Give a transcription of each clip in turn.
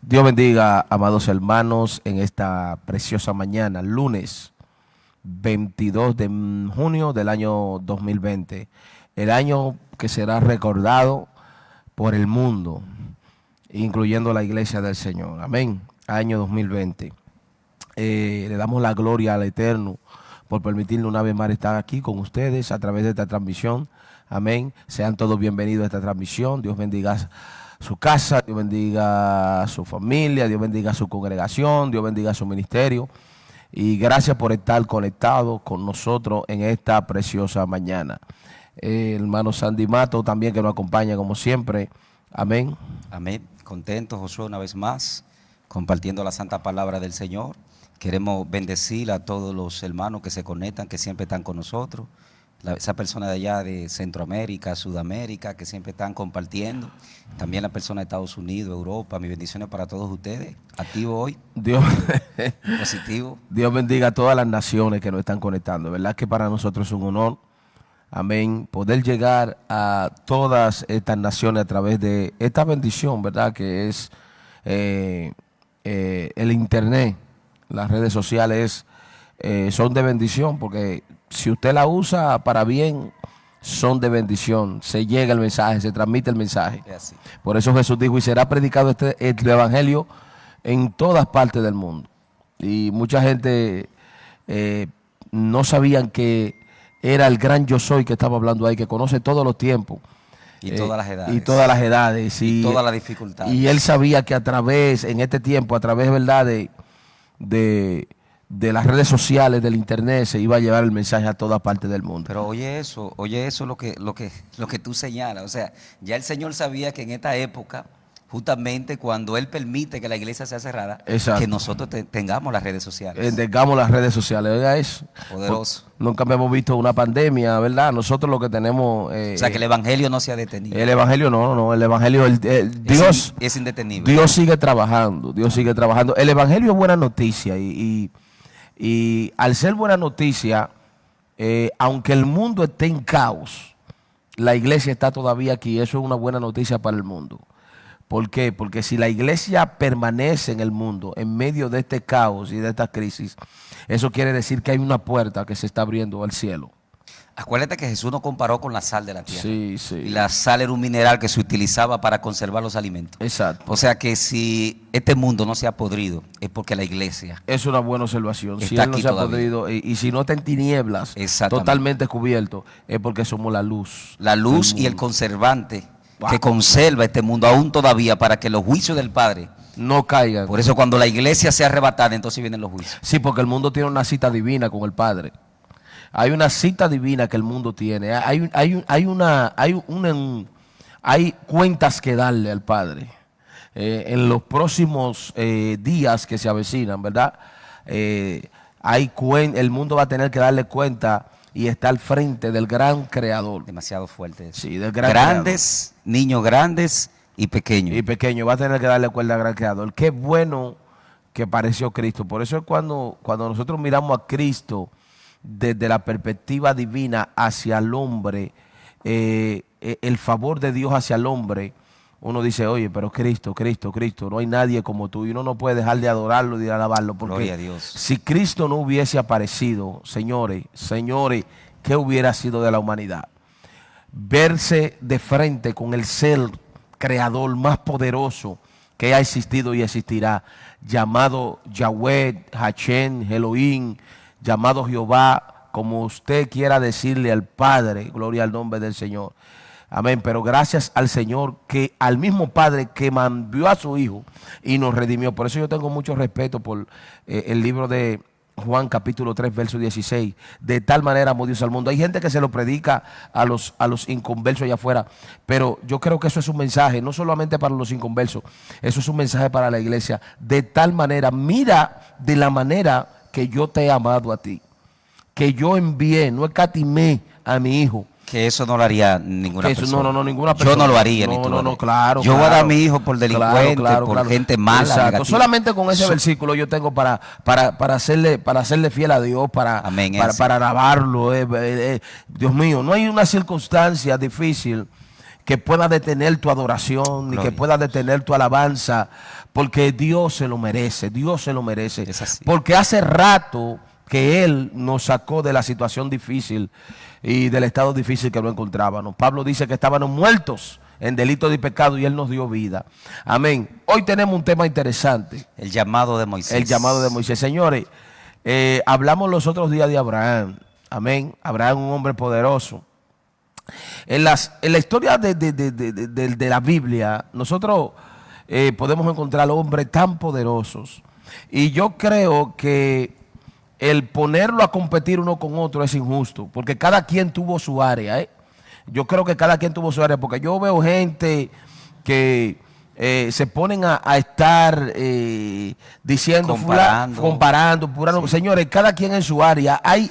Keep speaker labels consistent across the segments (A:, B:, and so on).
A: Dios bendiga, amados hermanos, en esta preciosa mañana, lunes 22 de junio del año 2020, el año que será recordado por el mundo, incluyendo la iglesia del Señor. Amén. Año 2020. Le damos la gloria al Eterno por permitirnos una vez más estar aquí con ustedes a través de esta transmisión. Amén. Sean todos bienvenidos a esta transmisión. Dios bendiga su casa, Dios bendiga a su familia, Dios bendiga a su congregación, Dios bendiga a su ministerio. Y gracias por estar conectados con nosotros en esta preciosa mañana. Hermano Sandy Mato también que nos acompaña como siempre. Amén.
B: Amén. Contento, Josué, una vez más, compartiendo la santa palabra del Señor. Queremos bendecir a todos los hermanos que se conectan, que siempre están con nosotros. Esa persona de allá de Centroamérica, Sudamérica, que siempre están compartiendo. También la persona de Estados Unidos, Europa. Mis bendiciones para todos ustedes. Activo hoy.
A: Dios,
B: Positivo.
A: Dios bendiga a todas las naciones que nos están conectando. ¿Verdad que para nosotros es un honor? Amén. Poder llegar a todas estas naciones a través de esta bendición, ¿verdad? Que es el internet, las redes sociales son de bendición porque si usted la usa para bien, son de bendición. Se llega el mensaje, se transmite el mensaje. Por eso Jesús dijo, y será predicado el evangelio en todas partes del mundo. Y mucha gente no sabían que era el gran yo soy que estaba hablando ahí, que conoce todos los tiempos.
B: Y todas las edades.
A: Y todas las edades.
B: Y todas las dificultades.
A: Y él sabía que a través, en este tiempo, a través, ¿verdad?, de las redes sociales, del internet, se iba a llevar el mensaje a toda parte del mundo.
B: Pero oye eso lo que tú señalas. O sea, ya el Señor sabía que en esta época, justamente cuando Él permite que la iglesia sea cerrada,
A: exacto,
B: que nosotros tengamos las redes sociales.
A: Tengamos las redes sociales, oiga eso.
B: Poderoso.
A: Nunca habíamos visto una pandemia, ¿verdad? Nosotros lo que tenemos...
B: o sea, que el evangelio no se ha detenido.
A: El evangelio no, el evangelio, Dios...
B: Es indetenible.
A: Dios sigue trabajando, Dios sigue trabajando. El evangelio es buena noticia y al ser buena noticia, aunque el mundo esté en caos, la iglesia está todavía aquí. Eso es una buena noticia para el mundo. ¿Por qué? Porque si la iglesia permanece en el mundo, en medio de este caos y de esta crisis, eso quiere decir que hay una puerta que se está abriendo al cielo.
B: Acuérdate que Jesús nos comparó con la sal de la tierra.
A: Sí, sí.
B: Y la sal era un mineral que se utilizaba para conservar los alimentos.
A: Exacto.
B: O sea que si este mundo no se ha podrido, es porque la iglesia
A: es una buena observación. Si
B: está
A: él no
B: aquí
A: se ha
B: todavía.
A: podrido y si no está en tinieblas, totalmente cubierto, es porque somos la luz.
B: La luz y el conservante que conserva este mundo aún todavía para que los juicios del Padre
A: no caigan.
B: Por eso cuando la iglesia sea arrebatada, entonces vienen los juicios.
A: Sí, porque el mundo tiene una cita divina con el Padre. Hay una cita divina que el mundo tiene. Hay cuentas que darle al Padre. En los próximos días que se avecinan, ¿verdad? El mundo va a tener que darle cuenta y está al frente del gran creador.
B: Demasiado fuerte eso.
A: Sí, del gran
B: grandes, creador. Niños grandes y pequeños.
A: Y pequeños, va a tener que darle cuenta al gran creador. Qué bueno que pareció Cristo. Por eso es cuando nosotros miramos a Cristo desde la perspectiva divina hacia el hombre, el favor de Dios hacia el hombre, uno dice, oye, pero Cristo, no hay nadie como tú. Y uno no puede dejar de adorarlo y de alabarlo. Porque
B: gloria a Dios.
A: Si Cristo no hubiese aparecido, señores, ¿qué hubiera sido de la humanidad? Verse de frente con el ser creador más poderoso que ha existido y existirá, llamado Yahweh, Hashem, Elohim, llamado Jehová, como usted quiera decirle al Padre, gloria al nombre del Señor. Amén, pero gracias al Señor, al mismo Padre que envió a su Hijo y nos redimió. Por eso yo tengo mucho respeto por el libro de Juan capítulo 3, verso 16. De tal manera amó Dios al mundo. Hay gente que se lo predica a los inconversos allá afuera, pero yo creo que eso es un mensaje, no solamente para los inconversos, eso es un mensaje para la iglesia. De tal manera, mira de la manera que yo te he amado a ti, que yo envié, no escatimé a mi Hijo.
B: Que eso no lo haría ninguna persona.
A: No, ninguna persona.
B: Yo no lo haría, ni tú lo harías.
A: Claro.
B: Yo voy a dar a mi hijo por delincuente, por gente mala.
A: Exacto.
B: Negativa.
A: Solamente con ese versículo yo tengo para hacerle fiel a Dios, para alabarlo. Dios mío, no hay una circunstancia difícil que pueda detener tu adoración, ni que pueda detener tu alabanza, porque Dios se lo merece, Dios se lo merece.
B: Es así.
A: Porque hace rato que Él nos sacó de la situación difícil y del estado difícil que nos encontrábamos. Pablo dice que estábamos muertos en delitos y pecado y Él nos dio vida. Amén. Hoy tenemos un tema interesante.
B: El llamado de Moisés.
A: El llamado de Moisés. Señores, hablamos los otros días de Abraham. Amén. Abraham, un hombre poderoso. En la historia de la Biblia, nosotros podemos encontrar hombres tan poderosos. Y yo creo que el ponerlo a competir uno con otro es injusto, porque cada quien tuvo su área. Yo creo que cada quien tuvo su área, porque yo veo gente que se ponen a estar diciendo, comparando. Sí. Señores, cada quien en su área. Hay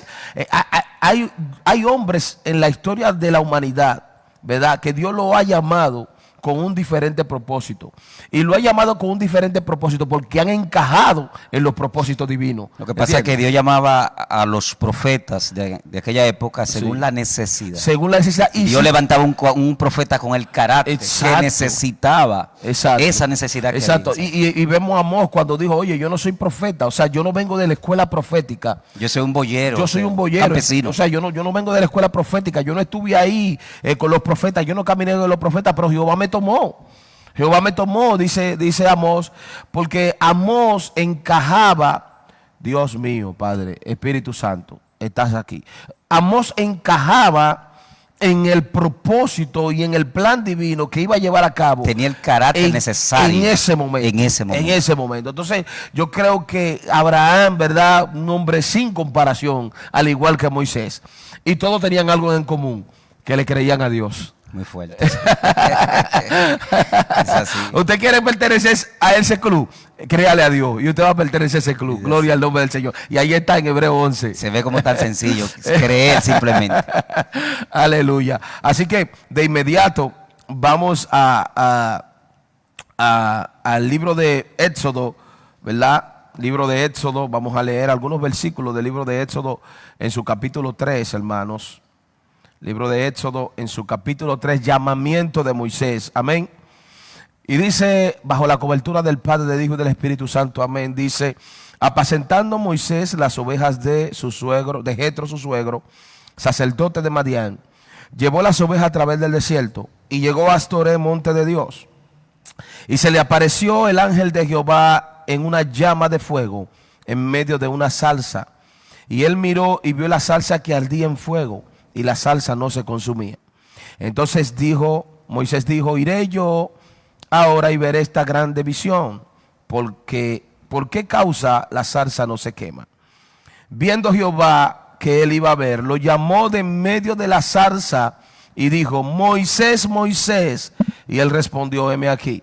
A: hombres en la historia de la humanidad, ¿verdad?, que Dios lo ha llamado con un diferente propósito. Y lo ha llamado con un diferente propósito porque han encajado en los propósitos divinos.
B: Lo que pasa es que Dios llamaba a los profetas de aquella época según la necesidad.
A: Según la necesidad.
B: Y Dios levantaba un profeta con el carácter que necesitaba.
A: Exacto.
B: Esa necesidad.
A: Exacto. Y vemos a Amós cuando dijo, oye, yo no soy profeta. O sea, yo no vengo de la escuela profética.
B: Yo soy un boyero.
A: Yo soy un boyero.
B: Campesino.
A: O sea, yo no vengo de la escuela profética. Yo no estuve ahí con los profetas. Yo no caminé con los profetas, pero Jehová me tomó. Jehová me tomó, dice Amós, porque Amós encajaba, Dios mío, Padre, Espíritu Santo, estás aquí. Amós encajaba en el propósito y en el plan divino que iba a llevar a cabo.
B: Tenía el carácter necesario.
A: En ese momento. Entonces, yo creo que Abraham, ¿verdad?, un hombre sin comparación, al igual que Moisés. Y todos tenían algo en común, que le creían a Dios.
B: Muy fuerte. Es así.
A: Usted quiere pertenecer a ese club, créale a Dios y usted va a pertenecer a ese club. Sí, gloria al nombre del Señor. Y ahí está en Hebreo 11.
B: Se ve como tan sencillo, creer simplemente.
A: Aleluya. Así que de inmediato vamos al libro de Éxodo, ¿verdad? Libro de Éxodo, vamos a leer algunos versículos del libro de Éxodo en su capítulo 3, hermanos. Libro de Éxodo en su capítulo 3, llamamiento de Moisés, amén. Y dice, bajo la cobertura del Padre, del Hijo y del Espíritu Santo, amén, dice, apacentando Moisés las ovejas de su suegro, de Jetro su suegro, sacerdote de Madián, llevó las ovejas a través del desierto y llegó hasta Horeb, monte de Dios. Y se le apareció el ángel de Jehová en una llama de fuego en medio de una salsa. Y él miró y vio la salsa que ardía en fuego, y la salsa no se consumía. Entonces Moisés dijo, iré yo ahora y veré esta grande visión, porque ¿por qué causa la salsa no se quema? Viendo Jehová que él iba a ver, lo llamó de en medio de la salsa y dijo, Moisés, Moisés. Y él respondió, heme aquí.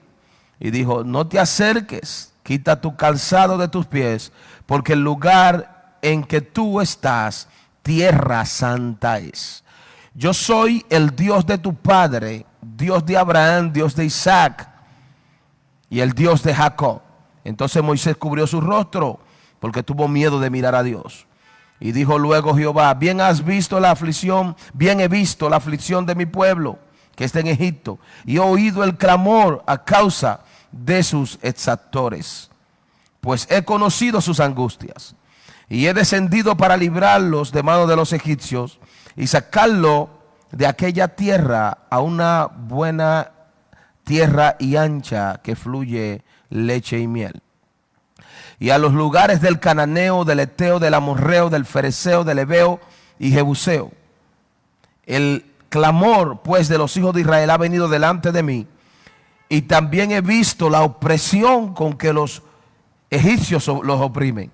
A: Y dijo, no te acerques, quita tu calzado de tus pies, porque el lugar en que tú estás, tierra santa es. Yo soy el Dios de tu padre, Dios de Abraham, Dios de Isaac y el Dios de Jacob. Entonces Moisés cubrió su rostro porque tuvo miedo de mirar a Dios. Y dijo luego Jehová, bien he visto la aflicción de mi pueblo que está en Egipto, y he oído el clamor a causa de sus exactores, pues he conocido sus angustias. Y he descendido para librarlos de mano de los egipcios y sacarlo de aquella tierra a una buena tierra y ancha que fluye leche y miel. Y a los lugares del cananeo, del eteo, del amorreo, del fereceo, del heveo y jebuseo. El clamor pues de los hijos de Israel ha venido delante de mí. Y también he visto la opresión con que los egipcios los oprimen.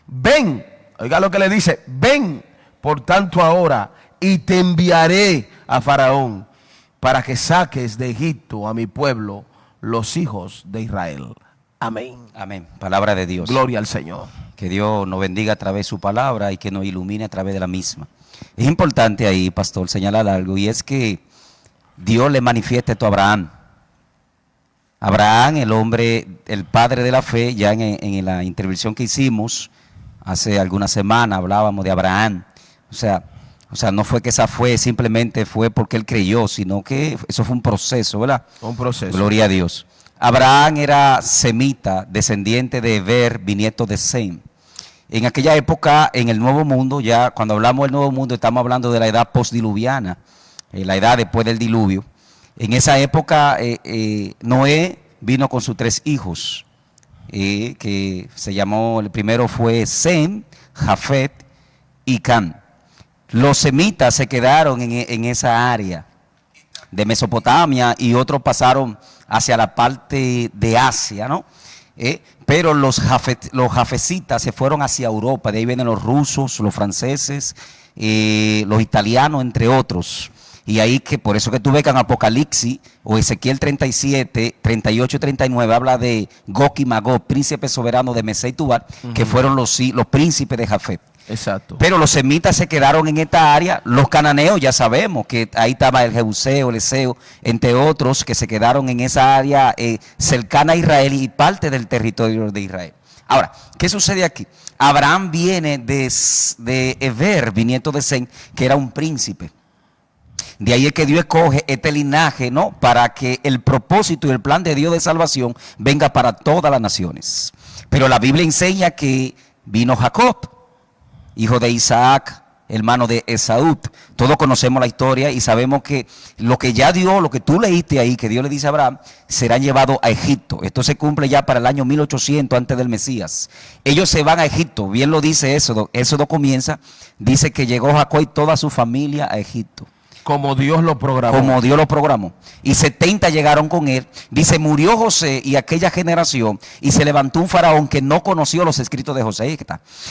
A: Ven, oiga lo que le dice, ven por tanto ahora y te enviaré a Faraón para que saques de Egipto a mi pueblo, los hijos de Israel. Amén.
B: Amén. Palabra de Dios.
A: Gloria al Señor.
B: Que Dios nos bendiga a través de su palabra y que nos ilumine a través de la misma. Es importante ahí, pastor, señalar algo, y es que Dios le manifiesta esto a Abraham. Abraham, el hombre, el padre de la fe, ya en la intervención que hicimos hace algunas semanas hablábamos de Abraham. O sea, no fue que simplemente fue porque él creyó, sino que eso fue un proceso, ¿verdad?
A: Un proceso.
B: Gloria a Dios. Abraham era semita, descendiente de Eber, bisnieto de Sem. En aquella época, en el Nuevo Mundo, ya cuando hablamos del Nuevo Mundo, estamos hablando de la edad postdiluviana, la edad después del diluvio. En esa época, Noé vino con sus 3 hijos, que se llamó, el primero fue Sem, Jafet y Can. Los semitas se quedaron en esa área de Mesopotamia y otros pasaron hacia la parte de Asia, ¿no? Pero los jafecitas se fueron hacia Europa, de ahí vienen los rusos, los franceses, los italianos, entre otros. Y ahí que por eso que tú ves que en Apocalipsis o Ezequiel 37, 38 y 39 habla de Gog y Magog, príncipe soberano de Mesé y Tubal, que fueron los príncipes de Jafet.
A: Exacto.
B: Pero los semitas se quedaron en esta área. Los cananeos ya sabemos que ahí estaba el Jebuseo, el Eseo, entre otros que se quedaron en esa área cercana a Israel y parte del territorio de Israel. Ahora, ¿qué sucede aquí? Abraham viene de Eber, bisnieto de Sem, que era un príncipe. De ahí es que Dios escoge este linaje, ¿no? Para que el propósito y el plan de Dios de salvación venga para todas las naciones. Pero la Biblia enseña que vino Jacob, hijo de Isaac, hermano de Esaú. Todos conocemos la historia y sabemos que lo que ya Dios, lo que tú leíste ahí, que Dios le dice a Abraham, serán llevados a Egipto. Esto se cumple ya para el año 1800 antes del Mesías. Ellos se van a Egipto, bien lo dice Éxodo. Éxodo comienza, dice que llegó Jacob y toda su familia a Egipto.
A: Como Dios lo programó.
B: Como Dios lo programó. Y 70 llegaron con él. Dice, murió José y aquella generación y se levantó un faraón que no conoció los escritos de José.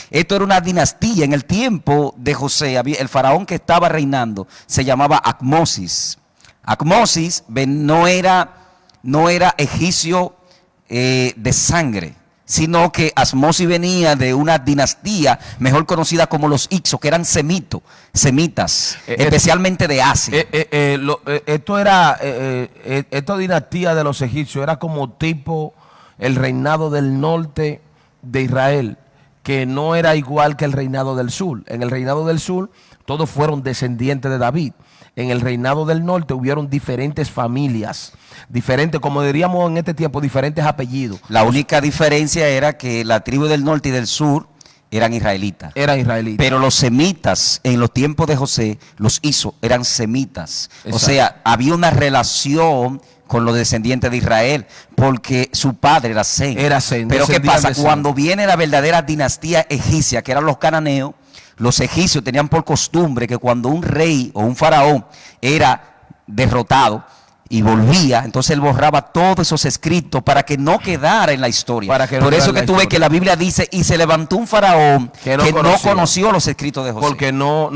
B: Esto era una dinastía. En el tiempo de José, el faraón que estaba reinando se llamaba Acmosis. Acmosis no era egipcio de sangre, sino que Asmosis venía de una dinastía mejor conocida como los Ixos, que eran semitas, especialmente de Asia.
A: Esta dinastía de los egipcios era como tipo el reinado del norte de Israel, que no era igual que el reinado del sur. En el reinado del sur todos fueron descendientes de David. En el reinado del norte hubieron diferentes familias, diferentes, como diríamos en este tiempo, diferentes apellidos.
B: La única diferencia era que la tribu del norte y del sur eran israelitas.
A: Eran israelitas.
B: Pero los semitas, en los tiempos de José, los hizo, eran semitas.
A: Exacto.
B: O sea, había una relación con los descendientes de Israel, porque su padre era Sem.
A: Era Sem.
B: Pero ¿qué pasa? Cuando viene la verdadera dinastía egipcia, que eran los cananeos, los egipcios tenían por costumbre que cuando un rey o un faraón era derrotado y volvía, entonces él borraba todos esos escritos para que no quedara en la historia. Por eso que tú ves que la Biblia dice, y se levantó un faraón que no conoció los escritos de José.
A: Porque no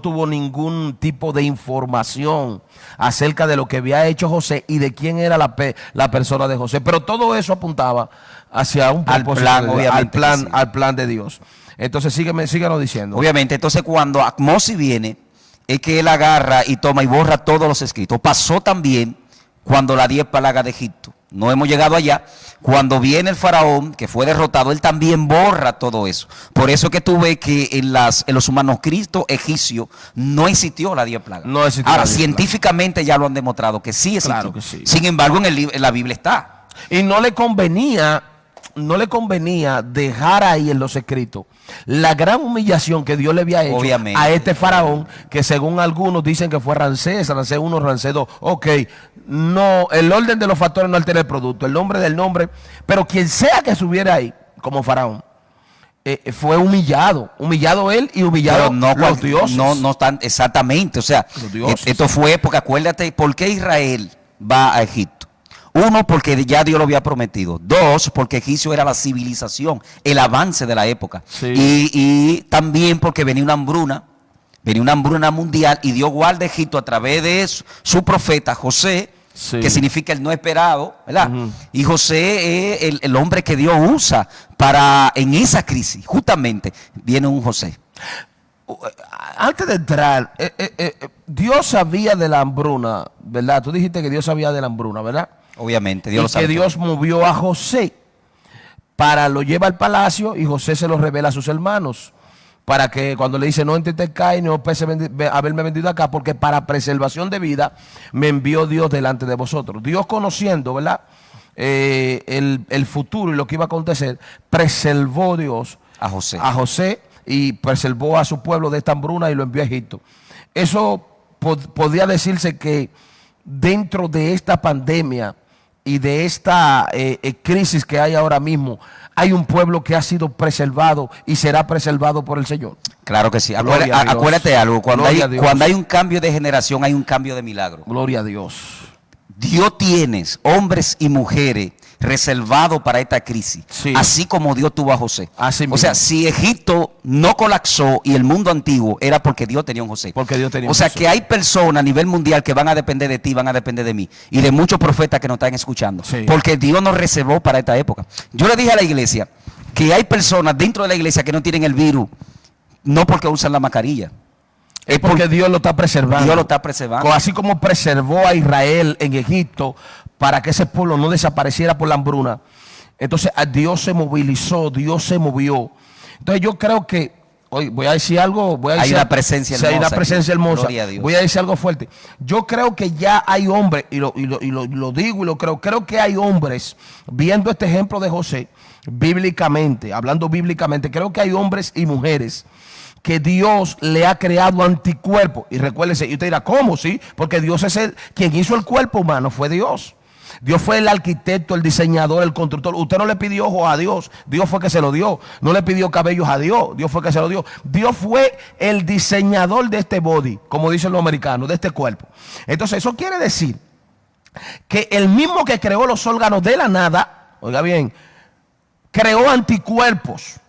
A: tuvo ningún tipo de información acerca de lo que había hecho José y de quién era la persona de José. Pero todo eso apuntaba hacia un propósito, al plan de Dios. Entonces síguenos diciendo.
B: Obviamente, entonces cuando Acmosis viene, es que él agarra y toma y borra todos los escritos. Pasó también cuando la 10 plagas de Egipto. No hemos llegado allá. Cuando viene el faraón, que fue derrotado, él también borra todo eso. Por eso que tú ves que en los manuscritos egipcios no existió la 10 plagas.
A: No existió.
B: Ahora, científicamente ya lo han demostrado que sí existió.
A: Claro que sí.
B: Sin embargo, en la Biblia está.
A: Y no le convenía dejar ahí en los escritos la gran humillación que Dios le había hecho a este faraón, que según algunos dicen que fue Ramsés 1, Ramsés 2. Ok, no, el orden de los factores no altera el producto, el nombre del nombre, pero quien sea que estuviera ahí como faraón, fue humillado él y humillado los dioses.
B: No tan exactamente, o sea, esto fue porque acuérdate, ¿por qué Israel va a Egipto? 1, porque ya Dios lo había prometido. 2, porque Egipcio era la civilización, el avance de la época.
A: Sí.
B: Y también porque venía una hambruna mundial y Dios guarda Egipto a través de su profeta José, sí, que significa el no esperado, ¿verdad? Y José es el hombre que Dios usa para, en esa crisis, justamente, viene un José.
A: Antes de entrar, Dios sabía de la hambruna, ¿verdad? Tú dijiste que Dios sabía de la hambruna, ¿verdad?
B: Obviamente, Dios lo sabe.
A: Que Dios movió a José para lo lleva al palacio y José se lo revela a sus hermanos. para que cuando le dice no entristezcáis, no pese haberme vendido acá, porque para preservación de vida me envió Dios delante de vosotros. Dios, conociendo, ¿verdad?, el futuro y lo que iba a acontecer, preservó Dios
B: A José.
A: Y preservó a su pueblo de esta hambruna y lo envió a Egipto. Eso podría decirse que dentro de esta pandemia y de esta crisis que hay ahora mismo, hay un pueblo que ha sido preservado y será preservado por el Señor.
B: Claro que sí.
A: Gloria a Dios.
B: Acuérdate algo,
A: Gloria a Dios.
B: cuando hay un cambio de generación, hay un cambio de milagro.
A: Gloria a Dios.
B: Dios tienes hombres y mujeres reservados para esta crisis,
A: Sí.
B: así como Dios tuvo a José.
A: Así
B: O sea,
A: mismo.
B: si Egipto no colapsó y el mundo antiguo, era porque Dios tenía un José.
A: Porque Dios tenía
B: O
A: un
B: sea,
A: José.
B: que hay personas a nivel mundial que van a depender de ti, van a depender de mí y de muchos profetas que nos están escuchando,
A: Sí.
B: porque Dios nos reservó para esta época. Yo le dije a la iglesia que hay personas dentro de la iglesia que no tienen el virus, no porque usan la mascarilla.
A: Es porque Dios lo está preservando.
B: Dios lo está preservando.
A: Así como preservó a Israel en Egipto para que ese pueblo no desapareciera por la hambruna. Entonces Dios se movilizó, Dios se movió. Entonces yo creo que, hoy voy a decir algo,
B: Hay una presencia
A: sí, hay una
B: hermosa
A: presencia
B: aquí.
A: hermosa.
B: Gloria a Dios.
A: Voy a decir algo fuerte. Yo creo que ya hay hombres, y lo digo y lo creo que hay hombres, viendo este ejemplo de José, bíblicamente, hablando bíblicamente, creo que hay hombres y mujeres que Dios le ha creado anticuerpos. Y recuérdese, y usted dirá, ¿cómo? Sí, porque Dios es quien hizo el cuerpo humano, fue Dios. Dios fue el arquitecto, el diseñador, el constructor. Usted no le pidió ojos a Dios, Dios fue que se lo dio. No le pidió cabellos a Dios, Dios fue que se lo dio. Dios fue el diseñador de este body, como dicen los americanos, de este cuerpo. Entonces eso quiere decir que el mismo que creó los órganos de la nada, oiga bien, creó anticuerpos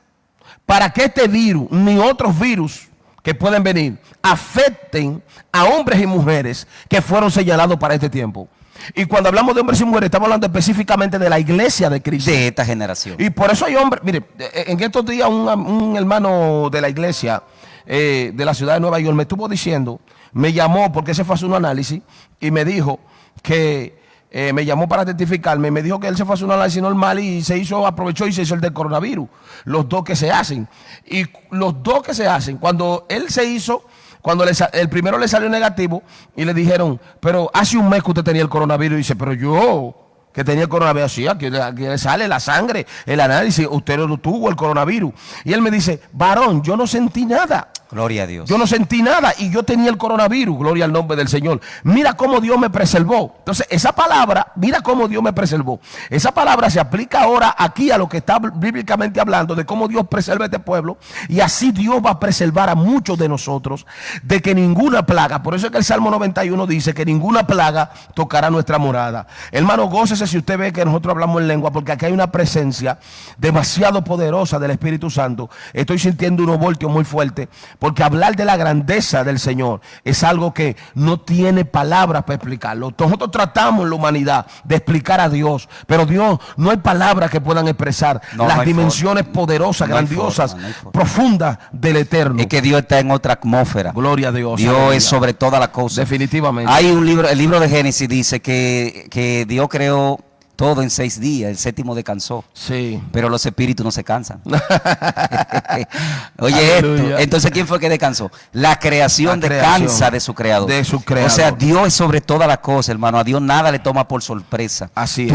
A: para que este virus ni otros virus que pueden venir afecten a hombres y mujeres que fueron señalados para este tiempo. Y cuando hablamos de hombres y mujeres, estamos hablando específicamente de la iglesia de Cristo.
B: De esta generación.
A: Y por eso hay hombres, mire, en estos días un hermano de la iglesia de la ciudad de Nueva York me estuvo diciendo, me llamó porque se fue a hacer un análisis y me dijo que me llamó para testificarme, me dijo que él se fue a hacer un análisis normal y aprovechó y se hizo el del coronavirus, los dos que se hacen. Y los dos que se hacen, cuando él se hizo, cuando el primero le salió negativo y le dijeron, pero hace un mes que usted tenía el coronavirus, y dice, pero yo que tenía el coronavirus, sí, aquí le sale la sangre, el análisis, usted no tuvo el coronavirus. Y él me dice, varón, yo no sentí nada.
B: Gloria a Dios.
A: Yo no sentí nada y yo tenía el coronavirus, gloria al nombre del Señor. Mira cómo Dios me preservó. Entonces, esa palabra, mira cómo Dios me preservó. Esa palabra se aplica ahora aquí a lo que está bíblicamente hablando, de cómo Dios preserva este pueblo. Y así Dios va a preservar a muchos de nosotros de que ninguna plaga, por eso es que el Salmo 91 dice que ninguna plaga tocará nuestra morada. Hermano, gócese si usted ve que nosotros hablamos en lengua, porque aquí hay una presencia demasiado poderosa del Espíritu Santo. Estoy sintiendo unos voltios muy fuertes, porque hablar de la grandeza del Señor es algo que no tiene palabras para explicarlo. Nosotros tratamos en la humanidad de explicar a Dios, pero Dios, no hay palabras que puedan expresar las dimensiones poderosas, grandiosas, profundas del Eterno.
B: Es que Dios está en otra atmósfera.
A: Gloria a Dios.
B: Dios
A: Aleluya.
B: es sobre todas las cosas.
A: Definitivamente.
B: Hay un libro, el libro de Génesis dice que Dios creó todo en 6 días, el séptimo descansó.
A: Sí.
B: Pero los espíritus no se cansan. Oye, esto. Entonces, ¿quién fue que descansó? La creación descansa de su creador.
A: De su creador.
B: O sea, Dios es sobre todas las cosas, hermano. A Dios nada le toma por sorpresa.
A: Así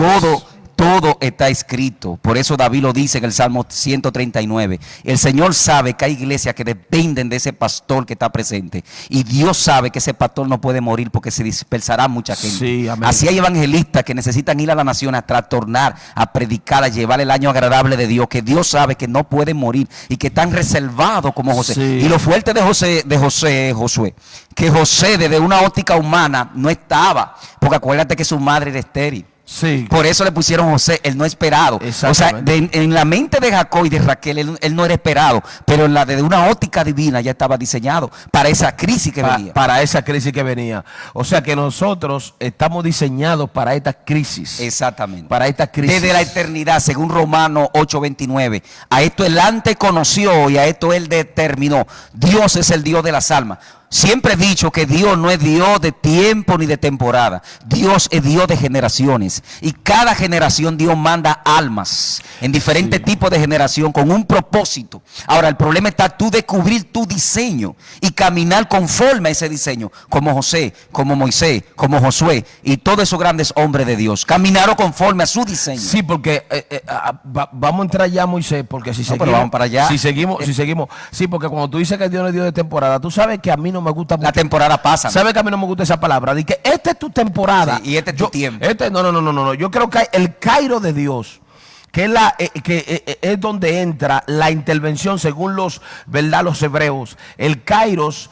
B: Todo está escrito. Por eso David lo dice en el Salmo 139. El Señor sabe que hay iglesias que dependen de ese pastor que está presente. Y Dios sabe que ese pastor no puede morir porque se dispersará mucha gente.
A: Sí, amén.
B: Así hay evangelistas que necesitan ir a la nación a trastornar, a predicar, a llevar el año agradable de Dios. Que Dios sabe que no pueden morir y que están reservados como José.
A: Sí.
B: Y lo fuerte de Josué, que José desde una óptica humana no estaba. Porque acuérdate que su madre era estéril.
A: Sí.
B: Por eso le pusieron José, el no esperado. O sea, en la mente de Jacob y de Raquel, él no era esperado, pero en la de una óptica divina ya estaba diseñado para esa crisis que venía.
A: Para esa crisis que venía. O sea que nosotros estamos diseñados para esta crisis.
B: Exactamente.
A: Para esta crisis.
B: Desde la eternidad, según Romanos 8:29. A esto él antes conoció y a esto él determinó. Dios es el Dios de las almas. O Siempre he dicho que Dios no es Dios de tiempo ni de temporada. Dios es Dios de generaciones. Y cada generación Dios manda almas en diferentes tipos de generación con un propósito. Ahora, el problema está tú descubrir tu diseño y caminar conforme a ese diseño. Como José, como Moisés, como Josué y todos esos grandes hombres de Dios. Caminaron conforme a su diseño.
A: Sí, porque vamos a entrar ya, Moisés, porque si seguimos,
B: pero vamos para allá.
A: Si seguimos, sí, porque cuando tú dices que Dios no es Dios de temporada, tú sabes que a mí no me gusta mucho.
B: La temporada pasa.
A: ¿Sabes que a mí no me gusta esa palabra? De que esta es tu temporada.
B: Sí, y este es tu tiempo.
A: No. Yo creo que el Cairo de Dios, que es donde entra la intervención según los hebreos. El Kairos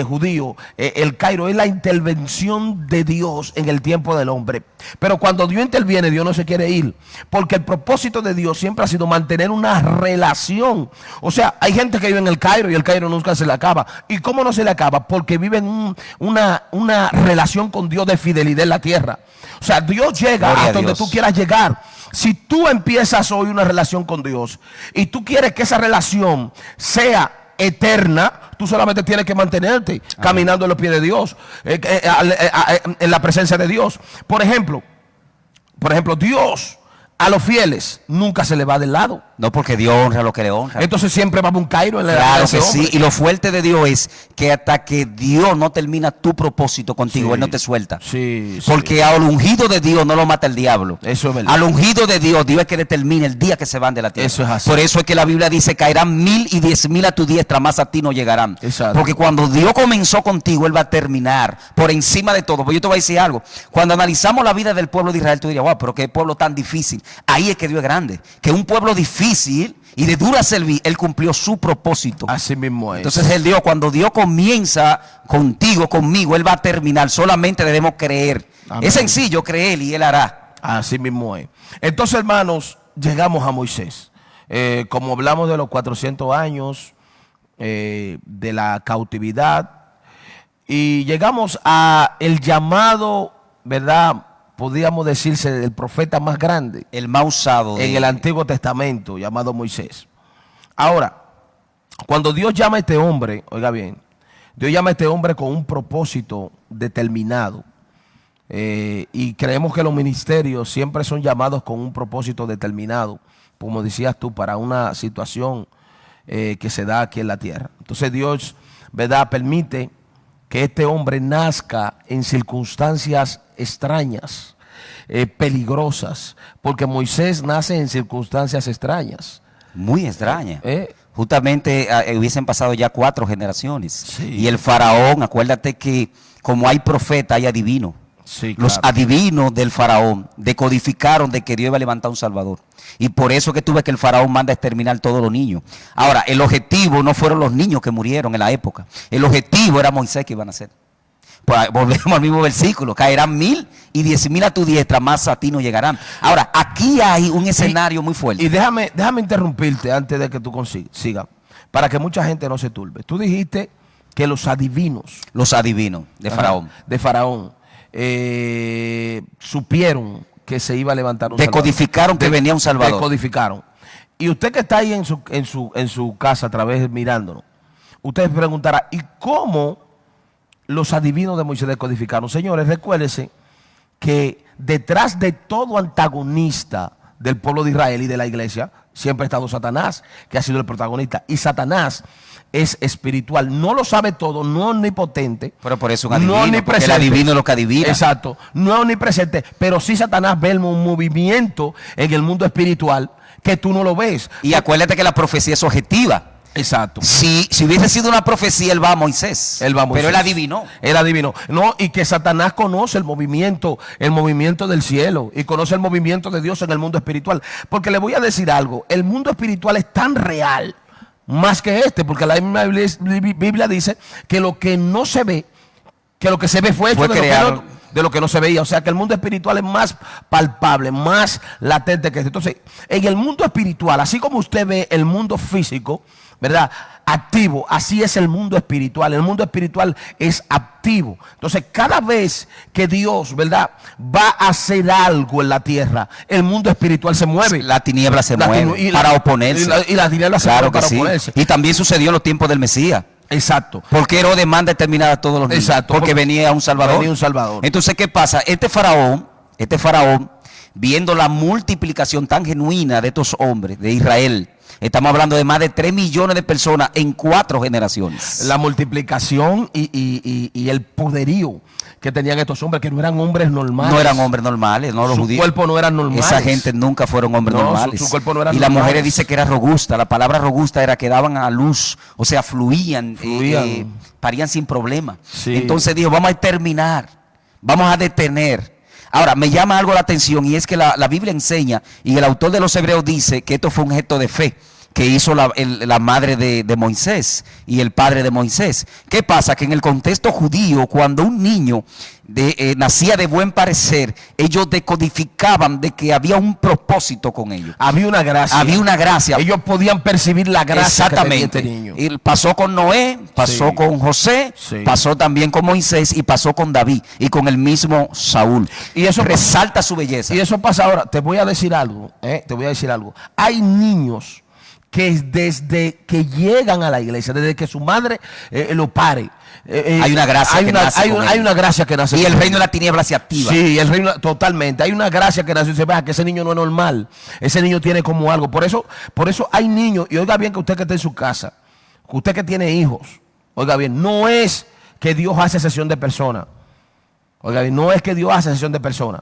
A: judío, el Cairo es la intervención de Dios en el tiempo del hombre. Pero cuando Dios interviene, Dios no se quiere ir, porque el propósito de Dios siempre ha sido mantener una relación. O sea, hay gente que vive en el Cairo y el Cairo nunca se le acaba. ¿Y cómo no se le acaba? Porque viven una relación con Dios de fidelidad en la tierra. O sea, Dios llega a donde tú quieras llegar. Si tú empiezas hoy una relación con Dios y tú quieres que esa relación sea eterna, tú solamente tienes que mantenerte caminando en los pies de Dios, en la presencia de Dios. Por ejemplo, Dios a los fieles nunca se le va del lado.
B: No, porque Dios honra lo que le honra.
A: Entonces siempre va a haber un Cairo en la
B: Claro que sí. Y lo fuerte de Dios es que hasta que Dios no termina tu propósito contigo,
A: sí,
B: Él no te suelta.
A: Sí,
B: porque al ungido de Dios no lo mata el diablo.
A: Eso es verdad.
B: Al ungido de Dios, Dios es que determina el día que se van de la tierra.
A: Eso es así.
B: Por eso es que la Biblia dice: caerán 1000 y 10.000 a tu diestra, más a ti no llegarán.
A: Exacto.
B: Porque cuando Dios comenzó contigo, Él va a terminar por encima de todo. Pues yo te voy a decir algo. Cuando analizamos la vida del pueblo de Israel, tú dirías: wow, pero qué pueblo tan difícil. Ahí es que Dios es grande. Que un pueblo difícil y de dura servir, Él cumplió su propósito.
A: Así mismo es.
B: Entonces el Dios, cuando Dios comienza contigo, conmigo, Él va a terminar. Solamente debemos creer.
A: Amén.
B: Es sencillo creer y Él hará.
A: Así mismo es. Entonces, hermanos, llegamos a Moisés. Como hablamos de los 400 años de la cautividad, y llegamos a el llamado, ¿verdad? Podríamos decirse del profeta más grande,
B: El más usado
A: en el Antiguo Testamento, llamado Moisés. Ahora, cuando Dios llama a este hombre, oiga bien, Dios llama a este hombre con un propósito determinado. Y creemos que los ministerios siempre son llamados con un propósito determinado, como decías tú, para una situación que se da aquí en la tierra. Entonces Dios, ¿verdad?, permite que este hombre nazca en circunstancias extrañas, peligrosas, porque Moisés nace en circunstancias extrañas.
B: Muy extraña. Justamente hubiesen pasado ya 4 generaciones.
A: Sí.
B: Y el faraón, acuérdate que como hay profeta, hay adivino.
A: Sí,
B: Los
A: claro.
B: adivinos del faraón decodificaron de que Dios iba a levantar un salvador. Y por eso que tuve que el faraón manda a exterminar todos los niños. Ahora, el objetivo no fueron los niños que murieron en la época. El objetivo era Moisés que iban a hacer. Pues volvemos al mismo versículo: caerán 1000 y 10.000 a tu diestra, más a ti no llegarán. Ahora, aquí hay un escenario muy fuerte.
A: Y déjame interrumpirte antes de que tú sigas, para que mucha gente no se turbe. Tú dijiste que los adivinos,
B: Los adivinos de faraón.
A: de Faraón, supieron que se iba a levantar un
B: Decodificaron que venía un salvador.
A: Decodificaron. Y usted que está ahí en su casa a través mirándonos, usted se preguntará: ¿y cómo los adivinos de Moisés decodificaron? Señores, recuérdense que detrás de todo antagonista del pueblo de Israel y de la iglesia siempre ha estado Satanás, que ha sido el protagonista. Y Satanás es espiritual, no lo sabe todo, no es omnipotente.
B: Pero por eso un adivino,
A: no
B: porque
A: omnipresente.
B: el adivino es lo que adivina.
A: Exacto, no es omnipresente, pero sí Satanás ve un movimiento en el mundo espiritual que tú no lo ves.
B: Y acuérdate que la profecía es objetiva.
A: Exacto.
B: Si hubiese sido una profecía, él va a Moisés.
A: Él va a Moisés.
B: Pero él adivinó.
A: Él adivinó. No, y que Satanás conoce el movimiento del cielo y conoce el movimiento de Dios en el mundo espiritual. Porque le voy a decir algo: el mundo espiritual es tan real, más que porque la misma Biblia dice que lo que no se ve, que lo que se ve fue hecho de lo que no se veía. O sea que el mundo espiritual es más palpable, más latente que esto. Entonces, en el mundo espiritual, así como usted ve el mundo físico, ¿verdad?, activo, así es el mundo espiritual. El mundo espiritual es activo. Entonces, cada vez que Dios, ¿verdad?, va a hacer algo en la tierra, el mundo espiritual se mueve.
B: La tiniebla se mueve para oponerse.
A: Y la tiniebla se mueve para oponerse.
B: Y también sucedió en los tiempos del Mesías.
A: Exacto.
B: Porque Herodes manda a exterminar a todos los niños.
A: Exacto.
B: Porque venía un Salvador.
A: Venía un Salvador.
B: Entonces, ¿qué pasa? Este faraón, viendo la multiplicación tan genuina de estos hombres de Israel, estamos hablando de más de 3 millones de personas en 4 generaciones.
A: La multiplicación y el poderío que tenían estos hombres, que no eran hombres normales.
B: No eran hombres normales, no los
A: Su
B: judíos.
A: cuerpo no eran normales.
B: Esa gente nunca fueron hombres
A: No,
B: normales.
A: su cuerpo no era
B: y las
A: normales.
B: mujeres dice que era robusta. La palabra robusta era que daban a luz, o sea, fluían. Parían sin problema.
A: Sí.
B: Entonces dijo, vamos a exterminar, vamos a detener. Ahora, me llama algo la atención y es que la Biblia enseña, y el autor de los Hebreos dice que esto fue un gesto de fe que hizo la madre de Moisés y el padre de Moisés. ¿Qué pasa? Que en el contexto judío, cuando un niño nacía de buen parecer, ellos decodificaban de que había un propósito con ellos.
A: Había una gracia.
B: Había una gracia.
A: Ellos podían percibir la gracia que tenía este niño.
B: Y pasó con Noé, pasó
A: Sí.
B: con José,
A: Sí.
B: pasó también con Moisés y pasó con David y con el mismo Saúl.
A: Y eso
B: resalta su belleza.
A: Y eso pasa ahora. Te voy a decir algo. Te voy a decir algo. Hay niños que desde que llegan a la iglesia, desde que su madre lo pare,
B: hay una gracia que nace con
A: hay
B: él.
A: una gracia que nace
B: Y
A: con
B: el
A: él.
B: reino de la tiniebla se activa.
A: Sí, el reino, totalmente. Hay una gracia que nace y dice, vea, que ese niño no es normal. Ese niño tiene como algo. Por eso hay niños, y oiga bien que usted que está en su casa, que usted que tiene hijos, oiga bien, no es que Dios hace excepción de personas. Oiga bien, no es que Dios hace excepción de personas.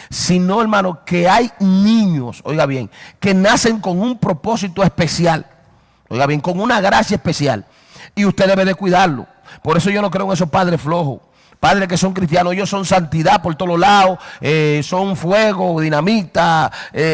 A: Sino, hermano, que hay niños, oiga bien, que nacen con un propósito especial, oiga bien, con una gracia especial, y usted debe de cuidarlo. Por eso yo no creo en esos padres flojos, padres que son cristianos. Ellos son santidad por todos lados, son fuego, dinamita,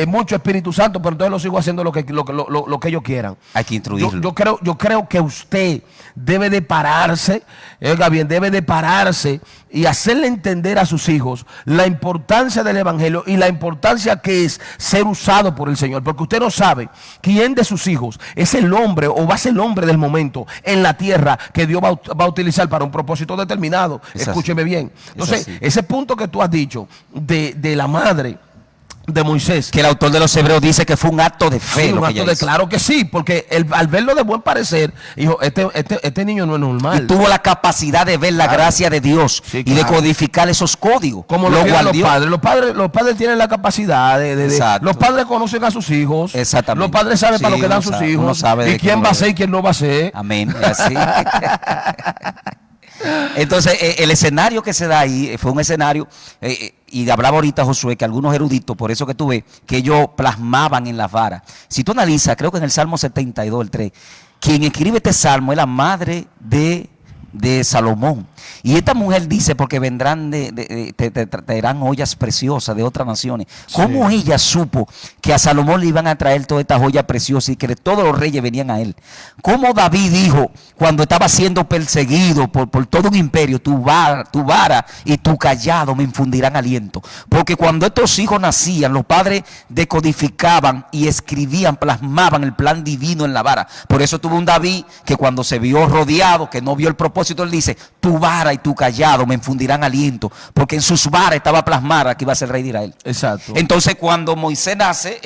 A: mucho Espíritu Santo, pero entonces los sigo haciendo lo que ellos quieran.
B: Hay que instruirlo.
A: Yo creo que usted debe de pararse, oiga bien, debe de pararse y hacerle entender a sus hijos la importancia del evangelio y la importancia que es ser usado por el Señor, porque usted no sabe quién de sus hijos es el hombre o va a ser el hombre del momento en la tierra que Dios va a utilizar para un propósito determinado. Escúcheme bien. Entonces, ese punto que tú has dicho de la madre de Moisés,
B: que el autor de los Hebreos dice que fue un acto de fe.
A: Sí, un acto de, claro que sí, porque al verlo de buen parecer, dijo, este niño no es normal.
B: Y tuvo la capacidad de ver la gracia de Dios,
A: sí,
B: y de codificar esos códigos.
A: Como lo guardió. Los padres tienen la capacidad los padres conocen a sus hijos.
B: Exactamente.
A: Los padres saben para lo que dan sus hijos. Y quién va a ser y quién no va a ser.
B: Amén. Así. Entonces, el escenario que se da ahí fue un escenario, y hablaba ahorita Josué, que algunos eruditos, por eso que tú ves, que ellos plasmaban en las varas. Si tú analizas, creo que en el Salmo 72, el 3, quien escribe este salmo es la madre de Salomón. Y esta mujer dice, porque vendrán te traerán ollas preciosas de otras naciones. ¿Cómo ella supo que a Salomón le iban a traer todas estas joyas preciosas y que todos los reyes venían a él? ¿Cómo David dijo cuando estaba siendo perseguido por todo un imperio, tu vara y tu callado me infundirán aliento? Porque cuando estos hijos nacían, los padres decodificaban y escribían, plasmaban el plan divino en la vara. Por eso tuvo un David que cuando se vio rodeado, que no vio el propósito, él dice, tu vara y tu callado me infundirán aliento, porque en sus varas estaba plasmada que iba a ser rey de Israel.
A: Exacto.
B: Entonces, cuando Moisés nace,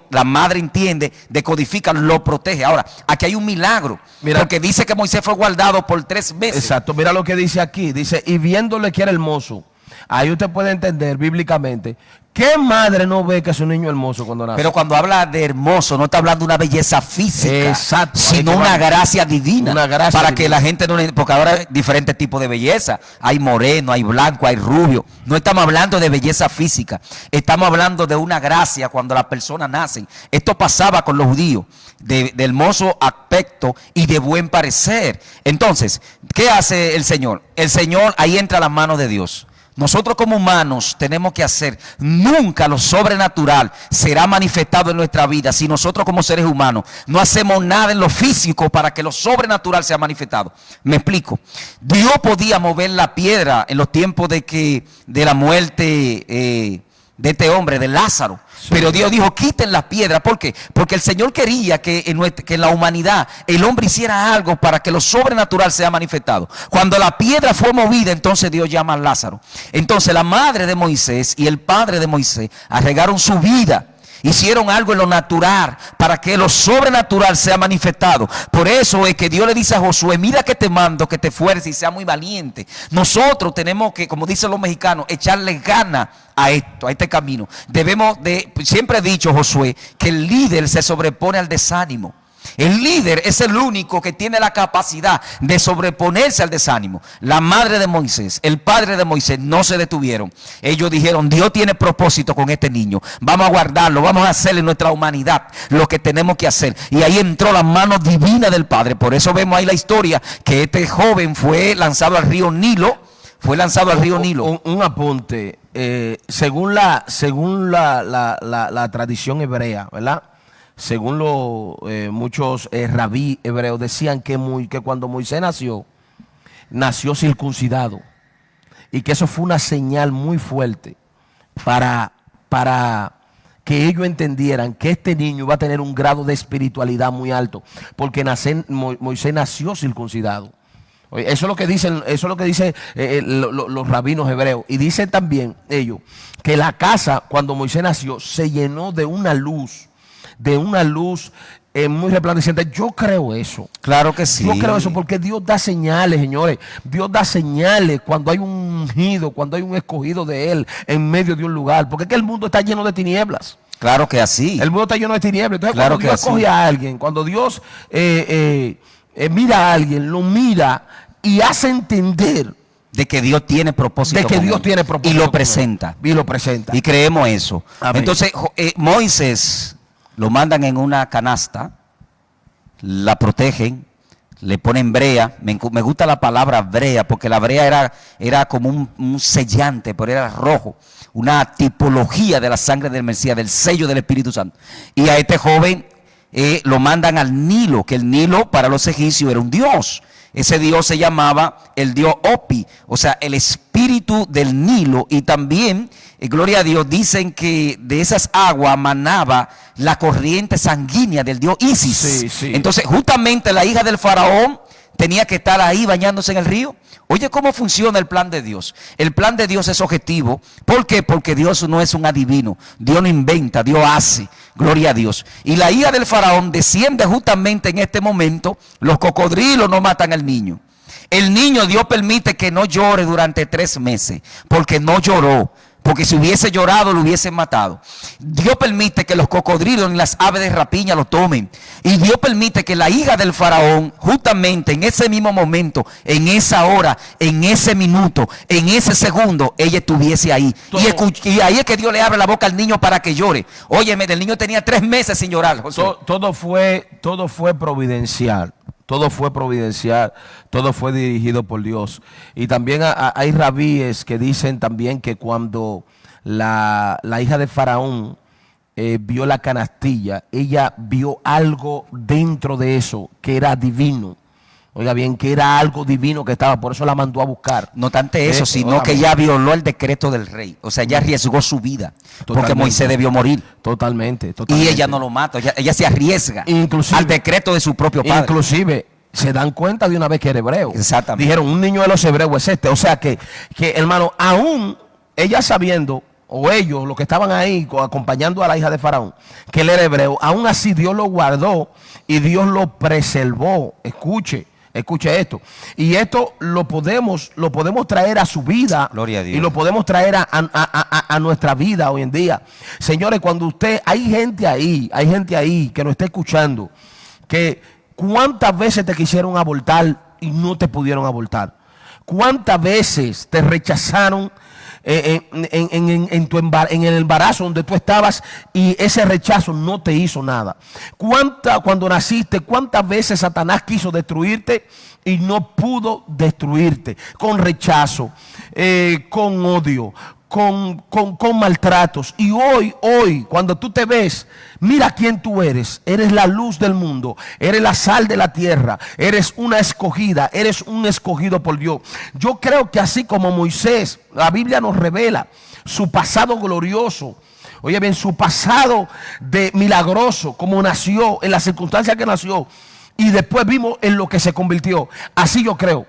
B: la madre entiende, decodifica, lo protege. Ahora, aquí hay un milagro, porque dice que Moisés fue guardado por 3 meses.
A: Exacto, mira lo que dice aquí, dice, y viéndole que era hermoso. Ahí usted puede entender bíblicamente, ¿qué madre no ve que es un niño hermoso cuando nace?
B: Pero cuando habla de hermoso, no está hablando de una belleza física,
A: exacto,
B: sino una gracia divina.
A: Una gracia
B: para
A: divina.
B: Que la gente no, porque ahora hay diferentes tipos de belleza. Hay moreno, hay blanco, hay rubio. No estamos hablando de belleza física. Estamos hablando de una gracia cuando las personas nacen. Esto pasaba con los judíos, de hermoso aspecto y de buen parecer. Entonces, ¿qué hace el Señor? El Señor, ahí entra la mano de Dios. Nosotros como humanos tenemos que hacer, nunca lo sobrenatural será manifestado en nuestra vida si nosotros como seres humanos no hacemos nada en lo físico para que lo sobrenatural sea manifestado. Me explico. Dios podía mover la piedra en los tiempos de la muerte de este hombre, de Lázaro. Sí. Pero Dios dijo, quiten las piedras. ¿Por qué? Porque el Señor quería que en la humanidad el hombre hiciera algo para que lo sobrenatural sea manifestado. Cuando la piedra fue movida, entonces Dios llama a Lázaro. Entonces la madre de Moisés y el padre de Moisés arriesgaron su vida Hicieron algo en lo natural para que lo sobrenatural sea manifestado. Por eso es que Dios le dice a Josué, mira que te mando, que te esfuerces y sea muy valiente. Nosotros tenemos que, como dicen los mexicanos, echarle ganas a esto, a este camino. Siempre he dicho, Josué, que el líder se sobrepone al desánimo. El líder es el único que tiene la capacidad de sobreponerse al desánimo. La madre de Moisés, el padre de Moisés no se detuvieron. Ellos dijeron, Dios tiene propósito con este niño. Vamos a guardarlo, vamos a hacerle en nuestra humanidad lo que tenemos que hacer. Y ahí entró la mano divina del Padre. Por eso vemos ahí la historia que este joven fue lanzado al río Nilo. Fue lanzado al río Nilo.
A: Un apunte. Según la tradición hebrea, ¿verdad? Según muchos rabí hebreos decían que cuando Moisés nació circuncidado, y que eso fue una señal muy fuerte para que ellos entendieran que este niño iba a tener un grado de espiritualidad muy alto, porque Moisés nació circuncidado. Eso es lo que dicen, los rabinos hebreos. Y dicen también ellos que la casa, cuando Moisés nació, se llenó de una luz muy resplandeciente. Yo creo eso.
B: Claro que sí.
A: Yo creo eso porque Dios da señales, señores. Dios da señales cuando hay un ungido, cuando hay un escogido de Él en medio de un lugar. Porque es que el mundo está lleno de tinieblas.
B: Claro que así.
A: El mundo está lleno de tinieblas. Entonces,
B: claro
A: cuando Dios escoge a alguien, cuando Dios mira a alguien, lo mira y hace entender
B: de que Dios tiene propósito.
A: De que Dios tiene propósito.
B: Y lo presenta.
A: Y lo presenta.
B: Y creemos eso.
A: Amén.
B: Entonces, Moisés lo mandan en una canasta, la protegen, le ponen brea. Me gusta la palabra brea, porque la brea era como un sellante, pero era rojo. Una tipología de la sangre del Mesías, del sello del Espíritu Santo. Y a este joven lo mandan al Nilo, que el Nilo para los egipcios era un dios. Ese dios se llamaba el dios Opi, o sea, el espíritu del Nilo. Y también, gloria a Dios, dicen que de esas aguas manaba la corriente sanguínea del dios Isis.
A: Sí, sí.
B: Entonces, justamente la hija del faraón tenía que estar ahí bañándose en el río. Oye, ¿cómo funciona el plan de Dios? El plan de Dios es objetivo. ¿Por qué? Porque Dios no es un adivino. Dios no inventa, Dios hace. Gloria a Dios. Y la hija del faraón desciende justamente en este momento. Los cocodrilos no matan al niño. El niño, Dios permite que no llore durante 3 meses, porque no lloró. Porque si hubiese llorado lo hubiesen matado. Dios permite que los cocodrilos ni las aves de rapiña lo tomen. Y Dios permite que la hija del faraón, justamente en ese mismo momento, en esa hora, en ese minuto, en ese segundo, ella estuviese ahí. Y ahí es que Dios le abre la boca al niño para que llore. Óyeme, el niño tenía 3 meses sin llorar, José.
A: Todo fue providencial. Todo fue providencial, todo fue dirigido por Dios. Y también hay rabíes que dicen también que cuando la hija de Faraón vio la canastilla, ella vio algo dentro de eso que era divino. Oiga bien, que era algo divino que estaba, por eso la mandó a buscar.
B: No tanto eso, sino que ella violó el decreto del rey. O sea, ella arriesgó su vida. Totalmente. Porque Moisés debió morir.
A: Totalmente.
B: Y ella no lo mata, ella se arriesga al decreto de su propio padre.
A: Inclusive, se dan cuenta de una vez que era hebreo.
B: Exactamente.
A: Dijeron, un niño de los hebreos es este. O sea que hermano, aún ella sabiendo, o ellos, los que estaban ahí acompañando a la hija de Faraón, que él era hebreo, aún así Dios lo guardó y Dios lo preservó. Escuche esto. Y esto lo podemos traer a su vida.
B: Gloria a Dios.
A: Y lo podemos traer a nuestra vida hoy en día. Señores, cuando hay gente ahí que nos está escuchando, que ¿cuántas veces te quisieron abortar y no te pudieron abortar? ¿Cuántas veces te rechazaron en el embarazo donde tú estabas y ese rechazo no te hizo nada? Cuando naciste, ¿cuántas veces Satanás quiso destruirte y no pudo destruirte? Con rechazo, con odio, con maltratos. Y hoy, cuando tú te ves, mira quién tú eres. Eres la luz del mundo, eres la sal de la tierra, eres una escogida, eres un escogido por Dios. Yo creo que así como Moisés, la Biblia nos revela su pasado glorioso. Oye bien, su pasado de milagroso, como nació, en las circunstancias que nació, y después vimos en lo que se convirtió. Así yo creo.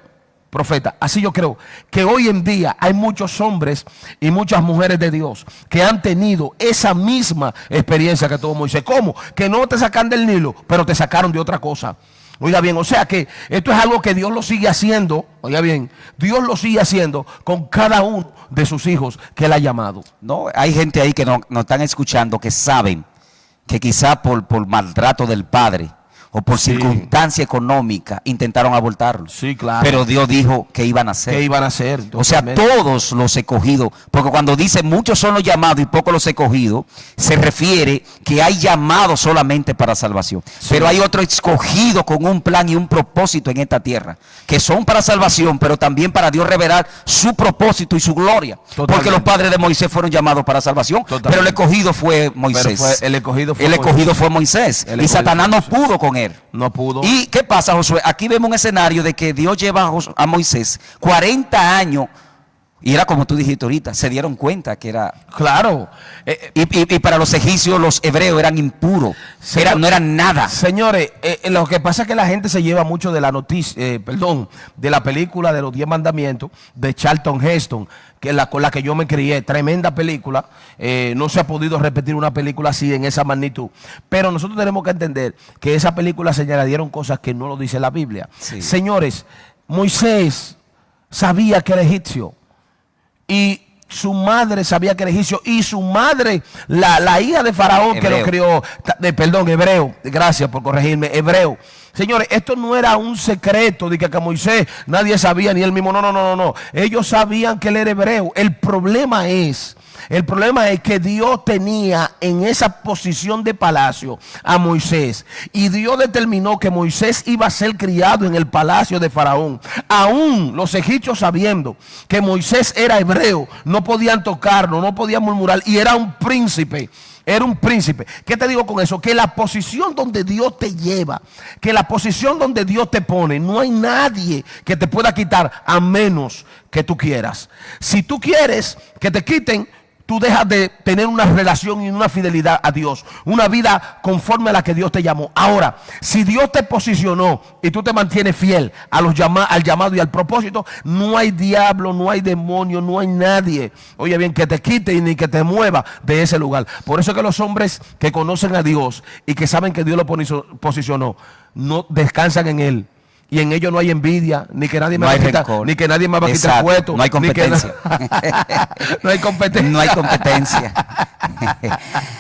A: profeta, así yo creo que hoy en día hay muchos hombres y muchas mujeres de Dios que han tenido esa misma experiencia que tuvo Moisés. ¿Cómo? Que no te sacan del Nilo, pero te sacaron de otra cosa. Oiga bien, o sea que esto es algo que Dios lo sigue haciendo, oiga bien, Dios lo sigue haciendo con cada uno de sus hijos que Él ha llamado.
B: No, hay gente ahí que no están escuchando, que saben que quizá por maltrato del padre o por circunstancia económica intentaron abortarlo.
A: Sí, claro.
B: Pero Dios dijo que iban a hacer.
A: ¿Qué iban a hacer?
B: O sea, todos los escogidos, porque cuando dice muchos son los llamados y pocos los escogidos, se refiere que hay llamados solamente para salvación. Sí. Pero hay otros escogidos con un plan y un propósito en esta tierra, que son para salvación, pero también para Dios revelar su propósito y su gloria. Totalmente. Porque los padres de Moisés fueron llamados para salvación, totalmente. Pero el escogido fue Moisés.
A: El escogido fue
B: Moisés. Y Satanás no pudo con él.
A: No pudo.
B: ¿Y qué pasa, Josué? Aquí vemos un escenario de que Dios lleva a Moisés 40 años. Y era como tú dijiste ahorita, se dieron cuenta que era...
A: Claro.
B: Y para los egipcios, los hebreos eran impuros. No eran nada.
A: Señores, lo que pasa es que la gente se lleva mucho de la noticia, de la película de los 10 mandamientos de Charlton Heston, que es con la que yo me crié. Tremenda película. No se ha podido repetir una película así en esa magnitud. Pero nosotros tenemos que entender que esa película se añadieron cosas que no lo dice la Biblia. Sí. Señores, Moisés sabía que era egipcio. Y su madre sabía que era egipcio. Y su madre, la hija de Faraón, que lo crió, hebreo, gracias por corregirme, hebreo. Señores, esto no era un secreto de que Moisés nadie sabía, ni él mismo. No. Ellos sabían que él era hebreo. El problema es que Dios tenía en esa posición de palacio a Moisés. Y Dios determinó que Moisés iba a ser criado en el palacio de Faraón. Aún los egipcios, sabiendo que Moisés era hebreo, no podían tocarlo, no podían murmurar. Y era un príncipe. Era un príncipe. ¿Qué te digo con eso? Que la posición donde Dios te lleva, que la posición donde Dios te pone, no hay nadie que te pueda quitar a menos que tú quieras. Si tú quieres que te quiten, tú dejas de tener una relación y una fidelidad a Dios, una vida conforme a la que Dios te llamó. Ahora, si Dios te posicionó y tú te mantienes fiel a al llamado y al propósito, no hay diablo, no hay demonio, no hay nadie, oye bien, que te quite y ni que te mueva de ese lugar. Por eso es que los hombres que conocen a Dios y que saben que Dios lo posicionó, no descansan en Él. Y en ello no hay envidia, ni que nadie me va a quitar, ni que nadie me va a quitar el puesto.
B: No hay competencia.
A: No hay competencia.
B: No hay competencia.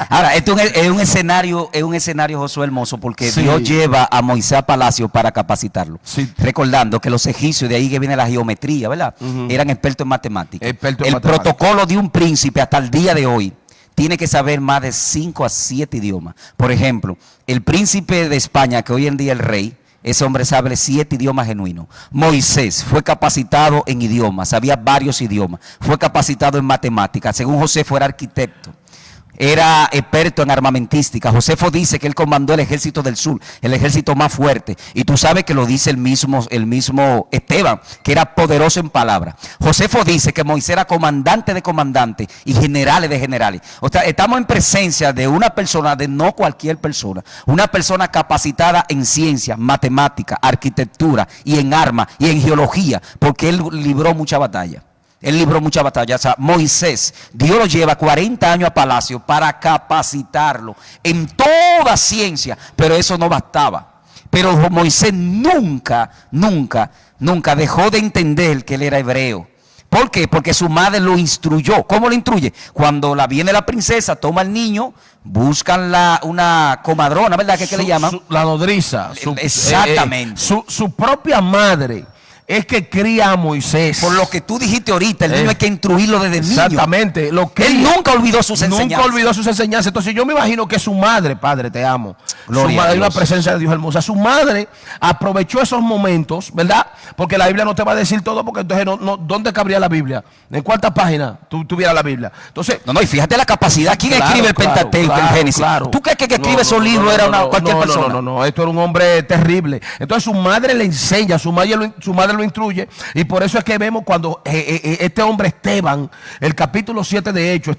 B: Ahora, esto es un escenario, Josué, hermoso, porque sí. Dios lleva a Moisés a palacio para capacitarlo. Sí. Recordando que los egipcios, de ahí que viene la geometría, ¿verdad? Eran expertos en matemáticas. El protocolo de un príncipe hasta el día de hoy tiene que saber más de 5 a 7 idiomas. Por ejemplo, el príncipe de España, que hoy en día es el rey, ese hombre sabe 7 idiomas genuinos. Moisés fue capacitado en idiomas, sabía varios idiomas. Fue capacitado en matemáticas. Según Josefo, era arquitecto. Era experto en armamentística. Josefo dice que él comandó el ejército del sur, el ejército más fuerte. Y tú sabes que lo dice el mismo Esteban, que era poderoso en palabras. Josefo dice que Moisés era comandante de comandantes y generales de generales. O sea, estamos en presencia de una persona, de no cualquier persona, una persona capacitada en ciencia, matemática, arquitectura y en armas y en geología, porque él libró mucha batalla. Él libró mucha batalla. O sea, Moisés, Dios lo lleva 40 años a palacio para capacitarlo en toda ciencia, pero eso no bastaba. Pero Moisés nunca dejó de entender que él era hebreo. ¿Por qué? Porque su madre lo instruyó. ¿Cómo lo instruye? Cuando viene la princesa, toma al niño, buscan una comadrona, ¿verdad? ¿Qué le llaman?
A: La nodriza.
B: Exactamente.
A: Su propia madre es que cría a Moisés.
B: Por lo que tú dijiste ahorita, el niño hay que instruirlo desde niño.
A: Exactamente.
B: Él nunca olvidó sus enseñanzas.
A: Nunca olvidó sus enseñanzas. Entonces yo me imagino que su madre, Padre, te amo.
B: Gloria
A: hay una presencia de Dios hermosa. Su madre aprovechó esos momentos, ¿verdad? Porque la Biblia no te va a decir todo, porque entonces ¿dónde cabría la Biblia? ¿En cuántas páginas tú tuvieras la Biblia? Entonces,
B: no, y fíjate la capacidad. ¿Quién escribe el Pentateuco, el Génesis? ¿Tú crees que escribe esos libros era cualquier persona?
A: No, esto era un hombre terrible. Entonces su madre le enseña, su madre lo instruye. Y por eso es que vemos cuando este hombre Esteban, el capítulo 7 de Hechos,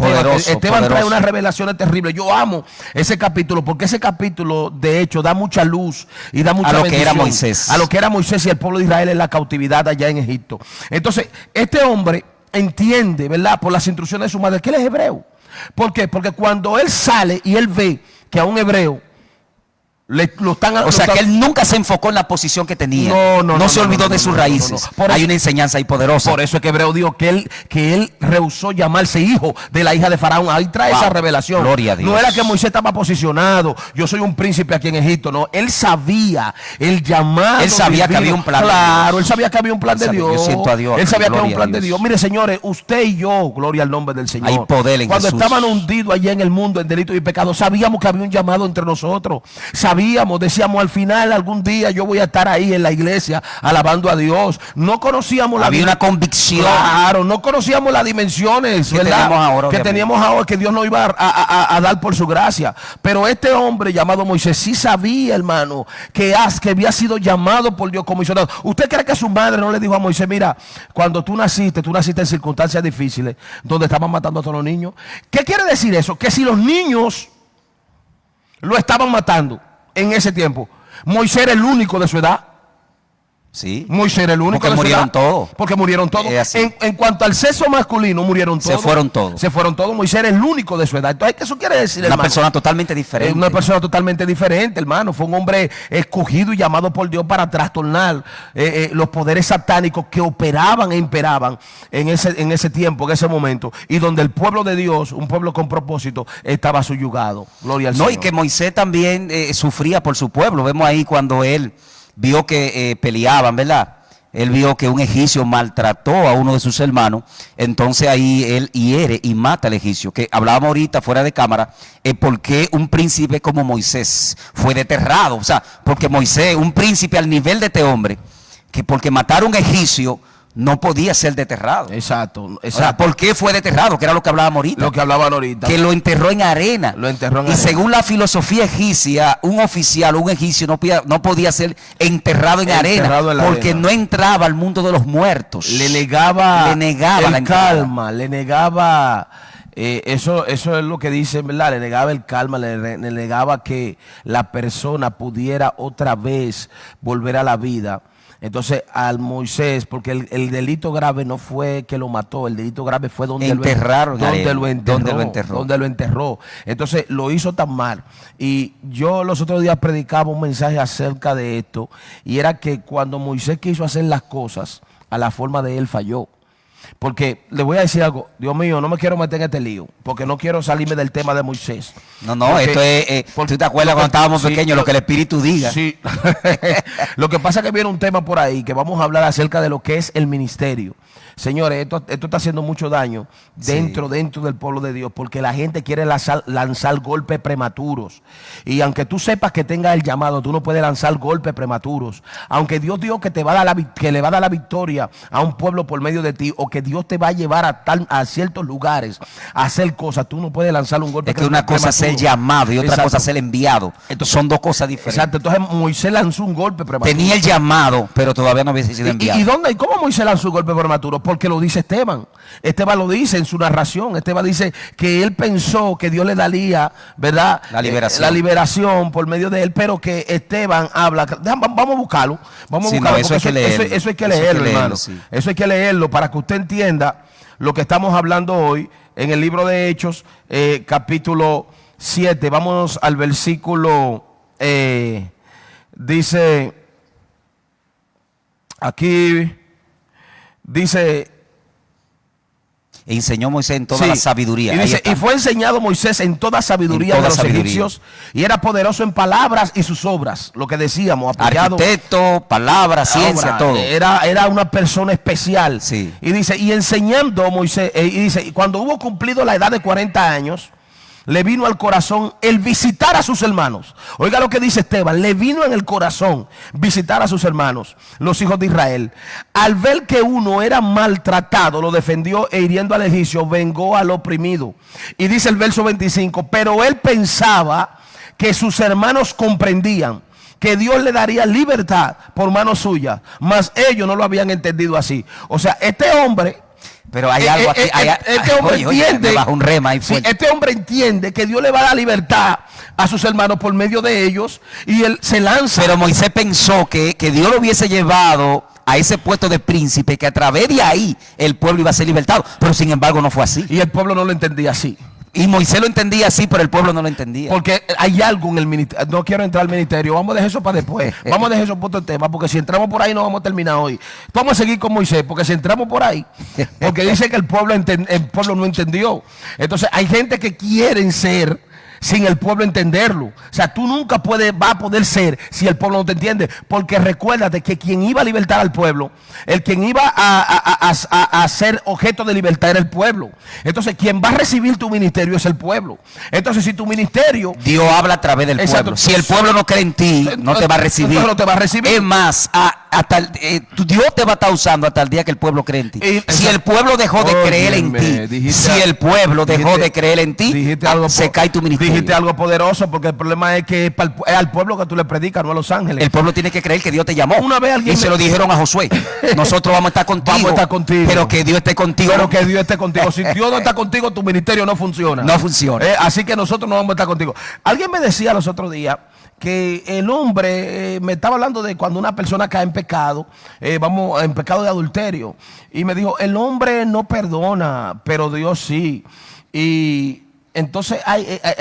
A: Esteban trae unas revelaciones terribles. Yo amo ese capítulo porque ese capítulo de Hechos da mucha luz y da mucha bendición
B: que era Moisés.
A: a lo que era Moisés y el pueblo de Israel en la cautividad allá en Egipto. Entonces, este hombre entiende, ¿verdad?, por las instrucciones de su madre, que él es hebreo. ¿Por qué? Porque cuando él sale y él ve que a un hebreo
B: que él nunca se enfocó en la posición que tenía. No se olvidó de sus raíces. Hay una enseñanza ahí poderosa.
A: Por eso es que Hebreo dijo que él rehusó llamarse hijo de la hija de Faraón. Ahí trae esa revelación.
B: Gloria a Dios.
A: No era que Moisés estaba posicionado. Yo soy un príncipe aquí en Egipto. No, él sabía el llamado.
B: Él sabía
A: divino.
B: que había un plan.
A: Claro, él sabía que había un plan de Dios.
B: Yo siento a Dios.
A: Él sabía que había un plan de Dios. Mire, señores, usted y yo, gloria al nombre del Señor.
B: Hay poder en
A: Cuando
B: Jesús.
A: estaban hundidos allá en el mundo en delitos y pecados, sabíamos que había un llamado entre nosotros. Sabíamos, decíamos, al final algún día yo voy a estar ahí en la iglesia alabando a Dios. No conocíamos
B: había una convicción.
A: Claro, no conocíamos las dimensiones que teníamos ahora, que Dios nos iba a dar por su gracia. Pero este hombre llamado Moisés sí sabía, hermano, que había sido llamado por Dios como misionero. ¿Usted cree que su madre no le dijo a Moisés, mira, cuando tú naciste en circunstancias difíciles donde estaban matando a todos los niños? ¿Qué quiere decir eso? Que si los niños lo estaban matando en ese tiempo, Moisés era el único de su edad.
B: Sí.
A: Moisés era el único
B: porque
A: de su
B: murieron
A: edad.
B: todos.
A: Porque murieron todos. En cuanto al sexo masculino, murieron todos.
B: Se fueron todos.
A: Se fueron todos. Moisés era el único de su edad. Entonces, ¿qué eso quiere decir,
B: una
A: hermano?
B: persona totalmente diferente.
A: Una persona totalmente diferente, hermano. Fue un hombre escogido y llamado por Dios para trastornar los poderes satánicos que operaban e imperaban en ese tiempo, en ese momento. Y donde el pueblo de Dios, un pueblo con propósito, estaba subyugado. Gloria al Señor.
B: Y que Moisés también sufría por su pueblo. Vemos ahí cuando él vio que peleaban, ¿verdad? Él vio que un egipcio maltrató a uno de sus hermanos, entonces ahí él hiere y mata al egipcio, que hablábamos ahorita fuera de cámara, por qué un príncipe como Moisés fue desterrado, o sea, porque Moisés, un príncipe al nivel de este hombre, que porque matar a un egipcio no podía ser desterrado.
A: Exacto.
B: O sea, ¿por qué fue desterrado? Que era lo que hablábamos ahorita.
A: Lo que hablaban ahorita.
B: Que lo enterró en arena.
A: Y
B: según la filosofía egipcia, un oficial o un egipcio no podía ser enterrado en arena porque no entraba al mundo de los muertos.
A: Le negaba
B: la
A: calma, le negaba... eso es lo que dice, ¿verdad? Le negaba el calma, le negaba que la persona pudiera otra vez volver a la vida. Entonces al Moisés, porque el delito grave no fue que lo mató, el delito grave fue donde lo enterró. Entonces lo hizo tan mal. Y yo los otros días predicaba un mensaje acerca de esto, y era que cuando Moisés quiso hacer las cosas a la forma de él, falló. Porque le voy a decir algo, Dios mío, no me quiero meter en este lío, porque no quiero salirme del tema de Moisés.
B: Esto es, ¿tú te acuerdas cuando estábamos pequeños, lo que el Espíritu diga?
A: Sí. Lo que pasa es que viene un tema por ahí, que vamos a hablar acerca de lo que es el ministerio. Señores, esto está haciendo mucho daño dentro del pueblo de Dios, porque la gente quiere lanzar golpes prematuros. Y aunque tú sepas que tengas el llamado, tú no puedes lanzar golpes prematuros. Aunque Dios dijo que le va a dar la victoria a un pueblo por medio de ti, o que Dios te va a llevar a ciertos lugares a hacer cosas, tú no puedes lanzar un golpe
B: prematuro. Es que una cosa es el llamado y otra cosa es el enviado. Entonces, son dos cosas diferentes.
A: Exacto. Entonces Moisés lanzó un golpe prematuro.
B: Tenía el llamado, pero todavía no había sido enviado.
A: ¿Y cómo Moisés lanzó un golpe prematuro? Porque lo dice Esteban. Esteban lo dice en su narración. Esteban dice que él pensó que Dios le daría, ¿verdad?, la liberación por medio de él, pero que Esteban habla. Vamos a buscarlo.
B: Eso hay que
A: leerlo, hermano. Eso hay que leerlo para que usted entienda lo que estamos hablando hoy en el libro de Hechos, capítulo 7. Vamos al versículo, dice, aquí, dice...
B: enseñó Moisés en toda la sabiduría.
A: Y fue enseñado Moisés en toda sabiduría de los egipcios, y era poderoso en palabras y sus obras, lo que decíamos, apoyado.
B: Arquitecto, palabras, ciencia, todo.
A: Era una persona especial.
B: Sí.
A: Y dice, y enseñando Moisés, y dice, cuando hubo cumplido la edad de 40 años, le vino al corazón el visitar a sus hermanos. Oiga lo que dice Esteban, le vino en el corazón visitar a sus hermanos, los hijos de Israel. Al ver que uno era maltratado, lo defendió, e hiriendo al egipcio, vengó al oprimido. Y dice el verso 25, pero él pensaba que sus hermanos comprendían que Dios le daría libertad por mano suya, mas ellos no lo habían entendido así. O sea, este hombre...
B: Pero hay algo aquí.
A: Este hombre entiende,
B: me baja un rema ahí
A: sí,
B: fuerte.
A: este hombre entiende que Dios le va a dar libertad a sus hermanos por medio de ellos y él se lanza.
B: Pero Moisés pensó que Dios lo hubiese llevado a ese puesto de príncipe, que a través de ahí el pueblo iba a ser libertado. Pero sin embargo no fue así.
A: Y el pueblo no lo entendía así.
B: Y Moisés lo entendía así, pero el pueblo no lo entendía.
A: Porque hay algo en el ministerio. No quiero entrar al ministerio. Vamos a dejar eso para después. Vamos a dejar eso por otro tema. Porque si entramos por ahí no vamos a terminar hoy. Vamos a seguir con Moisés. Porque si entramos por ahí. Porque dice que el pueblo no entendió. Entonces hay gente que quieren ser sin el pueblo entenderlo. O sea, tú nunca vas a poder ser si el pueblo no te entiende. Porque recuérdate que quien iba a libertar al pueblo, el quien iba a ser objeto de libertad era el pueblo. Entonces, quien va a recibir tu ministerio es el pueblo. Entonces, si tu ministerio...
B: Dios habla a través del
A: Exacto.
B: pueblo. Si el pueblo no cree en ti, no te va a recibir.
A: No te va a recibir.
B: Es más, Dios te va a estar usando hasta el día que el pueblo cree en ti. Si el pueblo dejó de creer en ti, si el pueblo dejó de creer en ti, se cae tu ministerio.
A: Dijiste algo poderoso, porque el problema es que es al pueblo que tú le predicas, no a los ángeles.
B: El pueblo tiene que creer que Dios te llamó.
A: Una vez alguien
B: se lo dijeron a Josué. Nosotros vamos a estar contigo.
A: Vamos a estar contigo.
B: Pero que Dios esté contigo.
A: Pero que Dios esté contigo. Si Dios no está contigo, tu ministerio no funciona.
B: No funciona.
A: Así que nosotros no vamos a estar contigo. Alguien me decía los otros días que el hombre, me estaba hablando de cuando una persona cae en pecado, en pecado de adulterio. Y me dijo, el hombre no perdona, pero Dios sí. Y... entonces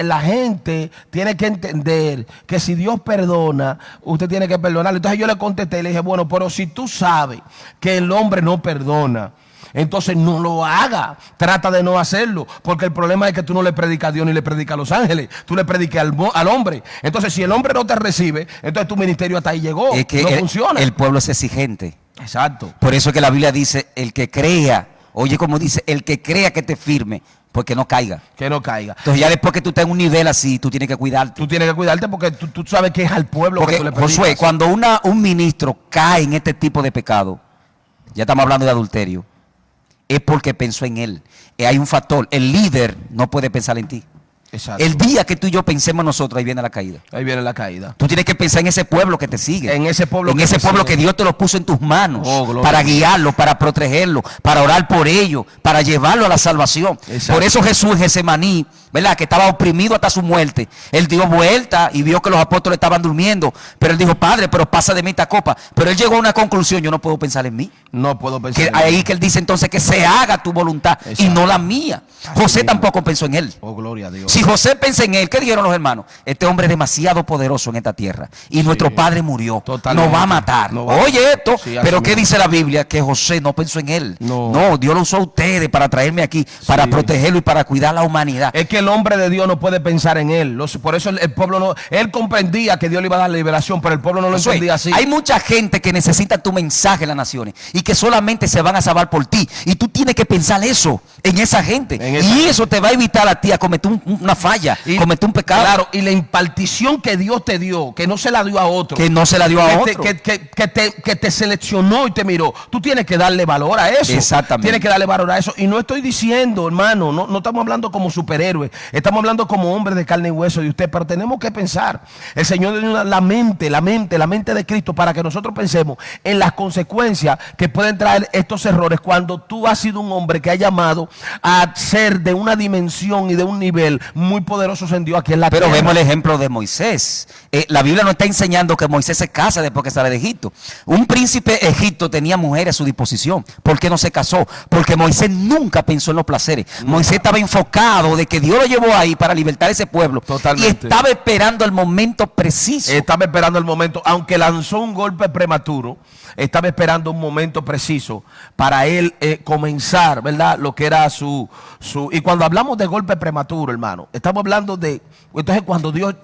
A: la gente tiene que entender que si Dios perdona, usted tiene que perdonar. Entonces yo le contesté y le dije, bueno, pero si tú sabes que el hombre no perdona, entonces no lo haga, trata de no hacerlo, porque el problema es que tú no le predicas a Dios ni le predicas a los ángeles, tú le predicas al hombre. Entonces si el hombre no te recibe, entonces tu ministerio hasta ahí llegó,
B: es que
A: no funciona.
B: El pueblo es exigente.
A: Exacto.
B: Por eso es que la Biblia dice, el que crea, oye como dice, el que crea que te firme, porque no caiga.
A: Que no caiga.
B: Entonces ya después que tú estás en un nivel así, tú tienes que cuidarte.
A: Tú tienes que cuidarte porque tú sabes que es al pueblo
B: porque,
A: que tú le predicas.
B: Josué, cuando un ministro cae en este tipo de pecado, ya estamos hablando de adulterio, es porque pensó en él. Hay un factor, el líder no puede pensar en ti.
A: Exacto.
B: El día que tú y yo pensemos nosotros, ahí viene la caída.
A: Ahí viene la caída.
B: Tú tienes que pensar en ese pueblo que te sigue.
A: En ese pueblo,
B: que Dios te lo puso en tus manos.
A: Oh,
B: para guiarlo, para protegerlo, para orar por ellos, para llevarlo a la salvación.
A: Exacto.
B: Por eso Jesús en Getsemaní, ¿verdad? Que estaba oprimido hasta su muerte. Él dio vuelta y vio que los apóstoles estaban durmiendo. Pero él dijo, Padre, pero pasa de mí esta copa. Pero él llegó a una conclusión, yo no puedo pensar en mí.
A: No puedo pensar
B: en mí. Ahí que él dice entonces que se haga tu voluntad. Exacto. Y no la mía.
A: Así
B: José
A: mismo.
B: tampoco pensó en él.
A: Oh, gloria a Dios.
B: Si José pensó en él, ¿qué dijeron los hermanos? Este hombre es demasiado poderoso en esta tierra. Y nuestro padre murió.
A: Totalmente.
B: Nos va a matar.
A: No va
B: Oye esto,
A: sí,
B: pero ¿qué
A: mismo
B: dice la Biblia? Que José no pensó en él.
A: No,
B: Dios lo usó a ustedes para traerme aquí, para protegerlo y para cuidar a la humanidad.
A: Es que el hombre de Dios no puede pensar en él. Por eso el pueblo no. Él comprendía que Dios le iba a dar la liberación, pero el pueblo no lo entendía así.
B: Hay mucha gente que necesita tu mensaje en las naciones y que solamente se van a salvar por ti. Y tú tienes que pensar eso, en esa gente. Y eso te va a evitar a ti a cometer una falla, cometer un pecado.
A: Claro, y la impartición que Dios te dio, que no se la dio a otro.
B: Que no se la dio a otro.
A: Que te seleccionó y te miró. Tú tienes que darle valor a eso.
B: Exactamente.
A: Tienes que darle valor a eso. Y no estoy diciendo, hermano, no estamos hablando como superhéroes. Estamos hablando como hombres de carne y hueso de usted. Pero tenemos que pensar. El Señor dio la mente de Cristo para que nosotros pensemos en las consecuencias que pueden traer estos errores cuando tú has sido un hombre que ha llamado a ser de una dimensión y de un nivel muy poderoso en Dios aquí en la tierra.
B: Pero vemos el ejemplo de Moisés. La Biblia nos está enseñando que Moisés se casa después que sale de Egipto. Un príncipe egipto tenía mujeres a su disposición. ¿Por qué no se casó? Porque Moisés nunca pensó en los placeres. Moisés estaba enfocado de que Dios lo llevó ahí para libertar a ese pueblo.
A: Totalmente.
B: Y estaba esperando el momento preciso.
A: Estaba esperando el momento, aunque lanzó un golpe prematuro, estaba esperando un momento preciso para él comenzar, ¿verdad? Lo que era su... Y cuando hablamos de golpe prematuro, hermano, estamos hablando de... Entonces cuando Dios...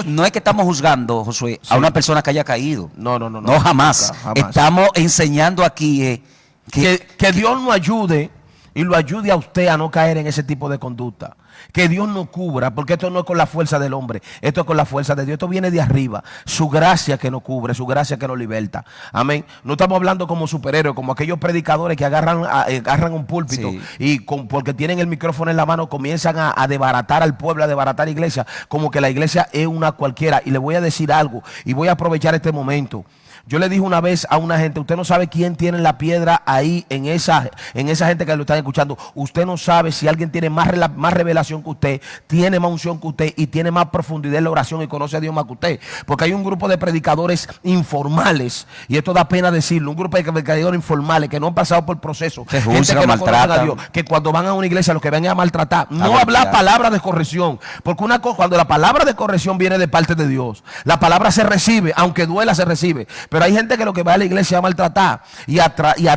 B: No es que estamos juzgando, Josué, a una persona que haya caído.
A: No,
B: jamás.
A: Nunca, jamás.
B: Estamos enseñando aquí
A: que Dios nos ayude y lo ayude a usted a no caer en ese tipo de conducta. Que Dios nos cubra, porque esto no es con la fuerza del hombre, esto es con la fuerza de Dios. Esto viene de arriba, su gracia que nos cubre, su gracia que nos liberta. Amén. No estamos hablando como superhéroes, como aquellos predicadores que agarran un púlpito, sí, y porque tienen el micrófono en la mano comienzan a desbaratar al pueblo, a desbaratar iglesia, como que la iglesia es una cualquiera. Y le voy a decir algo, y voy a aprovechar este momento. Yo le dije una vez a una gente, usted no sabe quién tiene la piedra ahí en esa gente que lo están escuchando. Usted no sabe si alguien tiene más revelación que usted, tiene más unción que usted y tiene más profundidad en la oración y conoce a Dios más que usted. Porque hay un grupo de predicadores informales, y esto da pena decirlo, un grupo de predicadores informales que no han pasado por proceso.
B: Que juzgan, que no conocen a Dios,
A: que cuando van a una iglesia lo que ven es a maltratar. No hablar palabras de corrección, porque una cosa, cuando la palabra de corrección viene de parte de Dios, la palabra se recibe, aunque duela se recibe. Pero hay gente que lo que va a la iglesia a maltratar y a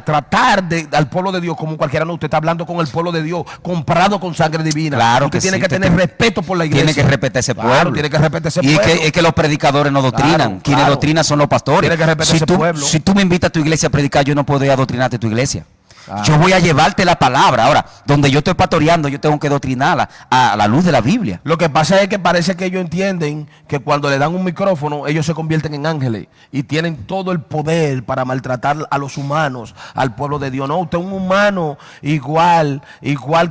A: tratar al pueblo de Dios como cualquiera. No, usted está hablando con el pueblo de Dios, comprado con sangre divina.
B: Claro,
A: usted
B: que
A: tiene
B: sí,
A: que tener respeto por la iglesia.
B: Tiene que respetar ese pueblo.
A: Claro, tiene que respetar ese
B: y
A: pueblo.
B: es que los predicadores no doctrinan.
A: Claro,
B: quienes doctrinan son los pastores.
A: Tiene que respetar ese pueblo.
B: Si tú me invitas a tu iglesia a predicar, yo no puedo ir a doctrinarte a tu iglesia. Yo voy a llevarte la palabra. Ahora, donde yo estoy pastoreando, yo tengo que doctrinarla a la luz de la Biblia.
A: Lo que pasa es que parece que ellos entienden que cuando le dan un micrófono, ellos se convierten en ángeles y tienen todo el poder para maltratar a los humanos, al pueblo de Dios. No, usted es un humano igual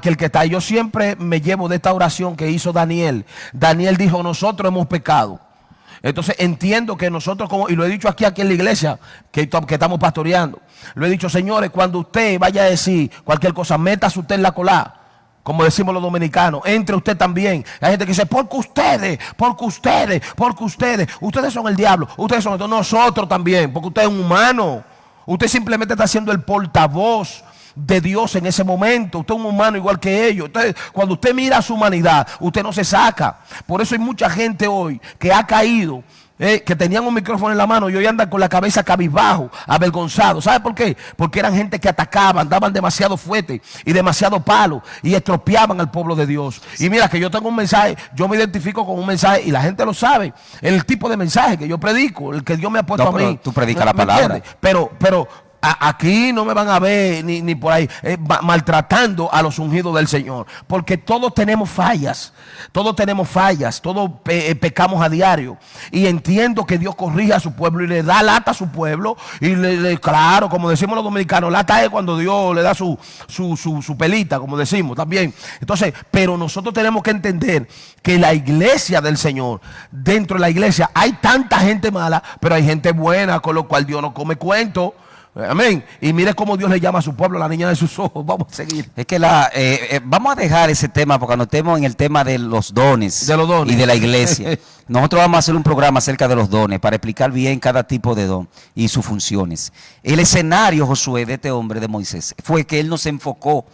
A: que el que está. Yo siempre me llevo de esta oración que hizo Daniel. Daniel dijo, nosotros hemos pecado. Entonces entiendo que nosotros, y lo he dicho aquí en la iglesia que estamos pastoreando, lo he dicho, señores, cuando usted vaya a decir cualquier cosa, métase usted en la cola, como decimos los dominicanos, entre usted también. Hay gente que dice, porque ustedes son el diablo, ustedes son nosotros también, porque usted es un humano, usted simplemente está siendo el portavoz de Dios en ese momento. Usted es un humano igual que ellos. Entonces, cuando usted mira a su humanidad, usted no se saca. Por eso hay mucha gente hoy que ha caído, que tenían un micrófono en la mano y hoy andan con la cabeza cabizbajo, avergonzados. ¿Sabe por qué? Porque eran gente que atacaban, daban demasiado fuerte y demasiado palo y estropeaban al pueblo de Dios. Y mira que yo tengo un mensaje, yo me identifico con un mensaje y la gente lo sabe, el tipo de mensaje que yo predico, el que Dios me ha puesto a mí.
B: Tú predicas la palabra.
A: ¿Entiendes? Pero aquí no me van a ver ni por ahí maltratando a los ungidos del Señor, porque todos tenemos fallas, todos pecamos a diario, y entiendo que Dios corrige a su pueblo y le da lata a su pueblo, y claro, como decimos los dominicanos, lata es cuando Dios le da su pelita, como decimos también. Entonces, pero nosotros tenemos que entender que la iglesia del Señor, dentro de la iglesia hay tanta gente mala, pero hay gente buena, con lo cual Dios no come cuento. Amén. Y mire cómo Dios le llama a su pueblo, la niña de sus ojos. Vamos a seguir.
B: Es que vamos a dejar ese tema, porque cuando estemos en el tema de los dones, y de la iglesia, nosotros vamos a hacer un programa acerca de los dones para explicar bien cada tipo de don y sus funciones. El escenario, Josué, de este hombre de Moisés, fue que él no se enfocó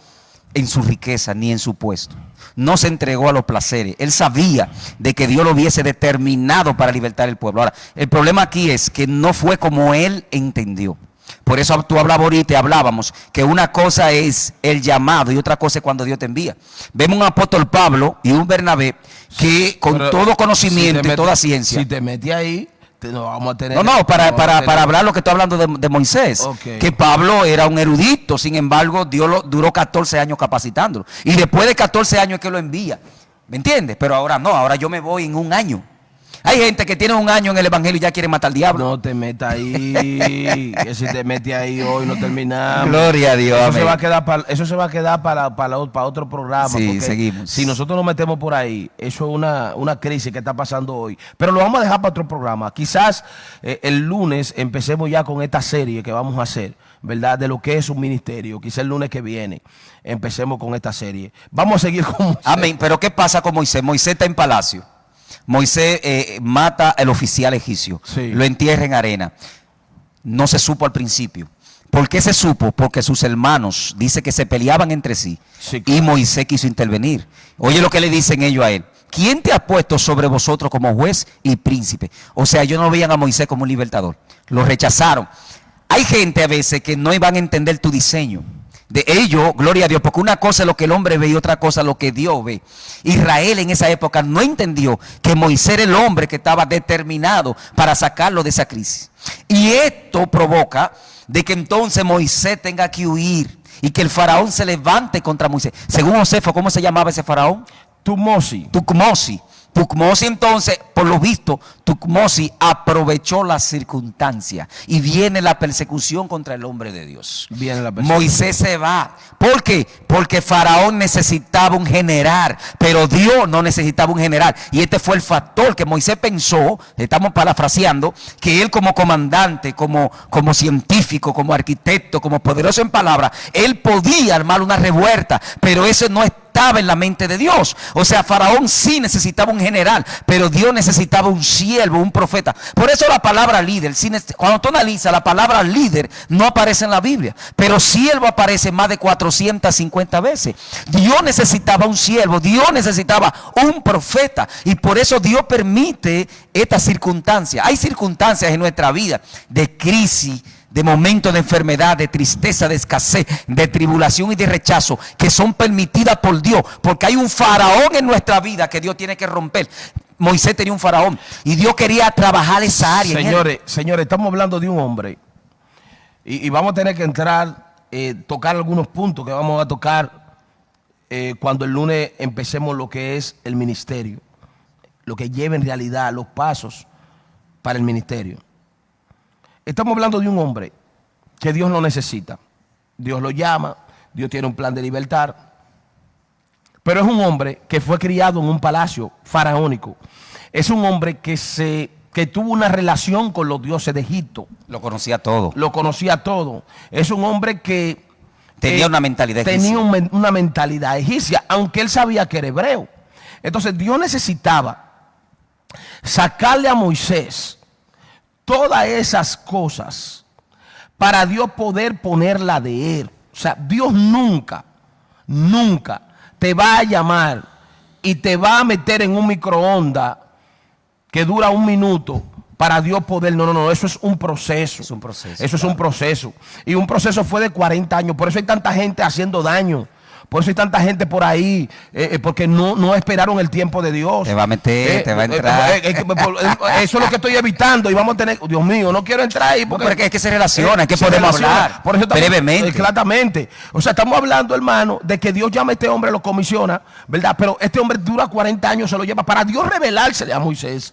B: en su riqueza ni en su puesto. No se entregó a los placeres. Él sabía de que Dios lo hubiese determinado para libertar al pueblo. Ahora, el problema aquí es que no fue como él entendió. Por eso tú hablabas ahorita y hablábamos que una cosa es el llamado y otra cosa es cuando Dios te envía. Vemos un apóstol Pablo y un Bernabé que con todo conocimiento y toda ciencia.
A: Si te metí ahí, no vamos a tener.
B: Para hablar lo que estoy hablando de Moisés. Okay. Que Pablo era un erudito, sin embargo, Dios duró 14 años capacitándolo. Y después de 14 años es que lo envía. ¿Me entiendes? Pero ahora no, ahora yo me voy en un año. Hay gente que tiene un año en el evangelio y ya quiere matar al diablo.
A: No te metas ahí, que si te metes ahí hoy no terminamos.
B: Gloria a Dios.
A: Eso se va a quedar para otro programa.
B: Sí, seguimos.
A: Si nosotros nos metemos por ahí, eso es una crisis que está pasando hoy. Pero lo vamos a dejar para otro programa. Quizás el lunes empecemos ya con esta serie que vamos a hacer, ¿verdad? De lo que es un ministerio. Quizás el lunes que viene empecemos con esta serie. Vamos a seguir con Moisés.
B: Amén. Pero ¿qué pasa con Moisés? Moisés está en palacio. Moisés mata al oficial egipcio, sí. Lo entierra en arena. No se supo al principio. ¿Por qué se supo? Porque sus hermanos, dice que se peleaban entre sí, sí, claro. Y Moisés quiso intervenir. Oye lo que le dicen ellos a él. ¿Quién te ha puesto sobre vosotros como juez y príncipe? O sea, ellos no veían a Moisés como un libertador. Lo rechazaron. Hay gente a veces que no iban a entender tu diseño. De ello, gloria a Dios, porque una cosa es lo que el hombre ve y otra cosa es lo que Dios ve. Israel en esa época no entendió que Moisés era el hombre que estaba determinado para sacarlo de esa crisis. Y esto provoca de que entonces Moisés tenga que huir y que el faraón se levante contra Moisés. Según Josefo, ¿cómo se llamaba ese faraón?
A: Tutmosis.
B: Tutmosis. Tutmosis entonces, por lo visto, Tutmosis aprovechó las circunstancias y viene la persecución contra el hombre de Dios.
A: Viene la persecución.
B: Moisés se va. ¿Por qué? Porque Faraón necesitaba un general, pero Dios no necesitaba un general. Y este fue el factor que Moisés pensó, estamos parafraseando, que él como comandante, como científico, como arquitecto, como poderoso en palabras, él podía armar una revuelta, pero eso no estaba en la mente de Dios. O sea, Faraón sí necesitaba un general, pero Dios necesitaba un siervo, un profeta. Por eso la palabra líder, cuando tú analizas, la palabra líder no aparece en la Biblia, pero siervo aparece más de 450 veces. Dios necesitaba un siervo, Dios necesitaba un profeta, y por eso Dios permite estas circunstancias. Hay circunstancias en nuestra vida de crisis, de momentos de enfermedad, de tristeza, de escasez, de tribulación y de rechazo, que son permitidas por Dios, porque hay un faraón en nuestra vida que Dios tiene que romper. Moisés tenía un faraón y Dios quería trabajar esa área.
A: Señores, estamos hablando de un hombre y vamos a tener que entrar, tocar algunos puntos que vamos a tocar cuando el lunes empecemos lo que es el ministerio, lo que lleva en realidad los pasos para el ministerio. Estamos hablando de un hombre que Dios no necesita. Dios lo llama, Dios tiene un plan de libertad. Pero es un hombre que fue criado en un palacio faraónico. Es un hombre que tuvo una relación con los dioses de Egipto.
B: Lo conocía todo.
A: Lo conocía todo. Es un hombre que
B: tenía una mentalidad egipcia.
A: Tenía una mentalidad egipcia, aunque él sabía que era hebreo. Entonces Dios necesitaba sacarle a Moisés todas esas cosas para Dios poder ponerla de él. O sea, Dios nunca te va a llamar y te va a meter en un microondas que dura 1 minuto para Dios poder. No, eso es un proceso.
B: Es un proceso.
A: Eso es un proceso. Y un proceso fue de 40 años. Por eso hay tanta gente haciendo daño. Por eso hay tanta gente por ahí, porque no esperaron el tiempo de Dios.
B: Te va a meter, te va a entrar.
A: Eso es lo que estoy evitando y vamos a tener, Dios mío, no quiero entrar ahí. Porque
B: es que se relaciona, es que podemos hablar
A: por eso estamos,
B: brevemente.
A: Exactamente. O sea, estamos hablando, hermano, de que Dios llama a este hombre, lo comisiona, ¿verdad? Pero este hombre dura 40 años, se lo lleva para Dios revelársele a Moisés.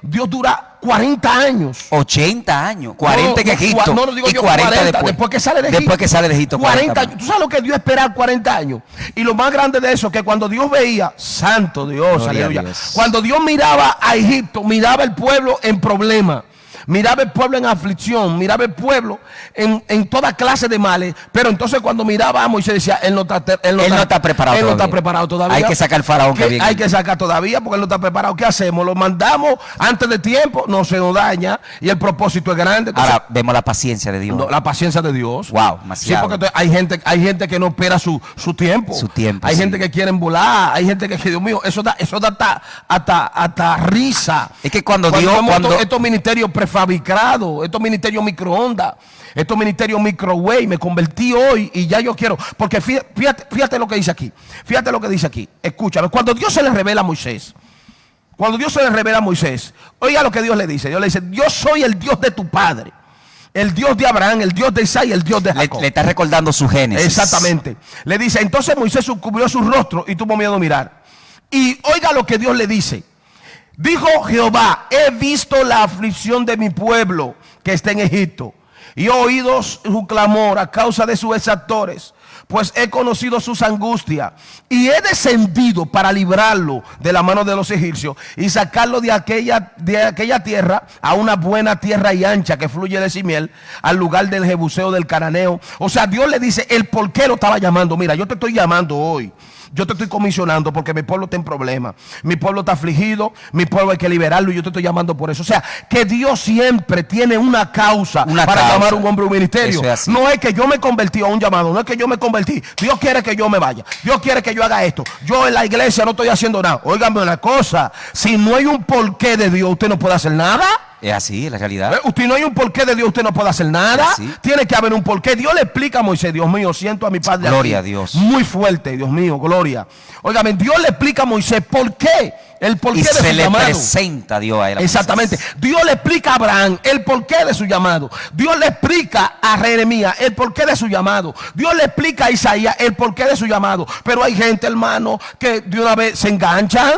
A: Dios dura 40 años.
B: 80 años. 40 en Egipto.
A: No, digo
B: y
A: yo
B: 40
A: después que sale de Egipto.
B: Después que sale de Egipto.
A: 40 años. ¿Tú sabes lo que Dios esperaba 40 años? Y lo más grande de eso, que cuando Dios veía, santo Dios, aleluya. Cuando Dios miraba a Egipto, miraba el pueblo en problema. Miraba el pueblo en aflicción, miraba el pueblo en toda clase de males. Pero entonces cuando miraba a Moisés decía, él no está preparado. Él no está preparado todavía.
B: Hay que sacar al faraón que viene.
A: Hay que sacar todavía porque él no está preparado. ¿Qué hacemos? Lo mandamos antes de tiempo, no se nos daña y el propósito es grande. Entonces,
B: ahora vemos la paciencia de Dios.
A: La paciencia de Dios.
B: Wow, demasiado.
A: Sí, porque hay gente que no espera su tiempo.
B: Su tiempo.
A: Hay gente que quieren volar. Hay gente que Dios mío, eso da hasta risa.
B: Es que cuando
A: estos ministerios prefabricados, estos ministerios microondas, estos ministerios microwave, me convertí hoy y ya yo quiero, porque fíjate lo que dice aquí. Fíjate lo que dice aquí. Escúchame, cuando Dios se le revela a Moisés, oiga lo que Dios le dice. Dios le dice, yo soy el Dios de tu padre, el Dios de Abraham, el Dios de Isaac y el Dios de Jacob.
B: Le está recordando su génesis.
A: Exactamente. Le dice, entonces Moisés cubrió su rostro y tuvo miedo de mirar. Y oiga lo que Dios le dice. Dijo Jehová, he visto la aflicción de mi pueblo que está en Egipto y he oído su clamor a causa de sus exactores, pues he conocido sus angustias y he descendido para librarlo de la mano de los egipcios y sacarlo de aquella tierra a una buena tierra y ancha que fluye de miel, al lugar del jebuseo del cananeo. O sea, Dios le dice el por qué lo estaba llamando. Mira, yo te estoy llamando hoy. Yo te estoy comisionando porque mi pueblo está en problemas. Mi pueblo está afligido. Mi pueblo hay que liberarlo y yo te estoy llamando por eso. O sea, que Dios siempre tiene una causa para llamar a un hombre a un ministerio. No es que yo me convertí a un llamado. No es que yo me convertí. Dios quiere que yo me vaya. Dios quiere que yo haga esto. Yo en la iglesia no estoy haciendo nada. Óigame una cosa. Si no hay un porqué de Dios, usted no puede hacer nada.
B: Es así, es la realidad.
A: Usted no hay un porqué de Dios, usted no puede hacer nada. Tiene que haber un porqué. Dios le explica a Moisés, Dios mío, siento a mi padre.
B: Gloria
A: aquí,
B: a Dios.
A: Muy fuerte, Dios mío, gloria. Óigame, Dios le explica a Moisés por qué. El porqué de su llamado. Y se le
B: presenta a Dios a él.
A: Exactamente. Dios le explica a Abraham el porqué de su llamado. Dios le explica a Jeremías el porqué de su llamado. Dios le explica a Isaías el porqué de su llamado. Pero hay gente, hermano, que de una vez se enganchan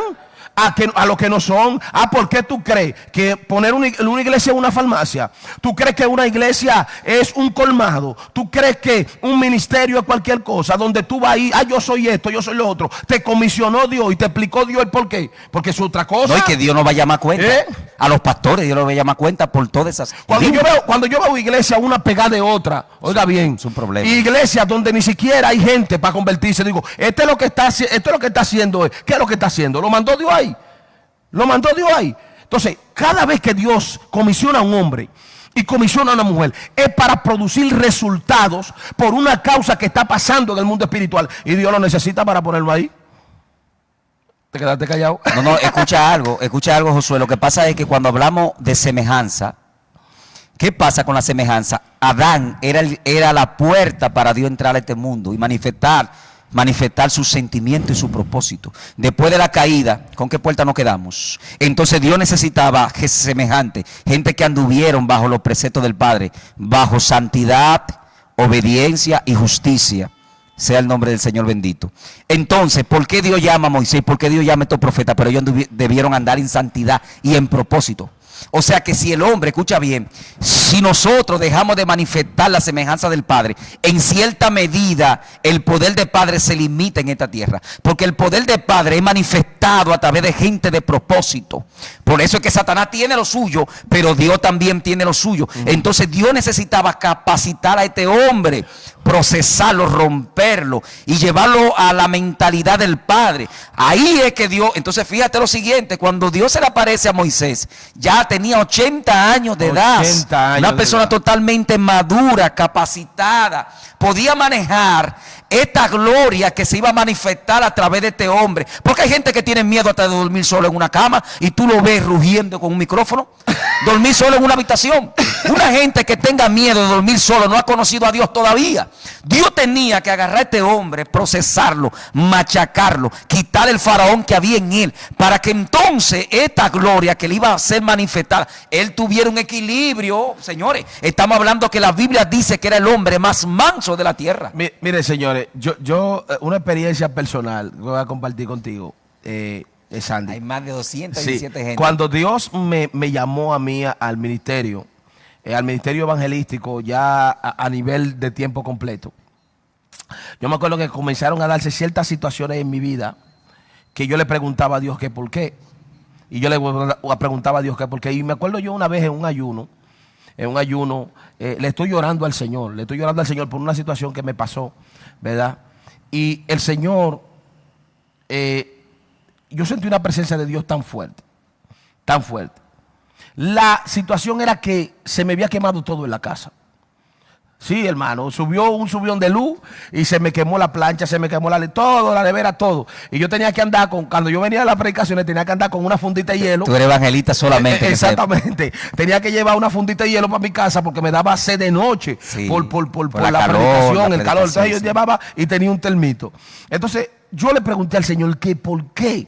A: a lo que no son. ¿Por qué tú crees que poner una iglesia es una farmacia? ¿Tú crees que una iglesia es un colmado? ¿Tú crees que un ministerio es cualquier cosa donde tú vas ahí, yo soy esto, yo soy lo otro? Te comisionó Dios y te explicó Dios el por qué. Porque es otra cosa.
B: No, y que Dios no va a llamar cuenta. A los pastores Dios no va a llamar cuenta por todas esas.
A: Cuando yo veo iglesia una pegada de otra, oiga bien,
B: es un problema.
A: Iglesias donde ni siquiera hay gente para convertirse, digo, esto es lo que está haciendo. ¿Qué es lo que está haciendo? ¿Lo mandó Dios ahí? Lo mandó Dios ahí. Entonces, cada vez que Dios comisiona a un hombre y comisiona a una mujer, es para producir resultados por una causa que está pasando en el mundo espiritual. Y Dios lo necesita para ponerlo ahí. ¿Te quedaste callado?
B: No, escucha algo, Josué. Lo que pasa es que cuando hablamos de semejanza, ¿qué pasa con la semejanza? Adán era la puerta para Dios entrar a este mundo y manifestar sus sentimientos y su propósito. Después de la caída, ¿con qué puerta nos quedamos? Entonces Dios necesitaba semejante, gente que anduvieron bajo los preceptos del Padre, bajo santidad, obediencia y justicia. Sea el nombre del Señor bendito. Entonces, ¿por qué Dios llama a Moisés? ¿Por qué Dios llama a estos profetas? Pero ellos debieron andar en santidad y en propósito. O sea que si el hombre, escucha bien, si nosotros dejamos de manifestar la semejanza del Padre, en cierta medida el poder del Padre se limita en esta tierra. Porque el poder del Padre es manifestado a través de gente de propósito. Por eso es que Satanás tiene lo suyo, pero Dios también tiene lo suyo. Entonces Dios necesitaba capacitar a este hombre, procesarlo, romperlo y llevarlo a la mentalidad del Padre. Ahí es que Dios, entonces fíjate lo siguiente, cuando Dios se le aparece a Moisés, ya tenía 80 años de edad, una persona totalmente madura, capacitada, podía manejar esta gloria que se iba a manifestar a través de este hombre. Porque hay gente que tiene miedo hasta de dormir solo en una cama y tú lo ves rugiendo con un micrófono. Dormir solo en una habitación. Una gente que tenga miedo de dormir solo no ha conocido a Dios todavía. Dios tenía que agarrar a este hombre, procesarlo, machacarlo, quitar el faraón que había en él, para que entonces esta gloria que le iba a ser manifestada, él tuviera un equilibrio. Señores, estamos hablando que la Biblia dice que era el hombre más manso de la tierra.
A: Mire, señores, yo una experiencia personal que voy a compartir contigo. Sandy.
B: Hay más de 217 gente.
A: Cuando Dios me llamó a mí al ministerio evangelístico, ya a nivel de tiempo completo, yo me acuerdo que comenzaron a darse ciertas situaciones en mi vida que yo le preguntaba a Dios que por qué. Y yo le preguntaba a Dios que por qué. Y me acuerdo yo una vez en un ayuno, le estoy llorando al Señor por una situación que me pasó, ¿verdad? Y el Señor, yo sentí una presencia de Dios tan fuerte, tan fuerte. La situación era que se me había quemado todo en la casa. Sí, hermano, subió un subión de luz y se me quemó la plancha, se me quemó todo, la nevera, todo. Y yo tenía que andar cuando yo venía a las predicaciones, tenía que andar con una fundita de hielo.
B: Tú eres evangelista solamente.
A: Exactamente. Tenía que llevar una fundita de hielo para mi casa porque me daba sed de noche, sí, por la predicación, el calor. Entonces yo llevaba y tenía un termito. Entonces yo le pregunté al Señor que por qué.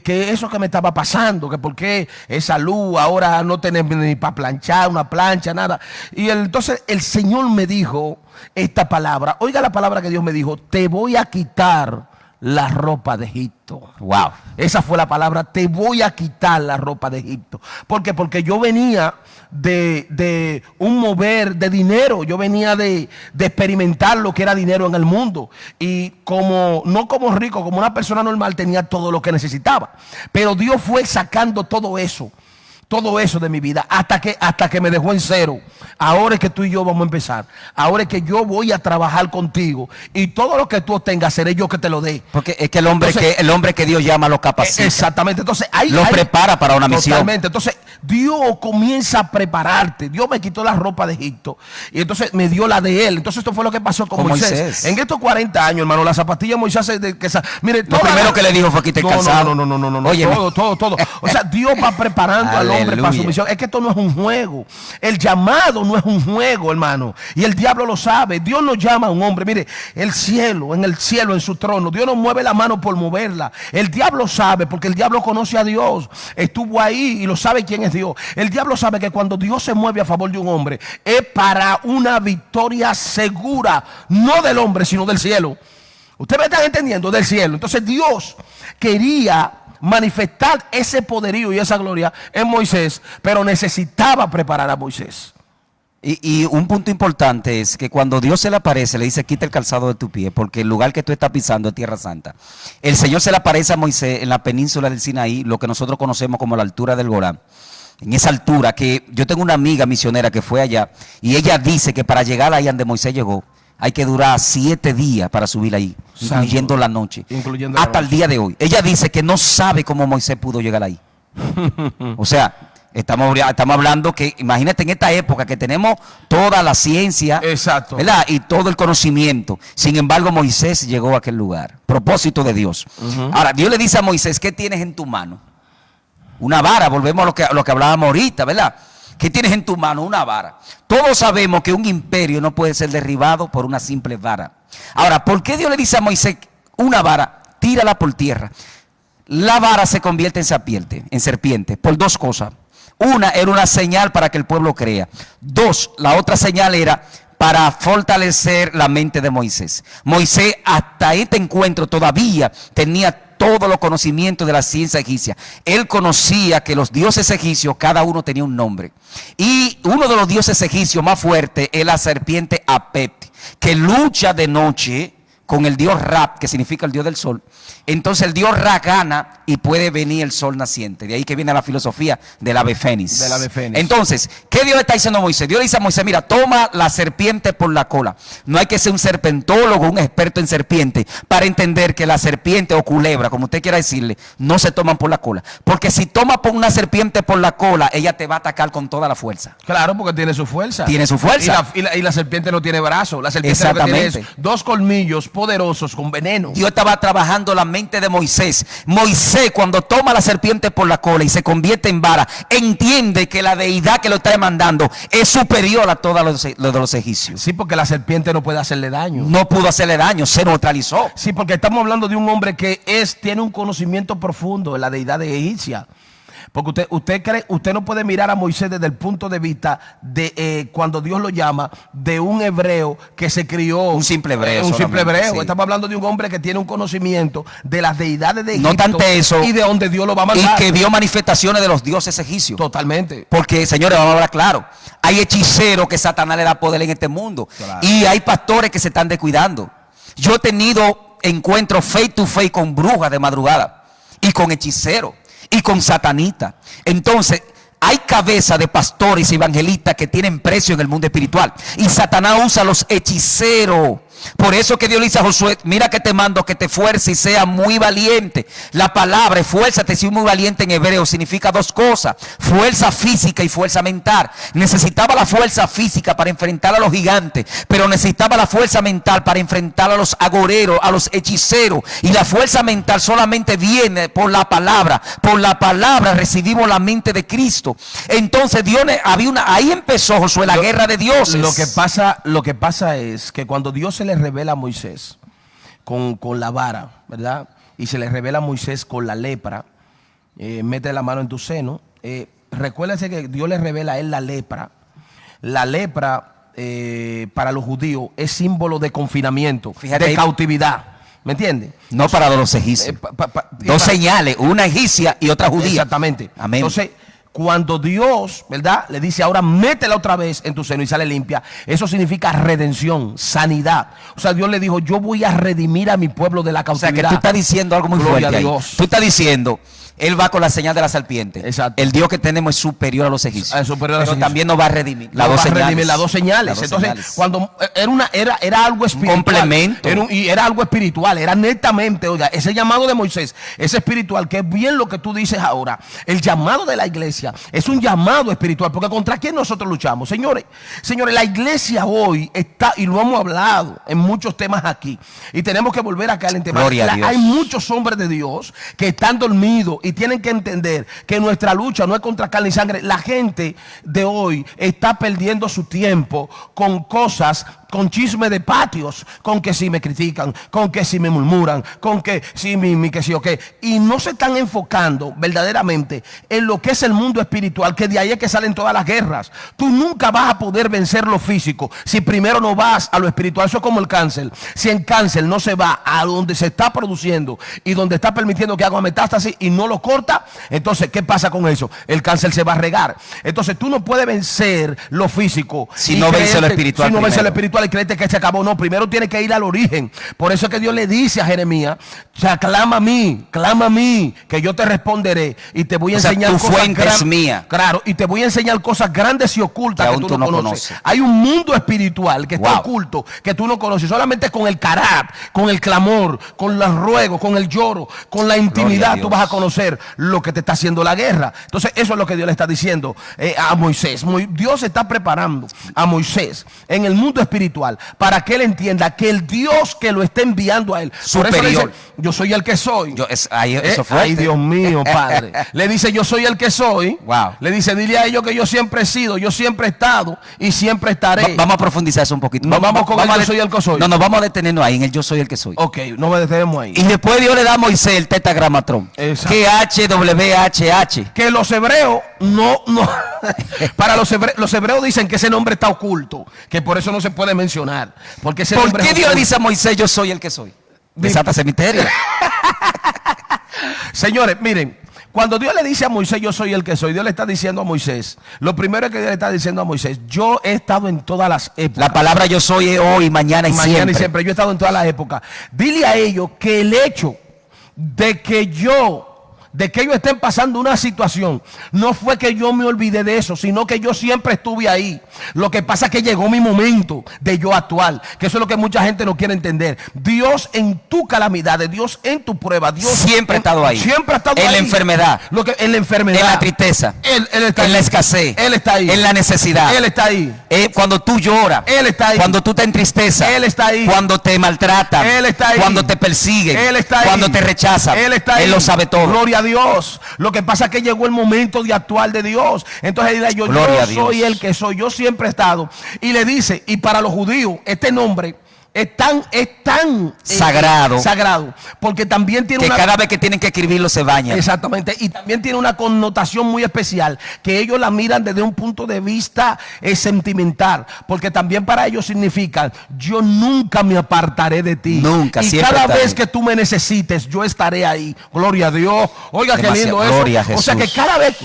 A: Que eso que me estaba pasando, que por qué esa luz ahora no tenés ni para planchar una plancha, nada. Y entonces el Señor me dijo esta palabra. Oiga la palabra que Dios me dijo: te voy a quitar la ropa de Egipto.
B: Wow.
A: Esa fue la palabra: te voy a quitar la ropa de Egipto. ¿Por qué? Porque yo venía de un mover de dinero. Yo venía de experimentar lo que era dinero en el mundo. Y no como rico, como una persona normal, tenía todo lo que necesitaba. Pero Dios fue sacando todo eso de mi vida hasta que me dejó en cero. Ahora es que tú y yo vamos a empezar. Ahora es que yo voy a trabajar contigo y todo lo que tú tengas seré yo que te lo dé.
B: Porque es que el hombre que Dios llama lo capacita.
A: Exactamente. Entonces
B: lo prepara para una misión.
A: Totalmente. Entonces Dios comienza a prepararte. Dios me quitó la ropa de Egipto y entonces me dio la de él. Entonces esto fue lo que pasó con Moisés. En estos 40 años, hermano, las zapatillas de Moisés mire,
B: lo primero que le dijo fue: quita el calzado.
A: No.
B: Oye,
A: todo. O sea, Dios va preparando al hombre hombre para
B: Aleluya.
A: sumisión. Es que esto no es un juego. El llamado no es un juego, hermano. Y el diablo lo sabe. Dios no llama a un hombre. Mire, el cielo, en su trono. Dios no mueve la mano por moverla. El diablo sabe, porque el diablo conoce a Dios. Estuvo ahí y lo sabe quién es Dios. El diablo sabe que cuando Dios se mueve a favor de un hombre, es para una victoria segura. No del hombre, sino del cielo. Ustedes me están entendiendo, del cielo. Entonces Dios quería manifestar ese poderío y esa gloria en Moisés, pero necesitaba preparar a Moisés.
B: Y un punto importante es que cuando Dios se le aparece, le dice: quita el calzado de tu pie, porque el lugar que tú estás pisando es tierra santa. El Señor se le aparece a Moisés en la península del Sinaí, lo que nosotros conocemos como la altura del Golán. En esa altura, que yo tengo una amiga misionera que fue allá, y ella dice que para llegar ahí donde Moisés llegó, hay que durar 7 días para subir ahí, incluyendo la noche. Hasta el día de hoy. Ella dice que no sabe cómo Moisés pudo llegar ahí. O sea, estamos hablando que, imagínate en esta época que tenemos toda la ciencia,
A: exacto,
B: ¿verdad? Y todo el conocimiento. Sin embargo, Moisés llegó a aquel lugar. Propósito de Dios. Ahora, Dios le dice a Moisés: ¿qué tienes en tu mano? Una vara. Volvemos a lo que hablábamos ahorita, ¿verdad? ¿Qué tienes en tu mano? Una vara. Todos sabemos que un imperio no puede ser derribado por una simple vara. Ahora, ¿por qué Dios le dice a Moisés: una vara, tírala por tierra? La vara se convierte en serpiente, por 2 cosas. Una, era una señal para que el pueblo crea. 2, la otra señal era para fortalecer la mente de Moisés. Moisés, hasta este encuentro, todavía tenía todos los conocimientos de la ciencia egipcia. Él conocía que los dioses egipcios, cada uno tenía un nombre. Y uno de los dioses egipcios más fuertes es la serpiente Apep, que lucha de noche con el dios Ra, que significa el dios del sol. Entonces el dios Ra gana y puede venir el sol naciente. De ahí que viene la filosofía del ave fénix.
A: Del ave fénix.
B: Entonces, ¿qué Dios le está diciendo a Moisés? Dios le dice a Moisés: mira, toma la serpiente por la cola. No hay que ser un serpentólogo, un experto en serpiente, para entender que la serpiente o culebra, como usted quiera decirle, no se toman por la cola. Porque si toma por una serpiente por la cola, ella te va a atacar con toda la fuerza.
A: Claro, porque tiene su fuerza.
B: Tiene su fuerza.
A: Y la serpiente no tiene brazo. La serpiente lo que tiene es 2 colmillos poderosos con veneno.
B: Dios estaba trabajando la mente de Moisés. Moisés, cuando toma la serpiente por la cola y se convierte en vara, entiende que la deidad que lo está demandando es superior a todos los de los egipcios.
A: Sí, porque la serpiente no puede hacerle daño.
B: No pudo hacerle daño, se neutralizó.
A: Sí, porque estamos hablando de un hombre que tiene un conocimiento profundo de la deidad egipcia. Porque usted no puede mirar a Moisés desde el punto de vista de cuando Dios lo llama, de un hebreo que se crió.
B: Un simple hebreo.
A: Un simple hebreo.
B: Sí.
A: Estamos hablando de un hombre que tiene un conocimiento de las deidades de Egipto.
B: No tanto eso.
A: Y de donde Dios lo va a mandar.
B: Y que vio manifestaciones de los dioses egipcios.
A: Totalmente.
B: Porque, señores, vamos a hablar claro. Hay hechiceros que Satanás le da poder en este mundo.
A: Claro.
B: Y hay pastores que se están descuidando. Yo he tenido encuentros face to face con brujas de madrugada. Y con hechiceros. Y con satanistas. Entonces, hay cabezas de pastores y evangelistas que tienen precio en el mundo espiritual. Y Satanás usa a los hechiceros. Por eso que Dios le dice a Josué: mira que te mando que te fuerces y sea muy valiente. La palabra esfuérzate, si muy valiente en hebreo significa 2 cosas: fuerza física y fuerza mental. Necesitaba la fuerza física para enfrentar a los gigantes, pero necesitaba la fuerza mental para enfrentar a los agoreros, a los hechiceros. Y la fuerza mental solamente viene por la palabra. Por la palabra recibimos la mente de Cristo. Entonces ahí empezó, Josué, la guerra de dioses.
A: Lo que pasa es que cuando Dios se le revela a Moisés con la vara, ¿verdad? Y se le revela a Moisés con la lepra, mete la mano en tu seno. Recuérdense que Dios le revela a él la lepra. La lepra para los judíos es símbolo de confinamiento,
B: fíjate,
A: de cautividad. ¿Me entiendes?
B: No para los egipcios. 2 señales, una egipcia y otra judía.
A: Exactamente.
B: Amén.
A: Entonces, cuando Dios, ¿verdad?, le dice: ahora métela otra vez en tu seno y sale limpia, eso significa redención, sanidad. O sea, Dios le dijo: yo voy a redimir a mi pueblo de la cautividad.
B: O sea, que tú estás diciendo algo muy
A: Gloria
B: fuerte
A: a
B: ahí.
A: Dios.
B: Tú estás diciendo: él va con la señal de la serpiente.
A: Exacto.
B: El Dios que tenemos es superior a los egipcios.
A: Es superior a los
B: pero
A: egipcios.
B: También nos va a redimir.
A: Las dos señales. Entonces, cuando era algo espiritual.
B: Un complemento.
A: Era algo espiritual. Era netamente, oiga, ese llamado de Moisés, ese espiritual, que es bien lo que tú dices ahora. El llamado de la iglesia iglesia es un llamado espiritual, porque ¿contra quién nosotros luchamos? Señores, la iglesia hoy está, y lo hemos hablado en muchos temas aquí, y tenemos que volver a caer en temas. Hay muchos hombres de Dios que están dormidos y tienen que entender que nuestra lucha no es contra carne y sangre. La gente de hoy está perdiendo su tiempo con cosas, con chisme de patios, con que si me critican, con que si me murmuran, con que si que sí o qué, y no se están enfocando verdaderamente en lo que es el mundo espiritual, que de ahí es que salen todas las guerras. Tú nunca vas a poder vencer lo físico si primero no vas a lo espiritual. Eso es como el cáncer. Si en cáncer no se va a donde se está produciendo y donde está permitiendo que haga metástasis y no lo corta, entonces ¿qué pasa con eso? El cáncer se va a regar. Entonces tú no puedes vencer lo físico
B: si no vences lo espiritual.
A: Si no vences lo espiritual y crees que se acabó. No, primero tienes que ir al origen. Por eso es que Dios le dice a Jeremías: o sea, clama a mí, que yo te responderé y te voy a enseñar
B: cosas grandes. Mía.
A: Claro, y te voy a enseñar cosas grandes y ocultas que tú no conoces. Hay un mundo espiritual que está oculto, que tú no conoces. Solamente con el carácter, con el clamor, con los ruegos, con el lloro, con la intimidad, tú vas a conocer lo que te está haciendo la guerra. Entonces eso es lo que Dios le está diciendo a Moisés. Dios está preparando a Moisés en el mundo espiritual para que él entienda que el Dios que lo está enviando a él,
B: superior.
A: Por eso le dice: yo soy el que soy. Ay, Dios mío, Padre. Le dice: yo soy el que soy. Le dice: dile a ellos que yo siempre he sido, yo siempre he estado y siempre estaré.
B: Vamos a profundizar eso un poquito.
A: Vamos con el yo soy el que soy.
B: No, nos vamos a detenernos ahí en el yo soy el que soy.
A: Ok, no me detenemos ahí.
B: Y después Dios le da a Moisés el tetagramatrón. Que HWHH.
A: Que los hebreos no. Para los hebreos dicen que ese nombre está oculto, que por eso no se puede mencionar. Porque ese
B: ¿Por qué Dios le dice a Moisés: yo soy el que soy? Desata ese misterio.
A: Señores, miren, cuando Dios le dice a Moisés: yo soy el que soy, Dios le está diciendo a Moisés, lo primero que Dios le está diciendo a Moisés: yo he estado en todas las épocas.
B: La palabra yo soy es hoy, mañana y siempre.
A: Yo he estado en todas las épocas. Dile a ellos que el hecho de que ellos estén pasando una situación, no fue que yo me olvidé de eso, sino que yo siempre estuve ahí. Lo que pasa es que llegó mi momento de yo actuar, que eso es lo que mucha gente no quiere entender. Dios en tu calamidad, Dios en tu prueba, Dios
B: siempre ha estado ahí.
A: Siempre ha estado ahí.
B: En la enfermedad.
A: En la enfermedad.
B: En la tristeza.
A: Él está
B: en la escasez.
A: Él está ahí.
B: En la necesidad.
A: Él está ahí.
B: Cuando tú lloras.
A: Él está ahí.
B: Cuando tú te entristeces.
A: Él está ahí.
B: Cuando te maltratan.
A: Él está ahí.
B: Cuando te persiguen.
A: Él está ahí.
B: Cuando te rechazan.
A: Él está ahí.
B: Él lo sabe todo.
A: Gloria a Dios. Lo que pasa es que llegó el momento de actuar de Dios. Entonces él dice: yo soy el que soy, yo siempre he estado. Y le dice, y para los judíos este nombre es tan sagrado, porque también tiene
B: cada vez que tienen que escribirlo se bañan.
A: Exactamente, y también tiene una connotación muy especial, que ellos la miran desde un punto de vista sentimental, porque también para ellos significa: yo nunca me apartaré de ti.
B: Nunca,
A: y
B: siempre
A: cada vez que tú me necesites, yo estaré ahí. Gloria a Dios. Oiga, qué lindo eso.
B: Gloria a Jesús.
A: O sea que cada vez,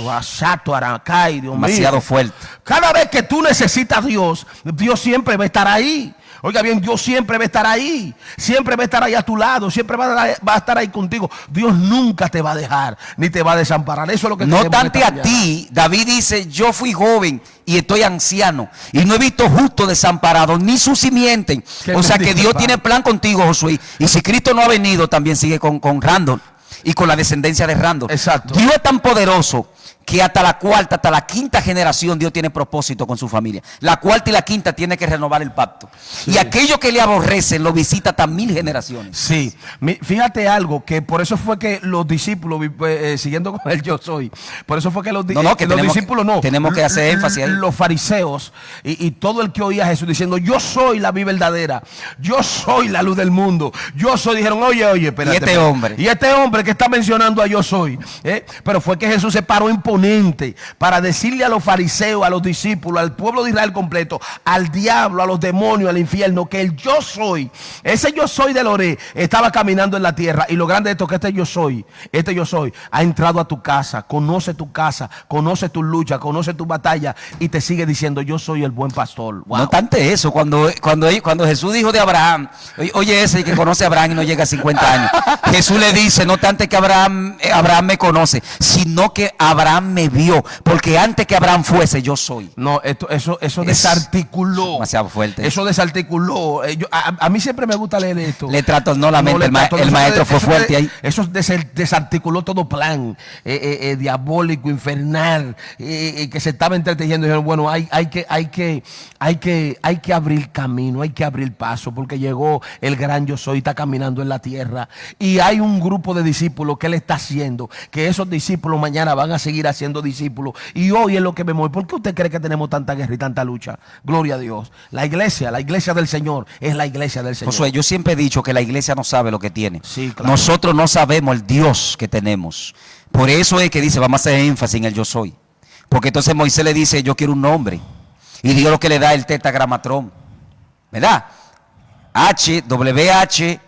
B: demasiado fuerte.
A: Cada vez que tú necesitas a Dios, Dios siempre va a estar ahí. Oiga bien, Dios siempre va a estar ahí. Siempre va a estar ahí a tu lado. Siempre va a estar ahí contigo. Dios nunca te va a dejar ni te va a desamparar. Eso es lo que
B: no obstante a ti, David dice: yo fui joven y estoy anciano y no he visto justo desamparado ni su simiente. O sea que Dios tiene plan contigo, Josué. Y si Cristo no ha venido, también sigue con Randall y con la descendencia de Randall.
A: Exacto.
B: Dios es tan poderoso que hasta la cuarta, hasta la quinta generación Dios tiene propósito con su familia. La cuarta y la quinta tiene que renovar el pacto. Sí. Y aquello que le aborrecen lo visita hasta 1000 generaciones.
A: Sí, fíjate algo, que por eso fue que los discípulos, siguiendo con el yo soy, por eso fue que los discípulos
B: tenemos que hacer énfasis ahí.
A: Los fariseos y todo el que oía a Jesús diciendo: yo soy la vida verdadera, yo soy la luz del mundo, yo soy, dijeron: oye, espérate.
B: Y
A: este hombre que está mencionando a yo soy. Pero fue que Jesús se paró imponente para decirle a los fariseos, a los discípulos, al pueblo de Israel completo, al diablo, a los demonios, al infierno, que el yo soy, ese yo soy de Loré, estaba caminando en la tierra. Y lo grande de esto es que este yo soy ha entrado a tu casa, conoce tu lucha, conoce tu batalla y te sigue diciendo: yo soy el buen pastor.
B: Wow. No obstante eso, cuando Jesús dijo de Abraham, oye, ese que conoce a Abraham y no llega a 50 años, Jesús le dice: no obstante que Abraham me conoce, sino que Abraham Abraham me vio, porque antes que Abraham fuese, yo soy.
A: No, eso desarticuló.
B: Demasiado fuerte.
A: Eso desarticuló. A mí siempre me gusta leer esto.
B: Le trastornó la mente. El maestro fue fuerte ahí.
A: Eso desarticuló todo plan diabólico, infernal, que se estaba entretejiendo. Dijeron, bueno, hay que abrir camino, hay que abrir paso, porque llegó el gran yo soy, está caminando en la tierra. Y hay un grupo de discípulos que él está haciendo, que esos discípulos mañana van a seguir haciendo discípulos. Y hoy es lo que vemos. ¿Por qué usted cree que tenemos tanta guerra y tanta lucha? Gloria a Dios. La iglesia del Señor es la iglesia del Señor.
B: Josué, yo siempre he dicho que la iglesia no sabe lo que tiene.
A: Sí, claro.
B: Nosotros no sabemos el Dios que tenemos. Por eso es que dice, vamos a hacer énfasis en el yo soy. Porque entonces Moisés le dice, yo quiero un nombre. Y Dios lo que le da el tetragramatrón. ¿Verdad? HWH.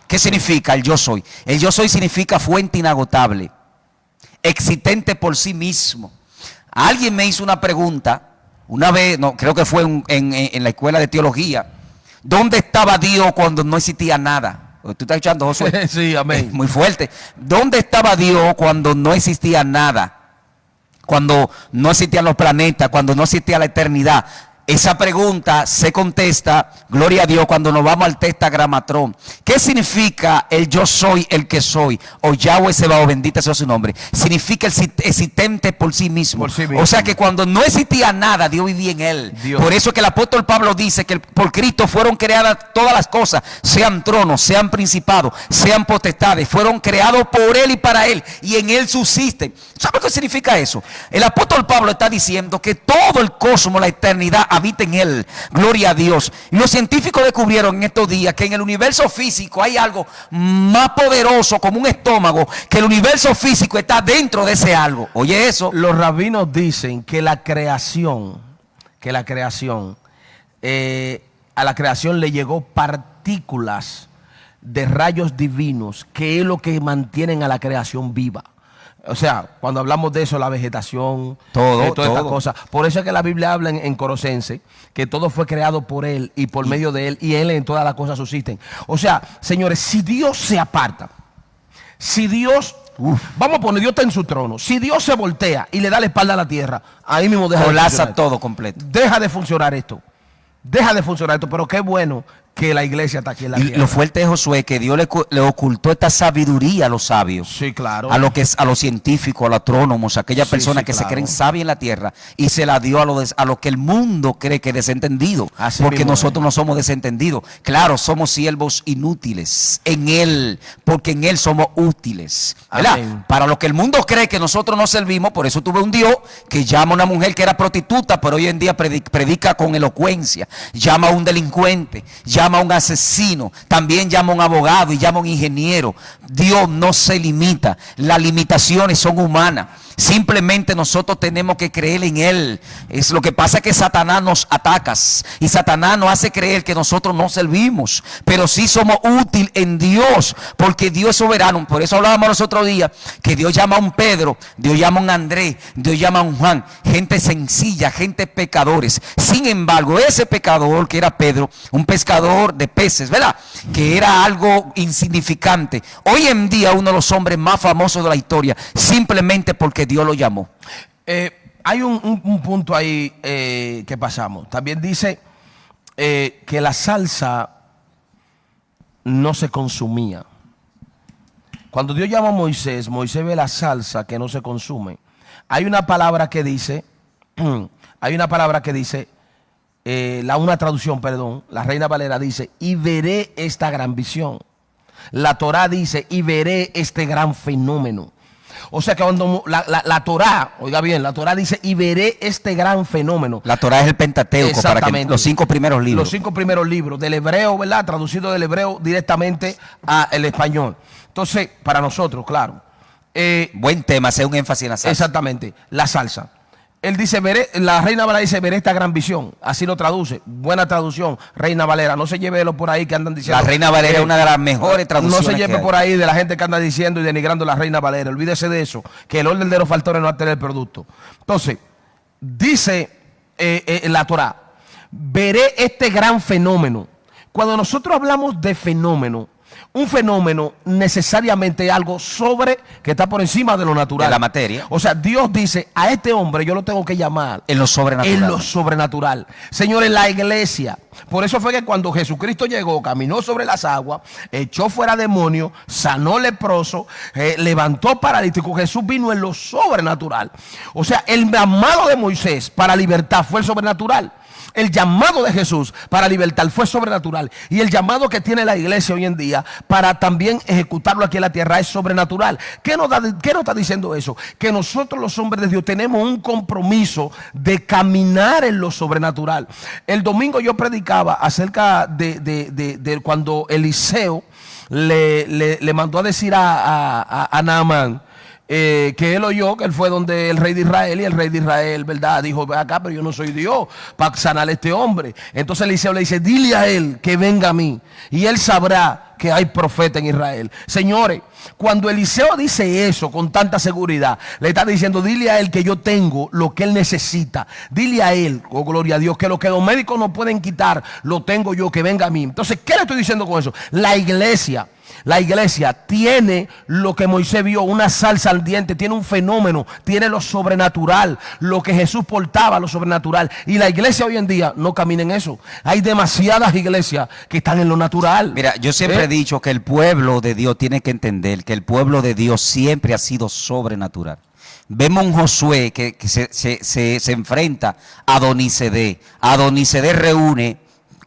B: ¿Qué significa el yo soy? El yo soy significa fuente inagotable, existente por sí mismo. Alguien me hizo una pregunta una vez, no, creo que fue en la escuela de teología. ¿Dónde estaba Dios cuando no existía nada? ¿Tú estás escuchando, Josué?
A: Sí, amén.
B: Muy fuerte. ¿Dónde estaba Dios cuando no existía nada? Cuando no existían los planetas, cuando no existía la eternidad. Esa pregunta se contesta, gloria a Dios, cuando nos vamos al tetragramatrón. ¿Qué significa el yo soy el que soy? O Yahweh Sebaot, bendita sea su nombre. Significa el existente por sí mismo. O sea que cuando no existía nada, Dios vivía en él. Dios. Por eso que el apóstol Pablo dice que por Cristo fueron creadas todas las cosas, sean tronos, sean principados, sean potestades, fueron creados por él y para él, y en él subsisten. ¿Sabe qué significa eso? El apóstol Pablo está diciendo que todo el cosmos, la eternidad, habita en él. Gloria a Dios. Y los científicos descubrieron en estos días que en el universo físico hay algo más poderoso, como un estómago, que el universo físico está dentro de ese algo. Oye eso.
A: Los rabinos dicen que la creación, a la creación le llegó partículas de rayos divinos, que es lo que mantienen a la creación viva. O sea, cuando hablamos de eso, la vegetación, todas estas cosas. Por eso es que la Biblia habla en Colosense que todo fue creado por Él y por medio de Él, y Él en todas las cosas subsisten. O sea, señores, si Dios se aparta, si Dios, vamos a poner, Dios está en su trono, si Dios se voltea y le da la espalda a la tierra, ahí mismo deja
B: colapsa
A: de funcionar
B: todo completo.
A: Deja de funcionar esto. Deja de funcionar esto, pero qué bueno que la iglesia está aquí en la tierra.
B: Y lo fuerte es, Josué, que Dios le ocultó esta sabiduría a los sabios.
A: Sí, claro.
B: A los científicos, a los astrónomos, a aquellas personas que se creen sabias en la tierra, y se la dio a lo que el mundo cree que es desentendido. Así porque nosotros no somos desentendidos. Claro, somos siervos inútiles en Él, porque en Él somos útiles. ¿Verdad? Amén. Para lo que el mundo cree que nosotros no servimos, por eso tuve un Dios que llama a una mujer que era prostituta, pero hoy en día predica con elocuencia, llama a un delincuente, llama a un asesino, también llama a un abogado y llama a un ingeniero. Dios no se limita, las limitaciones son humanas. Simplemente nosotros tenemos que creer en Él. Es lo que pasa es que Satanás nos ataca y Satanás nos hace creer que nosotros no servimos, pero sí somos útiles en Dios, porque Dios es soberano. Por eso hablábamos los otros días que Dios llama a un Pedro, Dios llama a un Andrés, Dios llama a un Juan, gente sencilla, gente pecadores. Sin embargo, ese pecador que era Pedro, un pescador de peces, ¿verdad? Que era algo insignificante. Hoy en día uno de los hombres más famosos de la historia, simplemente porque Dios lo llamó.
A: Hay un punto ahí que pasamos. También dice que la salsa no se consumía. Cuando Dios llama a Moisés, Moisés ve la salsa que no se consume. Hay una palabra que dice, una traducción, perdón, la Reina Valera dice, y veré esta gran visión. La Torá dice, y veré este gran fenómeno. O sea que cuando la Torá, oiga bien, la Torá dice, y veré este gran fenómeno.
B: La Torá es el Pentateuco, para que los 5 primeros libros.
A: Los 5 primeros libros del hebreo, ¿verdad? Traducido del hebreo directamente al español. Entonces, para nosotros, claro.
B: Buen tema, hacer un énfasis en la salsa.
A: Exactamente, la salsa. Él dice, la Reina Valera dice, veré esta gran visión. Así lo traduce. Buena traducción, Reina Valera. No se lleve por ahí que andan diciendo.
B: La Reina Valera es una de las mejores traducciones.
A: No se lleve por ahí de la gente que anda diciendo y denigrando la Reina Valera. Olvídese de eso, que el orden de los factores no altera el producto. Entonces, dice la Torá, veré este gran fenómeno. Cuando nosotros hablamos de fenómeno, un fenómeno necesariamente algo sobre que está por encima de lo natural.
B: De la materia.
A: O sea, Dios dice, a este hombre yo lo tengo que llamar
B: En lo sobrenatural.
A: en lo sobrenatural. Señores, la iglesia. Por eso fue que cuando Jesucristo llegó, caminó sobre las aguas, echó fuera demonios, sanó leproso, levantó paralítico. Jesús vino en lo sobrenatural. O sea, el llamado de Moisés para libertad fue el sobrenatural. El llamado de Jesús para libertad fue sobrenatural. Y el llamado que tiene la iglesia hoy en día para también ejecutarlo aquí en la tierra es sobrenatural. ¿Qué nos está diciendo eso? Que nosotros los hombres de Dios tenemos un compromiso de caminar en lo sobrenatural. El domingo yo predicaba acerca de cuando Eliseo le mandó a decir a Naamán, que él oyó que él fue donde el rey de Israel, y el rey de Israel, ¿verdad?, dijo: ve acá, pero yo no soy Dios para sanar a este hombre. Entonces Eliseo le dice: dile a él que venga a mí y él sabrá que hay profeta en Israel. Señores, cuando Eliseo dice eso con tanta seguridad, le está diciendo: dile a él que yo tengo lo que él necesita. Dile a él, oh gloria a Dios, que lo que los médicos no pueden quitar, lo tengo yo, que venga a mí. Entonces, ¿qué le estoy diciendo con eso? La iglesia tiene lo que Moisés vio, una salsa ardiente, tiene un fenómeno, tiene lo sobrenatural, lo que Jesús portaba, lo sobrenatural. Y la iglesia hoy en día no camina en eso. Hay demasiadas iglesias que están en lo natural.
B: Mira, yo siempre he dicho que el pueblo de Dios tiene que entender que el pueblo de Dios siempre ha sido sobrenatural. Vemos un Josué que se enfrenta a Adonisedec. Adonisedec reúne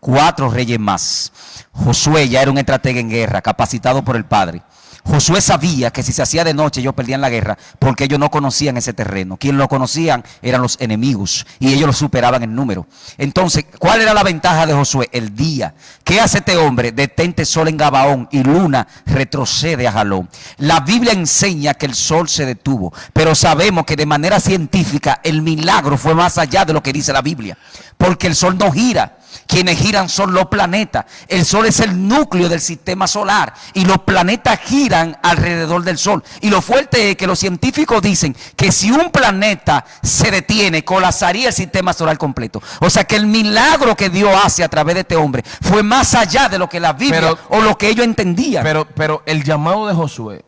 B: 4 reyes más. Josué ya era un estratega en guerra, capacitado por el Padre. Josué sabía que si se hacía de noche ellos perdían la guerra, porque ellos no conocían ese terreno. Quienes lo conocían eran los enemigos y ellos lo superaban en número. Entonces, ¿cuál era la ventaja de Josué? El día. ¿Qué hace este hombre? Detente sol en Gabaón y luna retrocede a Jalón. La Biblia enseña que el sol se detuvo, pero sabemos que de manera científica el milagro fue más allá de lo que dice la Biblia, porque el sol no gira. Quienes giran son los planetas. El sol es el núcleo del sistema solar y los planetas giran alrededor del sol. Y lo fuerte es que los científicos dicen que si un planeta se detiene, colapsaría el sistema solar completo. O sea que el milagro que Dios hace a través de este hombre fue más allá de lo que la Biblia o lo que ellos entendían.
A: Pero el llamado de Josué,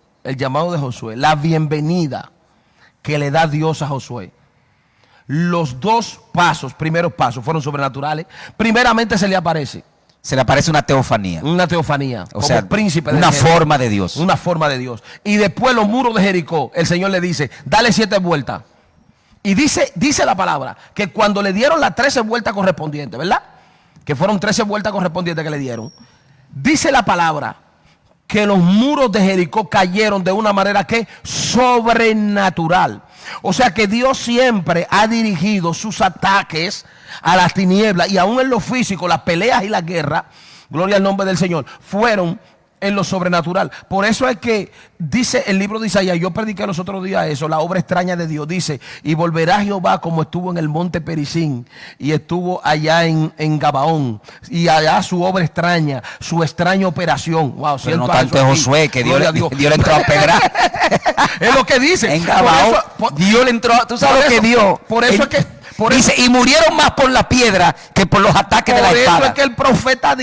A: la bienvenida que le da Dios a Josué, los 2 primeros pasos fueron sobrenaturales. Primeramente se le aparece
B: una teofanía.
A: Una teofanía,
B: o sea,
A: príncipe de
B: una forma de Dios.
A: Una forma de Dios. Y después los muros de Jericó, el Señor le dice: dale 7 vueltas. Y dice la palabra que cuando le dieron las 13 vueltas correspondientes, ¿verdad? Que fueron 13 vueltas correspondientes que le dieron. Dice la palabra que los muros de Jericó cayeron de una manera que sobrenatural. O sea que Dios siempre ha dirigido sus ataques a las tinieblas, y aún en lo físico, las peleas y las guerras, gloria al nombre del Señor, fueron en lo sobrenatural. Por eso es que dice el libro de Isaías, yo prediqué los otros días eso, la obra extraña de Dios, dice: y volverá Jehová como estuvo en el monte Perizín y estuvo allá en Gabaón, y allá su obra extraña, su extraña operación. Wow,
B: pero no tanto es Josué, que Dios le entró a pedrar.
A: Es lo que dice.
B: En Gabaón, Dios le entró, tú sabes lo que Dios.
A: Por eso es que
B: dice: y murieron más por la piedra que por los ataques de la espada.
A: Por eso es que el profeta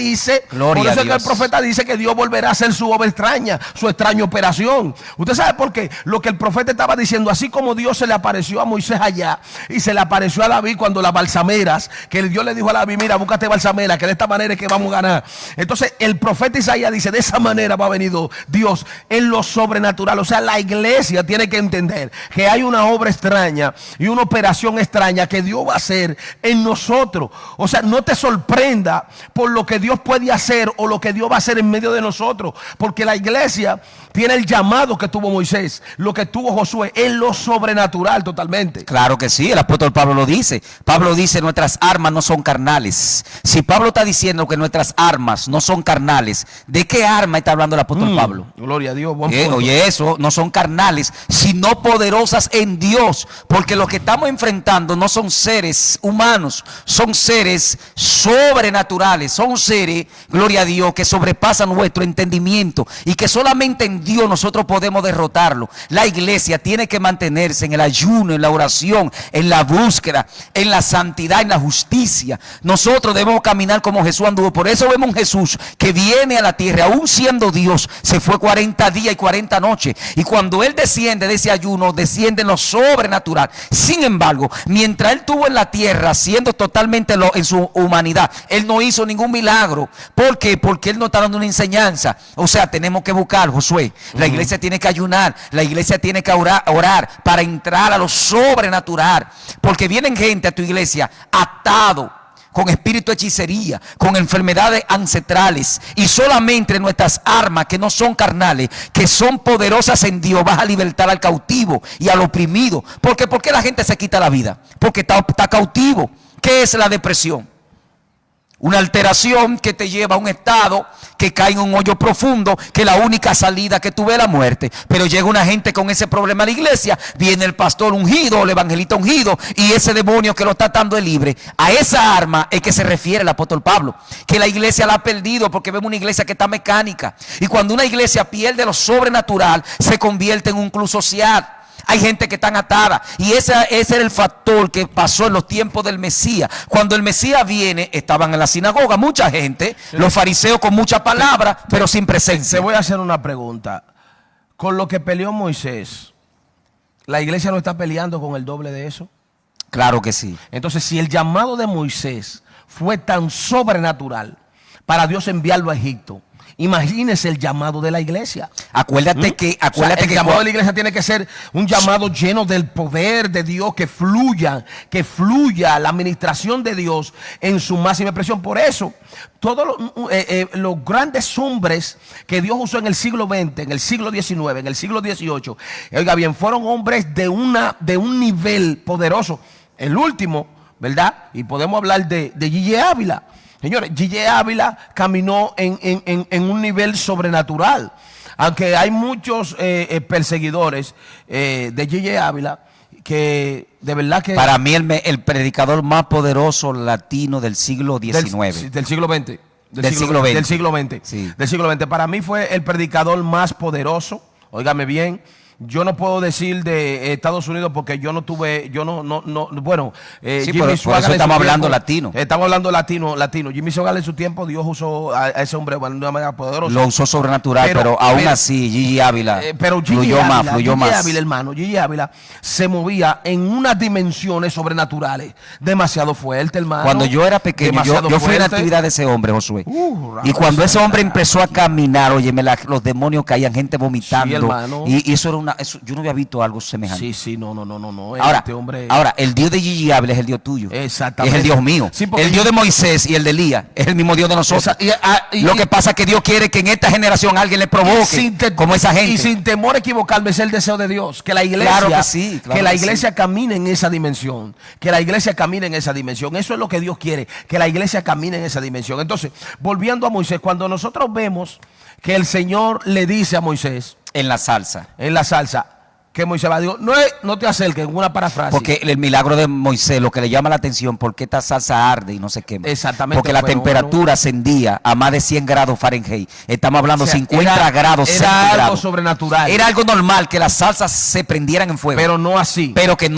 A: dice, que Dios volverá a hacer su obra extraña, su extraña operación. ¿Usted sabe por qué? Lo que el profeta estaba diciendo, así como Dios se le apareció a Moisés allá y se le apareció a David cuando las balsameras, que Dios le dijo a David: mira, búscate balsamera, que de esta manera es que vamos a ganar. Entonces el profeta Isaías dice: de esa manera va a venir Dios en lo sobrenatural. O sea, la iglesia tiene que entender que hay una obra extraña y una operación extraña que Dios va a hacer en nosotros. O sea, no te sorprenda por lo que Dios puede hacer o lo que Dios va a hacer en medio de nosotros, porque la iglesia tiene el llamado que tuvo Moisés, lo que tuvo Josué, en lo sobrenatural totalmente.
B: Claro que sí, el apóstol Pablo lo dice. Pablo dice: nuestras armas no son carnales. Si Pablo está diciendo que nuestras armas no son carnales, ¿de qué arma está hablando el apóstol Pablo?
A: Gloria a Dios.
B: Oye, eso, no son carnales, sino poderosas en Dios, porque lo que estamos enfrentando no son son seres humanos, son seres sobrenaturales, son seres, gloria a Dios, que sobrepasan nuestro entendimiento y que solamente en Dios nosotros podemos derrotarlo. La iglesia tiene que mantenerse en el ayuno, en la oración, en la búsqueda, en la santidad, en la justicia. Nosotros debemos caminar como Jesús anduvo. Por eso vemos un Jesús que viene a la tierra, aún siendo Dios, se fue 40 días y 40 noches. Y cuando Él desciende de ese ayuno, desciende en lo sobrenatural. Sin embargo, mientras Él estuvo en la tierra, siendo totalmente en su humanidad, Él no hizo ningún milagro. ¿Por qué? Porque Él nos está dando una enseñanza. O sea, tenemos que buscar, Josué. La iglesia tiene que ayunar, la iglesia tiene que orar para entrar a lo sobrenatural. Porque vienen gente a tu iglesia atado con espíritu de hechicería, con enfermedades ancestrales, y solamente nuestras armas, que no son carnales, que son poderosas en Dios, vas a libertar al cautivo y al oprimido. Porque ¿por qué la gente se quita la vida? Porque está cautivo. ¿Qué es la depresión? Una alteración que te lleva a un estado que cae en un hoyo profundo, que la única salida que tú ves es la muerte. Pero llega una gente con ese problema a la iglesia, viene el pastor ungido, el evangelista ungido, y ese demonio que lo está atando es libre. A esa arma es que se refiere el apóstol Pablo, que la iglesia la ha perdido, porque vemos una iglesia que está mecánica. Y cuando una iglesia pierde lo sobrenatural, se convierte en un club social. Hay gente que están atada, y ese era el factor que pasó en los tiempos del Mesías. Cuando el Mesías viene, estaban en la sinagoga mucha gente, los fariseos con mucha palabra, pero sin presencia.
A: Te voy a hacer una pregunta. Con lo que peleó Moisés, ¿la iglesia no está peleando con el doble de eso?
B: Claro que sí.
A: Entonces, si el llamado de Moisés fue tan sobrenatural para Dios enviarlo a Egipto, imagínese el llamado de la iglesia.
B: Acuérdate que
A: el llamado de la iglesia tiene que ser un llamado lleno del poder de Dios, que fluya la administración de Dios en su máxima expresión. Por eso, todos los grandes hombres que Dios usó en el siglo XX, en el siglo XIX, en el siglo XVIII, oiga bien, fueron hombres de un nivel poderoso. El último, ¿verdad? Y podemos hablar de Gigi Ávila. Señores, Gigi Ávila caminó en un nivel sobrenatural. Aunque hay muchos perseguidores de Gigi Ávila, que de verdad que...
B: Para mí el predicador más poderoso latino del siglo XIX.
A: Del siglo XX.
B: Del siglo XX.
A: Del siglo XX.
B: Sí.
A: Del siglo XX. Para mí fue el predicador más poderoso. Óigame bien. Yo no puedo decir de Estados Unidos porque yo no tuve, bueno,
B: sí, por eso estamos hablando latino.
A: Estamos hablando latino. Jimmy Swaggart en su tiempo, Dios usó a ese hombre de una manera poderosa.
B: Lo usó sobrenatural, pero aún así Gigi Ávila fluyó más.
A: Gigi Ávila, hermano, Gigi Ávila se movía en unas dimensiones sobrenaturales demasiado fuerte, hermano.
B: Cuando yo era pequeño, yo fui en la actividad de ese hombre, Josué. Y cuando ese hombre empezó a caminar, oye, los demonios caían, gente vomitando. Sí, hermano. Y eso era yo no había visto algo semejante.
A: Sí, no.
B: Ahora,
A: este hombre...
B: ahora, el Dios de Gigi Ávila es el Dios tuyo.
A: Exactamente.
B: Es el Dios mío. Sí, el Dios de Moisés y el de Elías es el mismo Dios de nosotros. Lo que pasa es que Dios quiere que en esta generación alguien le provoque como esa gente.
A: Y sin temor a equivocarme, es el deseo de Dios. Que la iglesia,
B: claro que sí, claro
A: que la iglesia camine en esa dimensión. Que la iglesia camine en esa dimensión. Eso es lo que Dios quiere. Que la iglesia camine en esa dimensión. Entonces, volviendo a Moisés, cuando nosotros vemos que el Señor le dice a Moisés...
B: En la salsa,
A: que Moisés va a decir, no te acerques, en una parafrasis.
B: Porque el milagro de Moisés, lo que le llama la atención, porque esta salsa arde y no se quema.
A: Exactamente.
B: Porque la temperatura ascendía a más de 100 grados Fahrenheit. Estamos hablando 50 grados
A: centígrados. Era algo sobrenatural.
B: Era algo normal que las salsas se prendieran en fuego.
A: Pero no así.
B: Pero que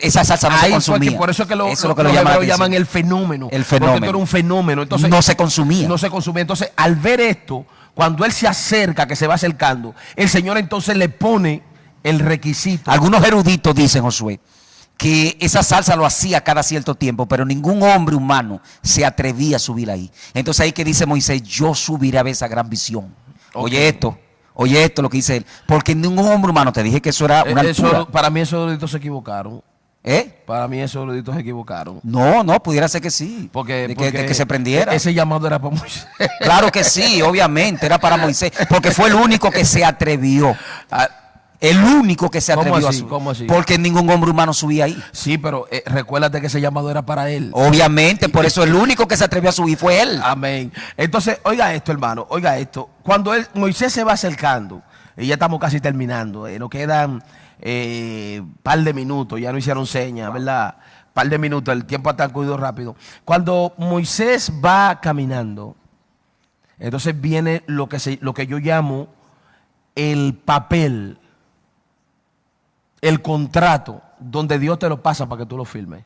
B: esa salsa no se consumía.
A: Por eso es que
B: eso es lo que lo
A: llaman el fenómeno.
B: El fenómeno.
A: Porque era un fenómeno. Entonces,
B: no se consumía.
A: No se consumía. Entonces, al ver esto, cuando él se acerca, que se va acercando, el Señor entonces le pone el requisito.
B: Algunos eruditos dicen, Josué, que esa salsa lo hacía cada cierto tiempo, pero ningún hombre humano se atrevía a subir ahí. Entonces ahí que dice Moisés, yo subiré a ver esa gran visión. Okay. Oye esto lo que dice él, porque ningún hombre humano, te dije que eso era una altura.
A: Para mí esos eruditos se equivocaron. Para mí esos eruditos se equivocaron.
B: No, pudiera ser que sí. Porque que se prendiera.
A: Ese llamado era para Moisés.
B: Claro que sí, obviamente, era para Moisés, porque fue el único que se atrevió. El único que se atrevió a subir.
A: ¿Cómo así?
B: Porque ningún hombre humano subía ahí.
A: Sí, pero recuérdate que ese llamado era para él.
B: Obviamente, por eso el único que se atrevió a subir fue él.
A: Amén. Entonces, oiga esto, hermano, oiga esto. Cuando Moisés se va acercando, y ya estamos casi terminando, nos quedan par de minutos, ya no hicieron señas, ¿verdad? par de minutos, el tiempo ha transcurrido rápido. Cuando Moisés va caminando, entonces viene lo que yo llamo el papel, el contrato, donde Dios te lo pasa para que tú lo firmes.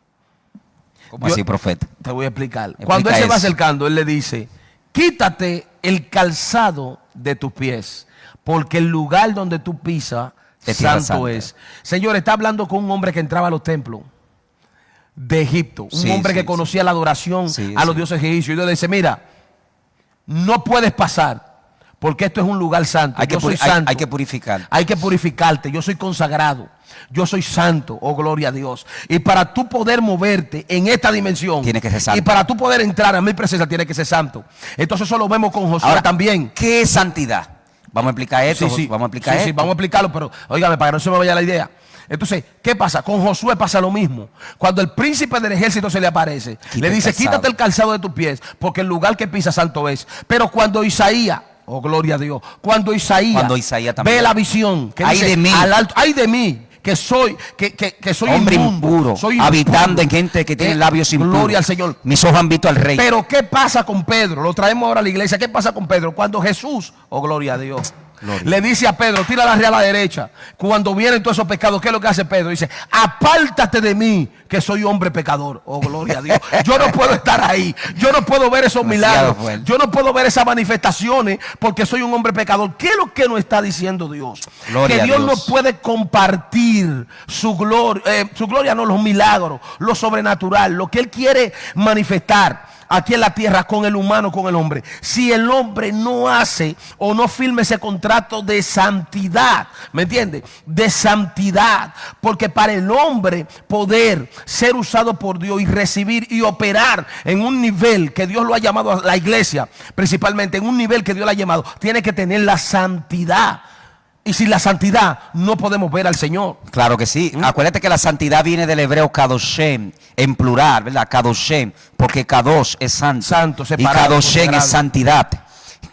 B: ¿Cómo así, profeta?
A: Te voy a explicar.
B: Explica
A: Cuando él se va
B: eso.
A: acercando, él le dice, quítate el calzado de tus pies, porque el lugar donde tú pisas,
B: Es tierra
A: santo
B: santa.
A: es. Señor, está hablando con un hombre que entraba a los templos de Egipto, un
B: Sí,
A: hombre
B: sí,
A: que conocía la adoración
B: Sí,
A: a los
B: sí.
A: dioses egipcios. Y Dios le dice, mira, no puedes pasar, porque esto es un lugar santo. Yo soy santo.
B: Hay que purificar.
A: Hay que purificarte. Yo soy consagrado. Yo soy santo. Oh, gloria a Dios. Y para tú poder moverte en esta dimensión,
B: Tiene que ser santo.
A: y para tú poder entrar a mi presencia, tiene que ser santo. Entonces eso lo vemos con Josué
B: Ahora,
A: también.
B: ¿qué es santidad? Vamos a explicar esto.
A: Sí,
B: Vamos a explicar
A: sí,
B: esto.
A: sí, vamos a explicarlo, pero óigame, para que no se me vaya la idea. Entonces, ¿qué pasa? Con Josué pasa lo mismo. Cuando el príncipe del ejército se le aparece,
B: Quita
A: le dice,
B: el calzado.
A: quítate el calzado de tus pies, porque el lugar que pisa santo es. Pero cuando Isaías, oh gloria a Dios, cuando Isaías
B: también
A: ve la visión, que
B: ay
A: dice,
B: de mí,
A: al alto, ay de mí, que soy
B: hombre
A: inmundo,
B: impuro,
A: soy
B: habitando
A: impuro.
B: en gente que tiene labios impuros.
A: Gloria al Señor.
B: Mis ojos han visto al Rey.
A: Pero ¿qué pasa con Pedro? Lo traemos ahora a la iglesia. ¿Qué pasa con Pedro? Cuando Jesús, oh gloria a Dios,
B: Gloria.
A: le dice a Pedro, tira la ría a la derecha. Cuando vienen todos esos pecados, ¿qué es lo que hace Pedro? Dice, apártate de mí, que soy hombre pecador. Oh gloria a Dios. Yo no puedo estar ahí. Yo no puedo ver esos
B: Demasiado
A: milagros.
B: fuerte.
A: Yo no puedo ver esas manifestaciones porque soy un hombre pecador. ¿Qué es lo que nos está diciendo Dios?
B: Gloria
A: Que
B: a
A: Dios
B: Dios.
A: no puede compartir su gloria, no los milagros, lo sobrenatural, lo que Él quiere manifestar aquí en la tierra con el humano, con el hombre. Si el hombre no hace o no firma ese contrato de santidad, ¿me entiende? De santidad, porque para el hombre poder ser usado por Dios y recibir y operar en un nivel que Dios lo ha llamado a la iglesia, principalmente en un nivel que Dios le ha llamado, tiene que tener la santidad. Y sin la santidad no podemos ver al Señor.
B: Claro que sí. Acuérdate que la santidad viene del hebreo kadoshem, en plural, ¿verdad? Kadoshem, porque kadosh es santo.
A: Santo,
B: y
A: separado,
B: kadoshem
A: consagrado.
B: es santidad.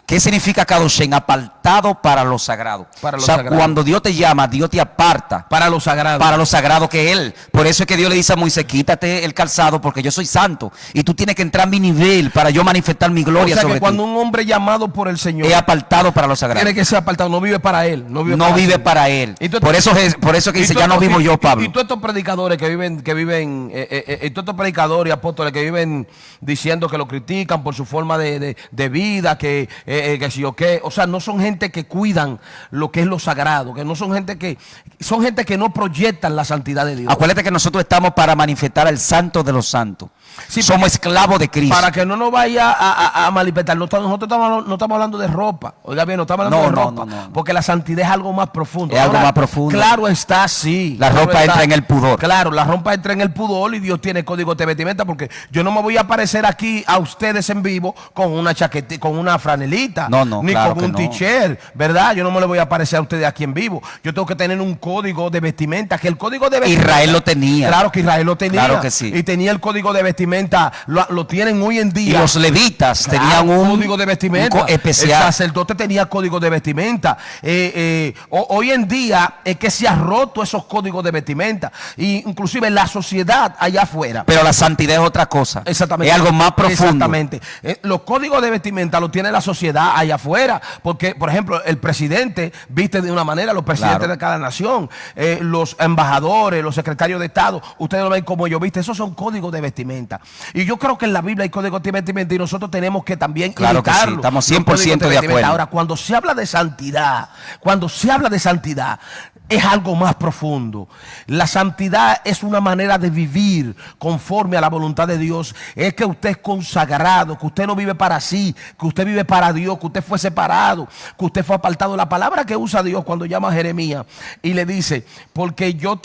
B: ¿Qué significa kadoshem? Apartado para lo sagrado.
A: Para lo
B: o sea,
A: sagrado.
B: cuando Dios te llama, Dios te aparta
A: Para lo sagrado.
B: para lo sagrado que Él. Por eso es que Dios le dice a Moisés, quítate el calzado porque yo soy santo. Y tú tienes que entrar a mi nivel para yo manifestar mi
A: O
B: gloria
A: sea
B: sobre
A: que cuando
B: ti.
A: un hombre llamado por el Señor
B: Es apartado para lo sagrado.
A: tiene que ser apartado, no vive para Él. No vive,
B: No
A: para,
B: vive
A: sí.
B: para Él.
A: Y tú-
B: Por eso que
A: y
B: dice,
A: tú-
B: ya no vivo yo,
A: y
B: Pablo.
A: todos estos predicadores que viven, y todos estos predicadores y apóstoles que viven diciendo que lo critican por su forma de vida, que si o qué, o sea, no son gente que cuidan lo que es lo sagrado, que no son gente que no proyectan la santidad de Dios.
B: Acuérdate que nosotros estamos para manifestar al santo de los santos.
A: Sí,
B: Somos esclavos de Cristo.
A: Para que no nos vaya a malinterpretar. Nosotros no estamos hablando de ropa. Oiga bien, no estamos hablando
B: No,
A: de
B: no,
A: ropa.
B: no.
A: Porque la santidad es algo más profundo.
B: Es algo más profundo.
A: Claro está, sí.
B: La
A: claro
B: ropa entra en el pudor.
A: Claro, la ropa entra en el pudor y Dios tiene código de vestimenta. Porque yo no me voy a aparecer aquí a ustedes en vivo con una chaqueta, con una franelita.
B: No, no,
A: ni
B: claro
A: con
B: que
A: un
B: no.
A: t-shirt, ¿verdad? Yo no me le voy a aparecer a ustedes aquí en vivo. Yo tengo que tener un código de vestimenta. Que el código de vestimenta.
B: Israel lo tenía.
A: Claro que Israel lo tenía.
B: Claro que sí.
A: Y tenía el código de vestimenta. Lo tienen hoy en
B: Y
A: día.
B: los levitas
A: Claro,
B: tenían un
A: código de vestimenta. El
B: especial.
A: sacerdote tenía código de vestimenta. Hoy en día es que se han roto esos códigos de vestimenta. Y inclusive la sociedad allá afuera.
B: Pero la santidad es otra cosa.
A: Exactamente.
B: Es algo más profundo.
A: Exactamente. Los códigos de vestimenta los tiene la sociedad allá afuera. Porque, por ejemplo, el presidente viste de una manera, los presidentes
B: Claro.
A: de cada nación, los embajadores, los secretarios de Estado, ustedes lo ven como yo viste, esos son códigos de vestimenta. Y yo creo que en la Biblia hay códigos de vestimenta y nosotros tenemos que también
B: Claro que sí,
A: imitarlo.
B: estamos
A: Los códigos
B: 100% de
A: vestimenta.
B: acuerdo.
A: Ahora, cuando se habla de santidad, es algo más profundo. La santidad es una manera de vivir conforme a la voluntad de Dios. Es que usted es consagrado, que usted no vive para sí, que usted vive para Dios, que usted fue separado, que usted fue apartado. La palabra que usa Dios cuando llama a Jeremías y le dice, porque yo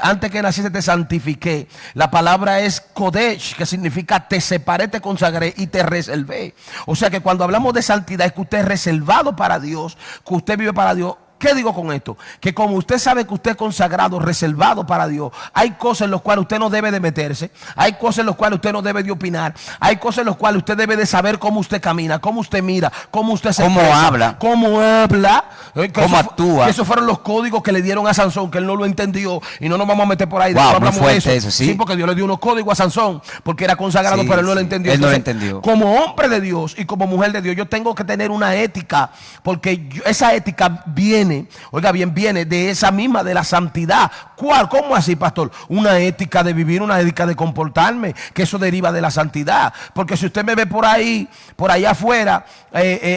A: antes que naciste te santifiqué. La palabra es Kodesh, que significa te separé, te consagré y te reservé. O sea que cuando hablamos de santidad es que usted es reservado para Dios, que usted vive para Dios, ¿Qué digo con esto? Que como usted sabe que usted es consagrado, reservado para Dios, hay cosas en las cuales usted no debe de meterse, hay cosas en las cuales usted no debe de opinar, hay cosas en las cuales usted debe de saber cómo usted camina, cómo usted mira, cómo usted se expresa, cómo habla,
B: cómo actúa.
A: Esos fueron los códigos que le dieron a Sansón, que él no lo entendió, y no nos vamos a meter por ahí.
B: Wow,
A: después hablamos de eso.
B: Eso, ¿sí?
A: Sí, porque Dios le dio unos códigos a Sansón, porque era consagrado, pero él no lo entendió.
B: Él no lo
A: Entonces,
B: entendió.
A: como hombre de Dios y como mujer de Dios, yo tengo que tener una ética, porque esa ética viene, oiga bien, viene de esa misma, de la santidad. ¿Cuál? ¿Cómo así, pastor? Una ética de vivir, una ética de comportarme, que eso deriva de la santidad. Porque si usted me ve por ahí, por allá afuera,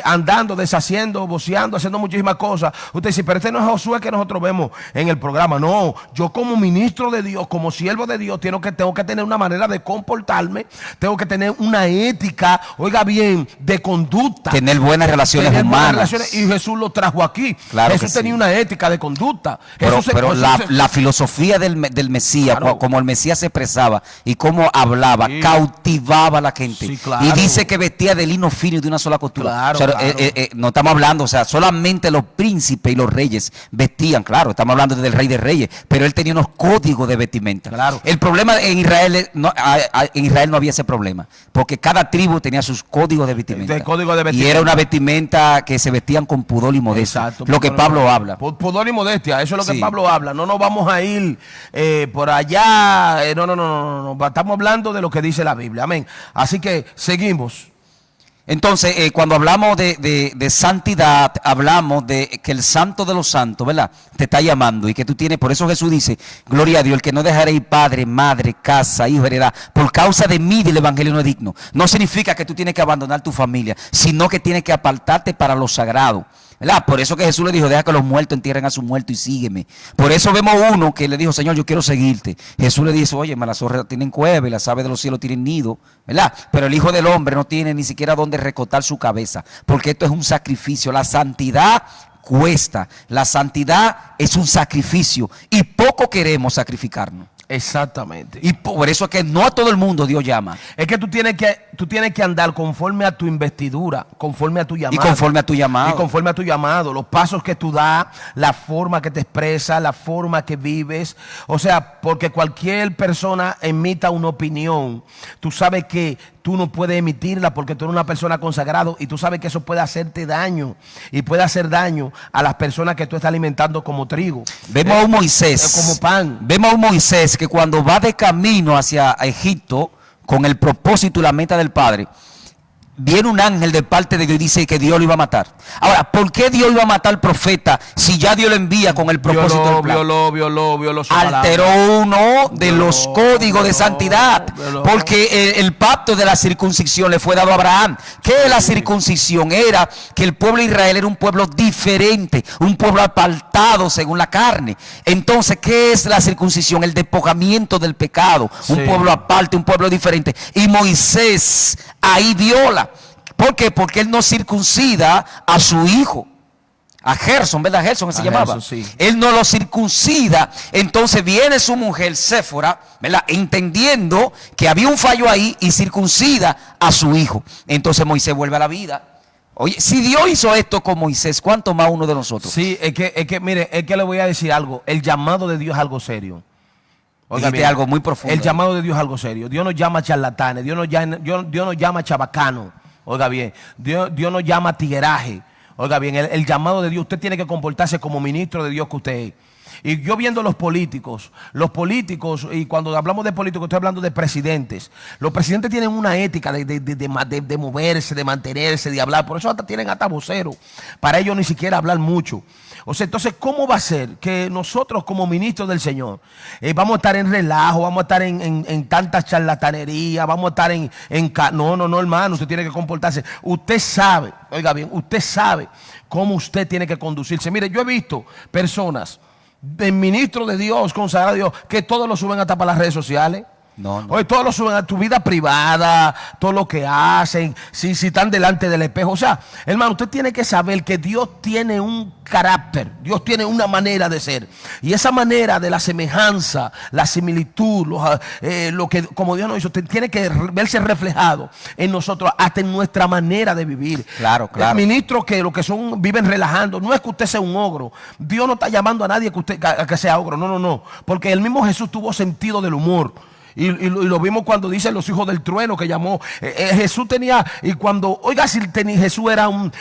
A: andando, deshaciendo, voceando, haciendo muchísimas cosas, usted dice, pero este no es Josué que nosotros vemos en el programa. No, yo como ministro de Dios, como siervo de Dios, tengo que tener una manera de comportarme, tengo que tener una ética, oiga bien, de conducta.
B: Tener buenas relaciones humanas.
A: Y Jesús lo trajo aquí.
B: Claro,
A: Jesús tenía una ética de conducta.
B: Pero la filosofía del Mesías, claro, como el Mesías se expresaba y cómo hablaba, sí, cautivaba a la gente.
A: Sí, claro.
B: Y dice que vestía de lino fino y de una sola costura.
A: Claro,
B: o sea,
A: claro.
B: No estamos hablando, o sea, solamente los príncipes y los reyes vestían, claro, estamos hablando del rey de reyes, pero él tenía unos códigos de vestimenta.
A: Claro.
B: El problema en Israel no había ese problema, porque cada tribu tenía sus códigos de vestimenta. Y era una vestimenta que se vestían con pudor y modestia.
A: Exacto,
B: lo que Pablo habla.
A: Pudor y modestia, eso es lo que Pablo habla. No nos vamos a ir por allá. No. Estamos hablando de lo que dice la Biblia. Amén. Así que seguimos.
B: Entonces, cuando hablamos de santidad, hablamos de que el santo de los santos, ¿verdad?, te está llamando y que tú tienes, por eso Jesús dice, gloria a Dios, el que no dejaréis padre, madre, casa, hijo, heredad, por causa de mí del evangelio no es digno. No significa que tú tienes que abandonar tu familia, sino que tienes que apartarte para lo sagrado, ¿verdad? Por eso que Jesús le dijo, deja que los muertos entierren a su muerto y sígueme. Por eso vemos uno que le dijo, Señor, yo quiero seguirte. Jesús le dice, oye, las zorras tienen cueva y las aves de los cielos tienen nido, ¿verdad? Pero el Hijo del Hombre no tiene ni siquiera donde recotar su cabeza, porque esto es un sacrificio. La santidad cuesta, la santidad es un sacrificio y poco queremos sacrificarnos.
A: Exactamente.
B: Y por eso es que no a todo el mundo Dios llama.
A: Es que tú tienes que andar conforme a tu investidura, conforme a tu llamado.
B: Y conforme a tu llamado.
A: Y conforme a tu llamado. Los pasos que tú das, la forma que te expresas, la forma que vives. O sea, porque cualquier persona emita una opinión, tú sabes que tú no puedes emitirla porque tú eres una persona consagrada y tú sabes que eso puede hacerte daño y puede hacer daño a las personas que tú estás alimentando como trigo.
B: Vemos a un Moisés,
A: como pan.
B: Vemos a un Moisés que cuando va de camino hacia Egipto con el propósito y la meta del Padre, viene un ángel de parte de Dios y dice que Dios lo iba a matar. Ahora, ¿por qué Dios iba a matar al profeta si ya Dios lo envía con el propósito del plan?
A: Violó su
B: Alteró
A: palabra.
B: Uno de los códigos de santidad. Porque el pacto de la circuncisión le fue dado a Abraham. ¿Qué es la circuncisión? Era que el pueblo de Israel era un pueblo diferente, un pueblo apartado según la carne. Entonces, ¿qué es la circuncisión? El despojamiento del pecado. Un pueblo aparte, un pueblo diferente. Y Moisés ahí viola. ¿Por qué? Porque él no circuncida a su hijo, a Gerson, ¿verdad? Gerson se llamaba.
A: Gerson, sí.
B: Él no lo circuncida. Entonces viene su mujer, Séfora, ¿verdad?, entendiendo que había un fallo ahí y circuncida a su hijo. Entonces Moisés vuelve a la vida. Oye, si Dios hizo esto con Moisés, ¿cuánto más uno de nosotros?
A: Sí, mire, es que le voy a decir algo. El llamado de Dios es algo serio.
B: Dijiste algo muy profundo.
A: El llamado de Dios es algo serio. Dios nos llama charlatanes, Dios nos llama chabacano. Oiga bien, Dios nos llama tigueraje. Oiga bien, el llamado de Dios, usted tiene que comportarse como ministro de Dios que usted es. Y yo viendo los políticos, y cuando hablamos de políticos estoy hablando de presidentes. Los presidentes tienen una ética de moverse, de mantenerse, de hablar. Por eso tienen hasta voceros. Para ellos ni siquiera hablar mucho. O sea, entonces, ¿cómo va a ser que nosotros como ministros del Señor vamos a estar en relajo, vamos a estar en tantas charlatanerías, vamos a estar No, hermano, usted tiene que comportarse. Usted sabe, oiga bien, usted sabe cómo usted tiene que conducirse. Mire, yo he visto personas, ministros de Dios, consagrados de Dios, que todos lo suben hasta para las redes sociales.
B: No, no.
A: Oye, todos lo suben a tu vida privada, todo lo que hacen, si están delante del espejo. O sea, hermano, usted tiene que saber que Dios tiene un carácter, Dios tiene una manera de ser. Y esa manera de la semejanza, la similitud, lo que como Dios nos hizo, tiene que verse reflejado en nosotros, hasta en nuestra manera de vivir.
B: Claro, claro.
A: Ministros que lo que son viven relajando, no es que usted sea un ogro. Dios no está llamando a nadie a que sea ogro, no, porque el mismo Jesús tuvo sentido del humor. Y lo vimos cuando dicen los hijos del trueno que llamó. Jesús tenía, y cuando, oiga, si Jesús era un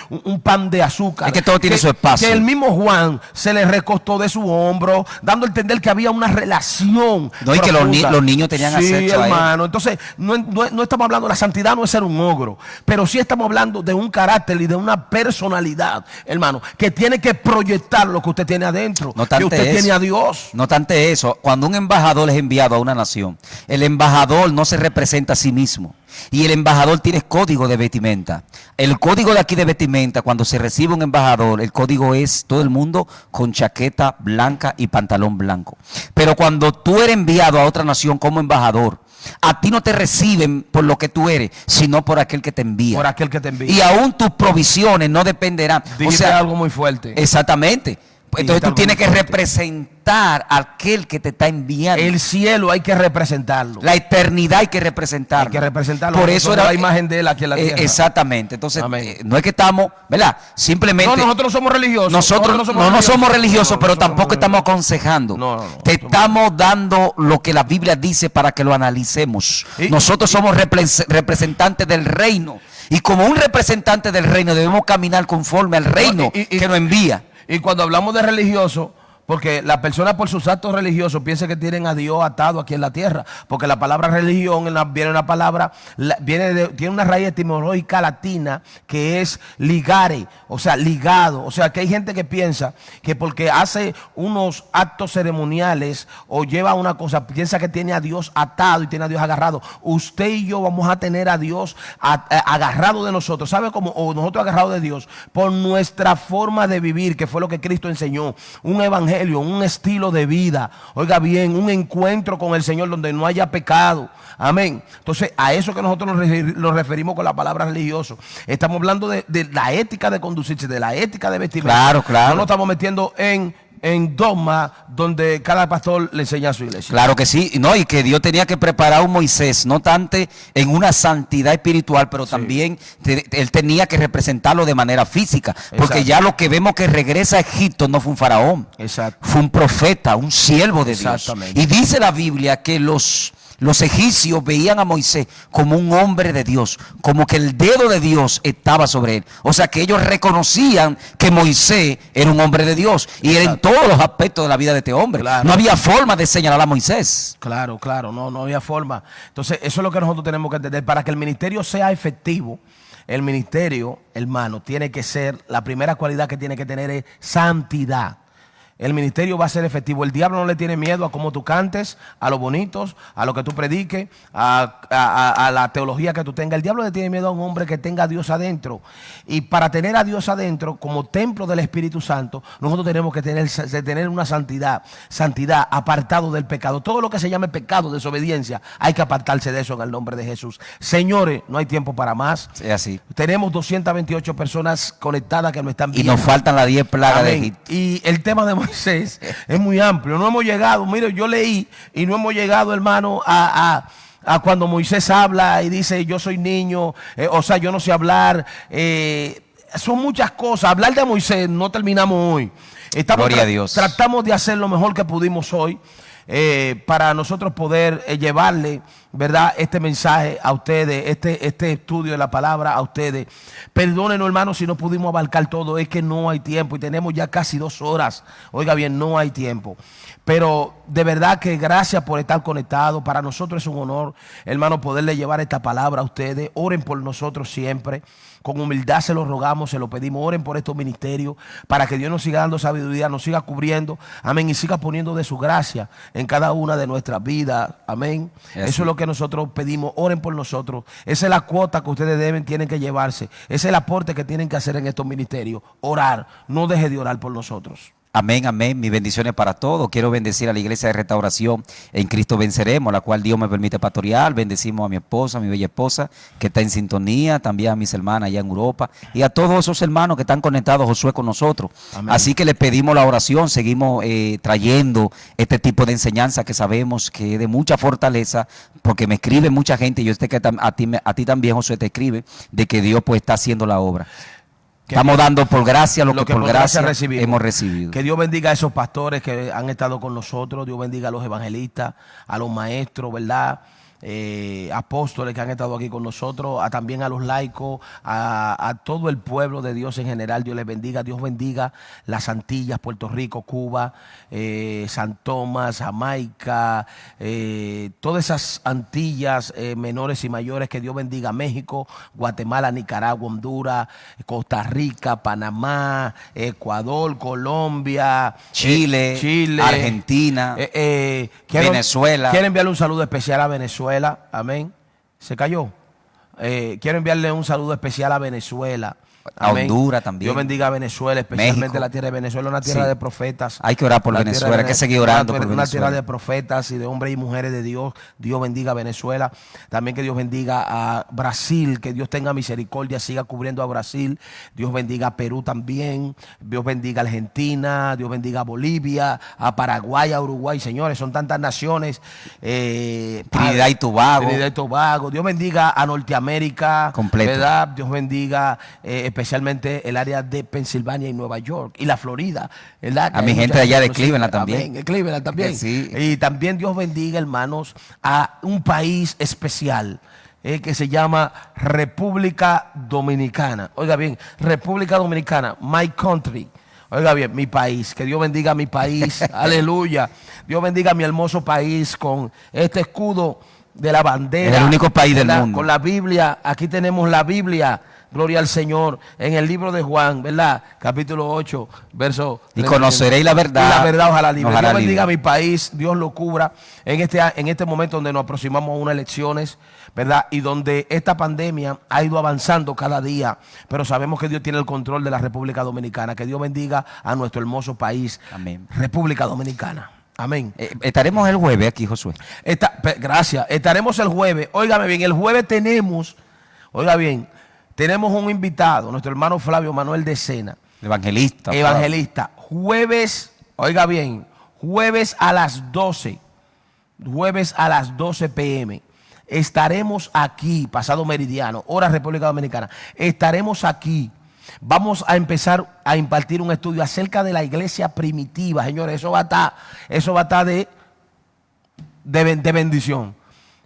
A: pan de azúcar.
B: Es que todo tiene su espacio.
A: Que el mismo Juan se le recostó de su hombro, dando a entender que había una relación.
B: No, y que los niños tenían acceso a él.
A: Sí, hermano. Entonces, no estamos hablando, la santidad no es ser un ogro, pero sí estamos hablando de un carácter y de una personalidad, hermano, que tiene que proyectar lo que usted tiene adentro.
B: No
A: que usted tiene a Dios.
B: No tanto eso. Cuando un embajador es enviado a una nación, el embajador no se representa a sí mismo. Y el embajador tiene código de vestimenta. El código de aquí de vestimenta, cuando se recibe un embajador, el código es todo el mundo con chaqueta blanca y pantalón blanco. Pero cuando tú eres enviado a otra nación como embajador, a ti no te reciben por lo que tú eres, sino por aquel que te envía.
A: Por aquel que te envía.
B: Y aún tus provisiones no dependerán.
A: Dice algo muy fuerte.
B: Exactamente. Entonces tú tienes que representar a aquel que te está enviando.
A: El cielo hay que representarlo.
B: La eternidad hay que representarlo.
A: Hay que representarlo.
B: Por eso era
A: la imagen de él aquí en la tierra.
B: Exactamente. Entonces, no es que estamos, ¿verdad? Simplemente.
A: No, nosotros no somos religiosos.
B: Nosotros no somos religiosos, pero tampoco estamos aconsejando. Te estamos dando lo que la Biblia dice para que lo analicemos. Nosotros somos representantes del reino. Y como un representante del reino debemos caminar conforme al reino que nos envía.
A: Y cuando hablamos de religioso, porque las personas por sus actos religiosos piensan que tienen a Dios atado aquí en la tierra, porque la palabra religión viene una palabra, tiene una raíz etimológica latina que es ligare, o sea, ligado. O sea, que hay gente que piensa que porque hace unos actos ceremoniales o lleva una cosa, piensa que tiene a Dios atado y tiene a Dios agarrado. Usted y yo vamos a tener a Dios agarrado de nosotros. ¿Sabe cómo? O nosotros agarrados de Dios por nuestra forma de vivir, que fue lo que Cristo enseñó. Un evangelio, un estilo de vida, oiga bien, un encuentro con el Señor donde no haya pecado. Amén. Entonces, a eso que nosotros nos referimos con la palabra religioso. Estamos hablando de la ética de conducirse, de la ética de vestir.
B: Claro, claro.
A: No nos estamos metiendo en dogma donde cada pastor le enseña a su iglesia.
B: Claro que sí, no, y que Dios tenía que preparar a un Moisés, no tanto en una santidad espiritual, pero también él tenía que representarlo de manera física, porque ya lo que vemos que regresa a Egipto no fue un faraón, fue un profeta, un siervo de Dios. Y dice la Biblia que los egipcios veían a Moisés como un hombre de Dios, como que el dedo de Dios estaba sobre él. O sea que ellos reconocían que Moisés era un hombre de Dios y era en todos los aspectos de la vida de este hombre. No había forma de señalar a Moisés.
A: Claro, no había forma. Entonces eso es lo que nosotros tenemos que entender. Para que el ministerio sea efectivo, el ministerio, hermano, tiene que ser, la primera cualidad que tiene que tener es santidad. El ministerio va a ser efectivo. El diablo no le tiene miedo a cómo tú cantes, a lo bonitos, a lo que tú prediques, a la teología que tú tengas. El diablo le tiene miedo a un hombre que tenga a Dios adentro. Y para tener a Dios adentro, como templo del Espíritu Santo, nosotros tenemos que tener una santidad, apartado del pecado. Todo lo que se llame pecado, desobediencia, hay que apartarse de eso en el nombre de Jesús. Señores, no hay tiempo para más.
B: Sí, así.
A: Tenemos 228 personas conectadas que nos están viendo.
B: Y nos faltan las 10 plagas de Egipto.
A: Y el tema de Moisés es muy amplio. No hemos llegado, mire, yo leí y no hemos llegado, hermano, a cuando Moisés habla y dice yo soy niño, o sea, yo no sé hablar. Son muchas cosas. Hablar de Moisés no terminamos hoy.
B: Gloria a Dios.
A: Tratamos de hacer lo mejor que pudimos hoy. Para nosotros poder llevarle, ¿verdad?, este mensaje a ustedes, este estudio de la palabra a ustedes. Perdónenos, hermanos, si no pudimos abarcar todo, es que no hay tiempo y tenemos ya casi 2 horas. Oiga bien, no hay tiempo. Pero de verdad que gracias por estar conectados. Para nosotros es un honor, hermano, poderle llevar esta palabra a ustedes. Oren por nosotros siempre. Con humildad se lo rogamos, se lo pedimos. Oren por estos ministerios para que Dios nos siga dando sabiduría, nos siga cubriendo. Amén. Y siga poniendo de su gracia en cada una de nuestras vidas. Amén. Eso es lo que nosotros pedimos. Oren por nosotros. Esa es la cuota que ustedes tienen que llevarse. Ese es el aporte que tienen que hacer en estos ministerios. Orar. No deje de orar por nosotros.
B: Amén, amén. Mis bendiciones para todos. Quiero bendecir a la iglesia de restauración en Cristo Venceremos, la cual Dios me permite pastorear. Bendecimos a mi esposa, a mi bella esposa, que está en sintonía, también a mis hermanas allá en Europa y a todos esos hermanos que están conectados, Josué, con nosotros.
A: Amén.
B: Así que les pedimos la oración, seguimos trayendo este tipo de enseñanza que sabemos que es de mucha fortaleza, porque me escribe mucha gente, y yo sé que a ti también, Josué, te escribe, de que Dios pues está haciendo la obra. Estamos dando por gracia lo que por gracia hemos recibido.
A: Que Dios bendiga a esos pastores que han estado con nosotros. Dios bendiga a los evangelistas, a los maestros, ¿verdad? Apóstoles que han estado aquí con nosotros, también a los laicos, a todo el pueblo de Dios en general. Dios les bendiga. Dios bendiga las Antillas, Puerto Rico, Cuba, San Tomás, Jamaica, todas esas Antillas menores y mayores. Que Dios bendiga México, Guatemala, Nicaragua, Honduras, Costa Rica, Panamá, Ecuador, Colombia,
B: Chile, Argentina, Venezuela.
A: Quiero enviarle un saludo especial a Venezuela. Amén. Se cayó. Quiero enviarle un saludo especial a Venezuela.
B: A Honduras también.
A: Dios bendiga a Venezuela, especialmente
B: México.
A: la tierra de Venezuela, una tierra de profetas.
B: Hay que orar por Venezuela, hay que seguir orando por Venezuela.
A: Una tierra de profetas y de hombres y mujeres de Dios. Dios bendiga a Venezuela. También que Dios bendiga a Brasil, que Dios tenga misericordia, siga cubriendo a Brasil. Dios bendiga a Perú también. Dios bendiga a Argentina, Dios bendiga a Bolivia, a Paraguay, a Uruguay. Señores, son tantas naciones.
B: Trinidad y Tobago.
A: Trinidad y Tobago. Dios bendiga a Norteamérica.
B: Completo.
A: ¿Verdad? Dios bendiga especialmente el área de Pensilvania y Nueva York y la Florida, ¿verdad?
B: A mi gente de allá de Cleveland también.
A: Amén, Cleveland también.
B: Sí.
A: Y también Dios bendiga, hermanos, a un país especial que se llama República Dominicana. Oiga bien, República Dominicana, my country. Oiga bien, mi país, que Dios bendiga a mi país, aleluya. Dios bendiga a mi hermoso país con este escudo de la bandera.
B: Es el único país del
A: ¿verdad?
B: mundo.
A: Con la Biblia, aquí tenemos la Biblia. Gloria al Señor. En el libro de Juan, ¿verdad? Capítulo 8, verso.
B: Y conoceréis la verdad.
A: Y la verdad os hará libre.
B: Nos hará
A: Dios bendiga a
B: libre.
A: mi país, Dios lo cubra en este momento donde nos aproximamos a unas elecciones, ¿verdad? Y donde esta pandemia ha ido avanzando cada día, pero sabemos que Dios tiene el control de la República Dominicana. Que Dios bendiga a nuestro hermoso país,
B: Amén.
A: República Dominicana. Amén.
B: Estaremos el jueves aquí, Josué.
A: Gracias. Estaremos el jueves. Óigame bien, el jueves tenemos, oiga bien, tenemos un invitado, nuestro hermano Flavio Manuel de Sena.
B: Evangelista.
A: Evangelista. Jueves, oiga bien, jueves a las 12. Jueves a las 12 p.m. Estaremos aquí, pasado meridiano, hora República Dominicana. Estaremos aquí. Vamos a empezar a impartir un estudio acerca de la iglesia primitiva. Señores, eso va a estar de bendición.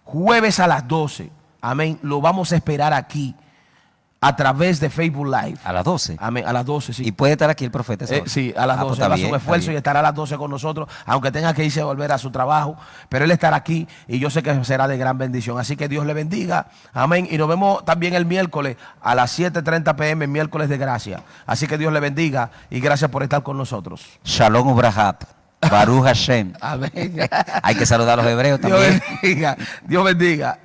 A: Jueves a las 12. Amén. Lo vamos a esperar aquí, a través de Facebook Live.
B: A las 12.
A: Amén, a las 12, sí.
B: Y puede estar aquí el profeta.
A: Sí, a las 12.
B: Pues
A: Él va a hacer
B: bien,
A: un esfuerzo y estará a las 12 con nosotros, aunque tenga que irse a volver a su trabajo. Pero él estará aquí y yo sé que será de gran bendición. Así que Dios le bendiga. Amén. Y nos vemos también el miércoles a las 7:30 p.m., miércoles de gracia. Así que Dios le bendiga y gracias por estar con nosotros.
B: Shalom Ubrahat. Baruch Hashem.
A: Amén.
B: Hay que saludar a los hebreos también.
A: Dios bendiga. Dios bendiga.